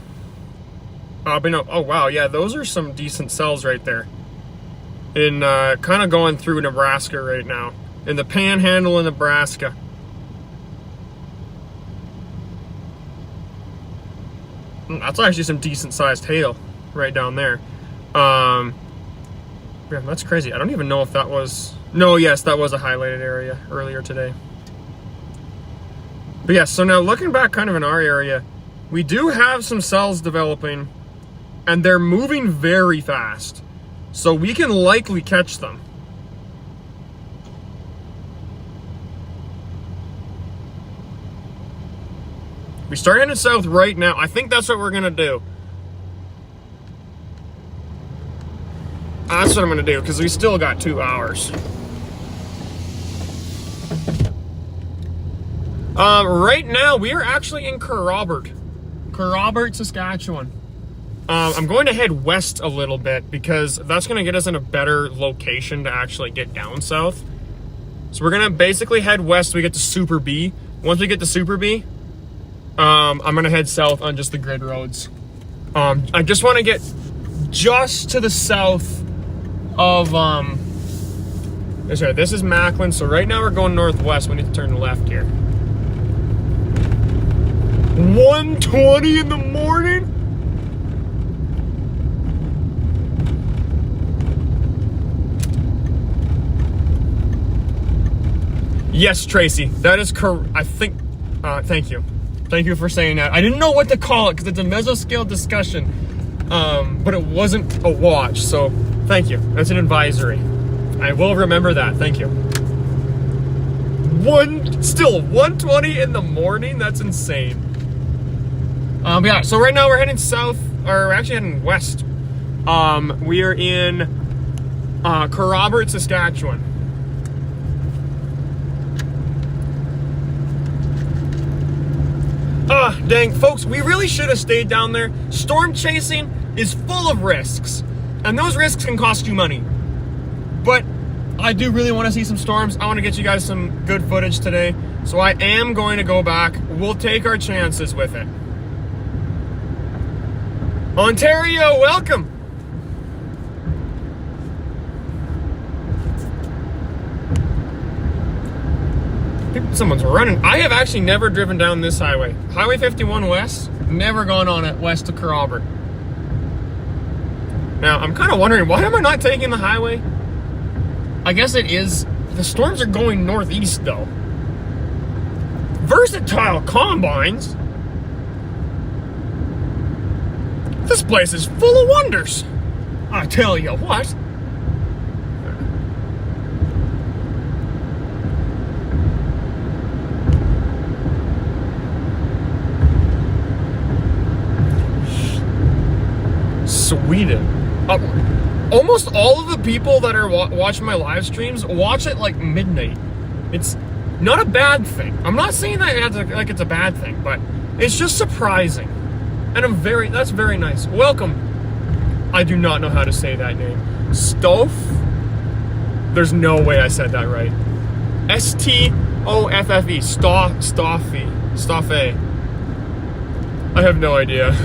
But no, oh wow, yeah, those are some decent cells right there. In kind of going through Nebraska right now, in the panhandle of Nebraska. That's actually some decent sized hail right down there. Yeah, that's crazy. I don't even know if that was, no, yes, that was a highlighted area earlier today. But yeah, so now looking back kind of in our area, we do have some cells developing, and they're moving very fast. So we can likely catch them. We start heading south right now. I think that's what we're gonna do. That's what I'm gonna do, because we still got 2 hours. Right now, we are actually in Kerrobert, Saskatchewan. I'm going to head west a little bit, because that's gonna get us in a better location to actually get down south. So we're gonna basically head west. We get to Super B. Once we get to Super B, I'm gonna head south on just the grid roads. I just want to get just to the south of sorry, this is Macklin. So right now we're going northwest. We need to turn left here. 1:20 in the morning. Yes, Tracy, that is correct. I think, thank you. Thank you for saying that. I didn't know what to call it because it's a mesoscale discussion, but it wasn't a watch, so thank you. That's an advisory. I will remember that, thank you. Still 1:20 in the morning? That's insane. Yeah, so right now we're heading south, or we're actually heading west. We are in Kerrobert, Saskatchewan. Dang, folks, we really should have stayed down there. Storm chasing is full of risks, and those risks can cost you money. But I do really want to see some storms. I want to get you guys some good footage today, so I am going to go back. We'll take our chances with it. Ontario, welcome. Someone's running. I have actually never driven down this highway. Highway 51 West, never gone on it west of Kerrobert. Now, I'm kind of wondering, why am I not taking the highway? I guess it is, the storms are going northeast though. Versatile combines. This place is full of wonders. I tell you what. Sweden. Almost all of the people that are watching my live streams watch it like midnight. It's not a bad thing. I'm not saying that it's a bad thing, but it's just surprising. And that's very nice. Welcome. I do not know how to say that name. Stoff? There's no way I said that right. S-T-O-F-F-E. Stoffe. I have no idea.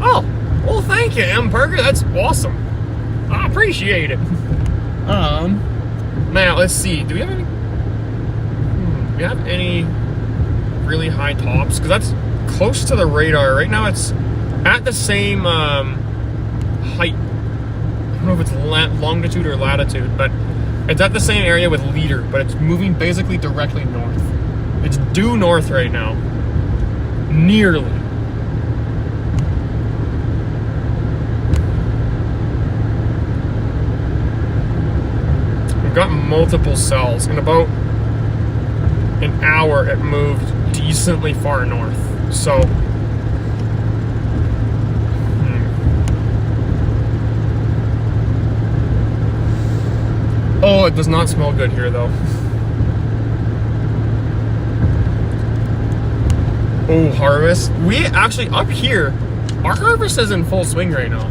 Oh, well, thank you, M. Parker. That's awesome. I appreciate it. Now, let's see. Do we have any really high tops? Because that's close to the radar. Right now, it's at the same height. I don't know if it's longitude or latitude, but it's at the same area with leader, but it's moving basically directly north. It's due north right now. Nearly. Got multiple cells. In about an hour it moved decently far north, so oh, it does not smell good here though. Oh, harvest. We actually, up here, our harvest is in full swing right now.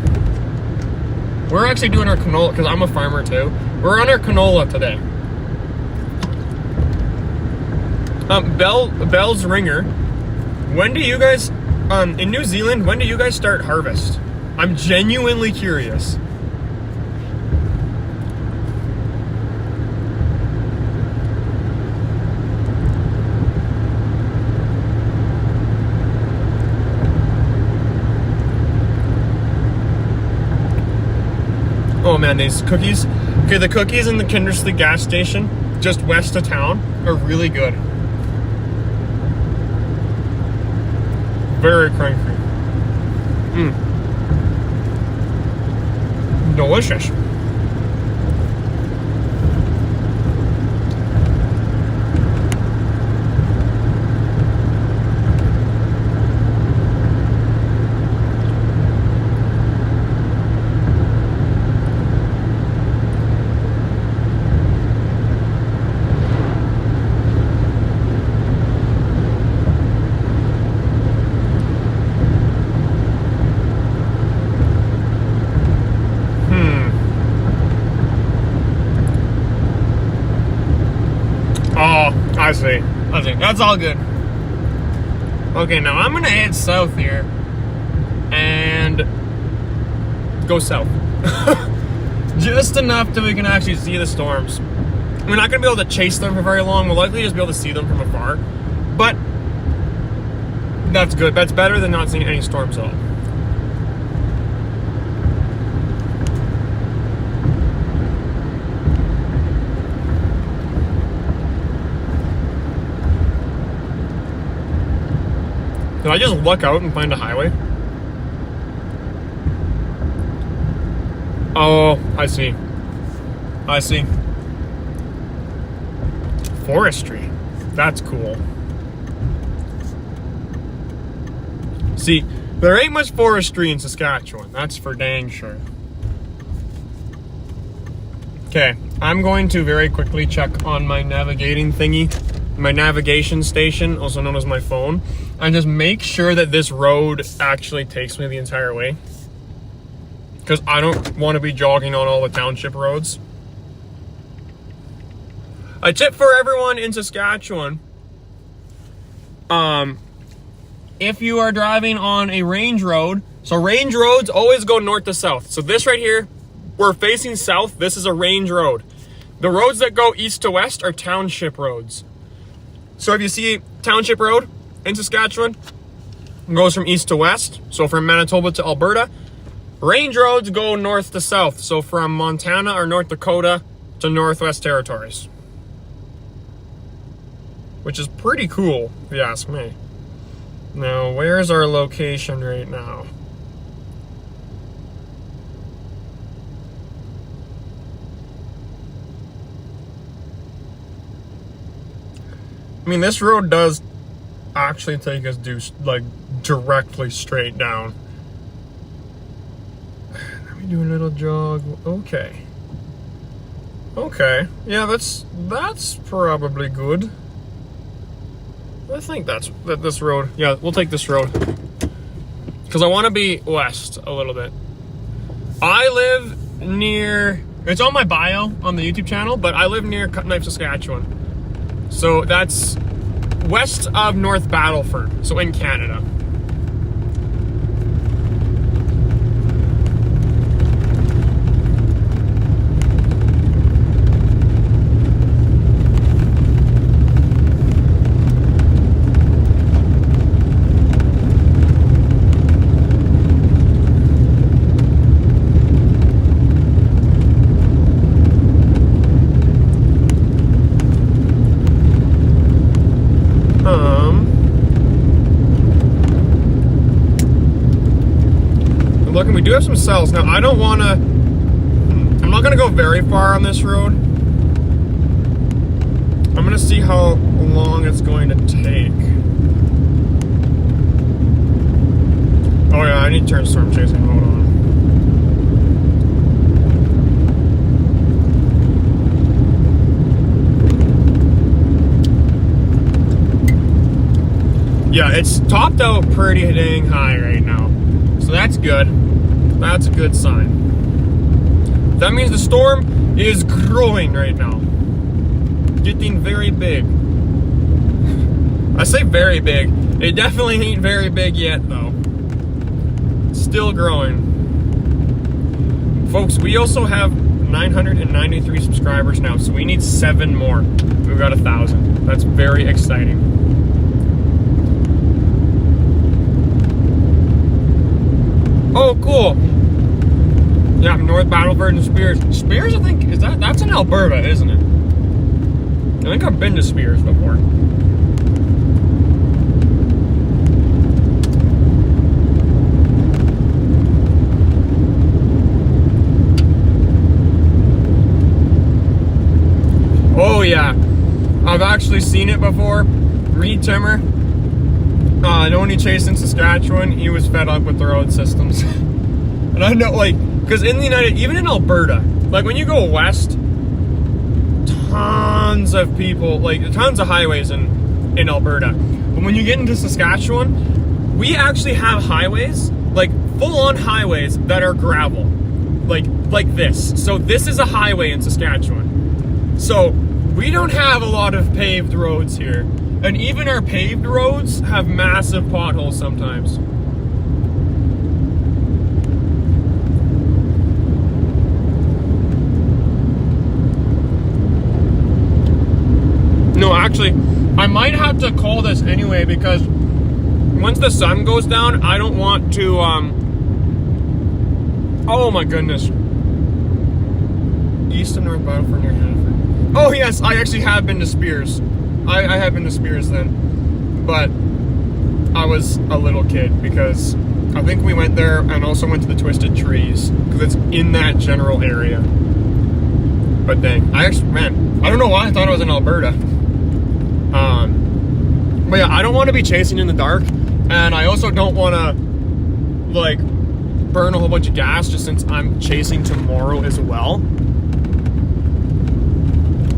We're actually doing our canola, because I'm a farmer too. We're on our canola today. Bell's Ringer. When do you guys, in New Zealand, when do you guys start harvest? I'm genuinely curious. Oh man, these cookies. Okay, the cookies in the Kindersley gas station, just west of town, are really good. Very crunchy. Delicious. That's all good. Okay, now I'm gonna head south here and go south. Just enough that we can actually see the storms. We're not gonna be able to chase them for very long. We'll likely just be able to see them from afar. But that's good. That's better than not seeing any storms at all. Did I just look out and find a highway? Oh, I see. I see. Forestry. That's cool. See, there ain't much forestry in Saskatchewan. That's for dang sure. Okay, I'm going to very quickly check on my navigating thingy. My navigation station, also known as my phone, and just make sure that this road actually takes me the entire way. Because I don't want to be jogging on all the township roads. A tip for everyone in Saskatchewan. If you are driving on a range road, so range roads always go north to south. So this right here, we're facing south. This is a range road. The roads that go east to west are township roads. So if you see township road in Saskatchewan, it goes from east to west. So from Manitoba to Alberta. Range roads go north to south. So from Montana or North Dakota to Northwest Territories. Which is pretty cool, if you ask me. Now, where's our location right now? I mean, this road does actually take us directly straight down. Let me do a little jog. Okay. Okay. Yeah, that's probably good. I think that this road. Yeah, we'll take this road. Because I want to be west a little bit. I live near... It's on my bio on the YouTube channel, but I live near Cutknife, Saskatchewan. So that's west of North Battleford, so in Canada. We do have some cells. Now, I don't want to... I'm not going to go very far on this road. I'm going to see how long it's going to take. Oh, yeah, I need to turn storm chasing. Hold on. Yeah, it's topped out pretty dang high right now. So that's good. That's a good sign. That means the storm is growing right now. Getting very big. I say very big. It definitely ain't very big yet, though. Still growing. Folks, we also have 993 subscribers now, so we need 7 more. We've got 1,000. That's very exciting. Oh, cool. Yeah, North Battleford and Spears. Spears, I think, that's in Alberta, isn't it? I think I've been to Spears before. Oh, yeah. I've actually seen it before. Reed Timmer. When he chased in Saskatchewan, he was fed up with the road systems. And I know, because in the even in Alberta, when you go west, tons of people, tons of highways in Alberta. But when you get into Saskatchewan, we actually have highways, full-on highways that are gravel. Like this. So this is a highway in Saskatchewan. So we don't have a lot of paved roads here. And even our paved roads have massive potholes sometimes. No, actually, I might have to call this anyway because once the sun goes down, I don't want to, oh my goodness. East and North Battleford near Hannaford. Oh yes, I actually have been to Spears. I have been to Spears then. But I was a little kid because I think we went there and also went to the Twisted Trees because it's in that general area. But dang, I actually, man, I don't know why I thought I was in Alberta. But yeah, I don't want to be chasing in the dark, and I also don't want to like burn a whole bunch of gas just since I'm chasing tomorrow as well.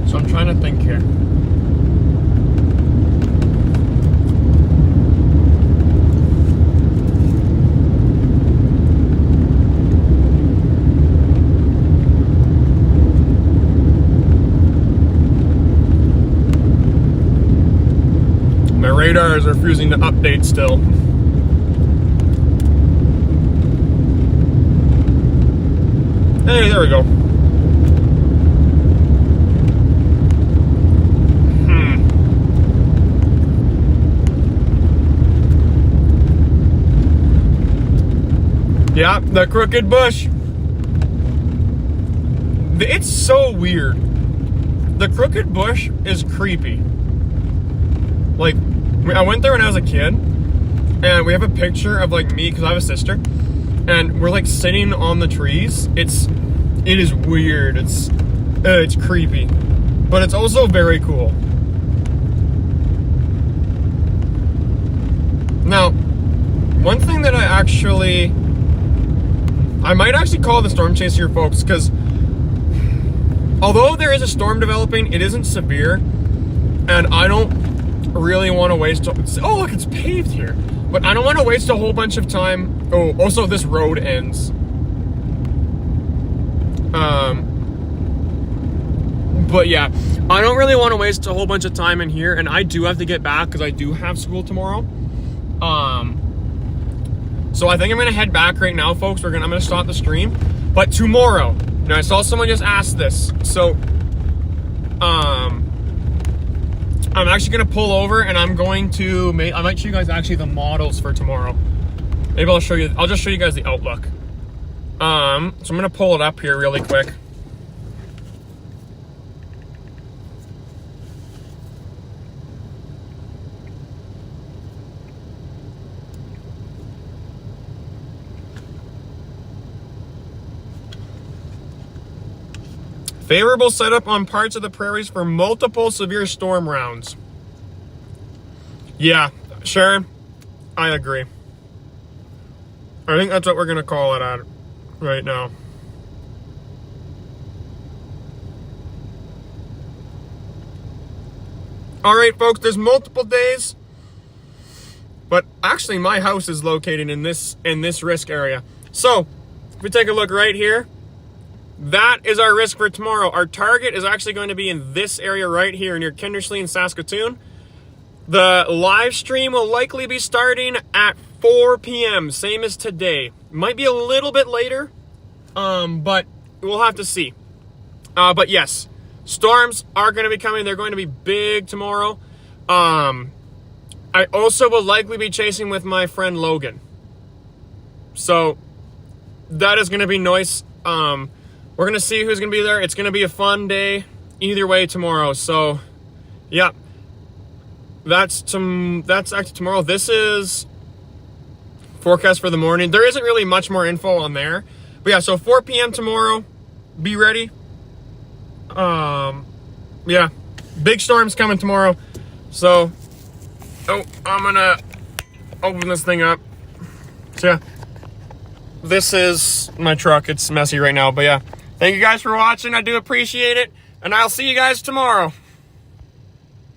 So I'm trying to think here. My radars are refusing to update still. Hey, there we go. Yeah, the crooked bush. It's so weird. The crooked bush is creepy. Like, I went there when I was a kid, and we have a picture of like me, because I have a sister, and we're like sitting on the trees. It is weird. It's creepy, but it's also very cool. Now, one thing that I might actually call the storm chase here, folks, because although there is a storm developing, it isn't severe, and I don't really want to waste. Oh, look, it's paved here, but I don't want to waste a whole bunch of time. Oh, also this road ends. But yeah, I don't really want to waste a whole bunch of time in here, and I do have to get back because I do have school tomorrow. So I think I'm gonna head back right now, folks. I'm gonna stop the stream, but tomorrow. Now I saw someone just ask this, so I'm actually gonna pull over and I'm going to I might show you guys actually the models for tomorrow. Maybe I'll just show you guys the outlook. So I'm gonna pull it up here really quick. Favorable setup on parts of the prairies for multiple severe storm rounds. Yeah, sure. I agree. I think that's what we're going to call it at right now. All right, folks, there's multiple days. But actually, my house is located in this risk area. So, if we take a look right here, that is our risk for tomorrow. Our target is actually going to be in this area right here near Kindersley and Saskatoon. The live stream will likely be starting at 4 p.m., same as today. Might be a little bit later, but we'll have to see. But yes, storms are going to be coming. They're going to be big tomorrow. I also will likely be chasing with my friend Logan. So that is going to be nice. We're going to see who's going to be there. It's going to be a fun day either way tomorrow. So, yeah. That's actually tomorrow. This is forecast for the morning. There isn't really much more info on there. But yeah, so 4 p.m. tomorrow. Be ready. Yeah. Big storms coming tomorrow. So, I'm going to open this thing up. So, yeah. This is my truck. It's messy right now, but yeah. Thank you guys for watching. I do appreciate it. And I'll see you guys tomorrow.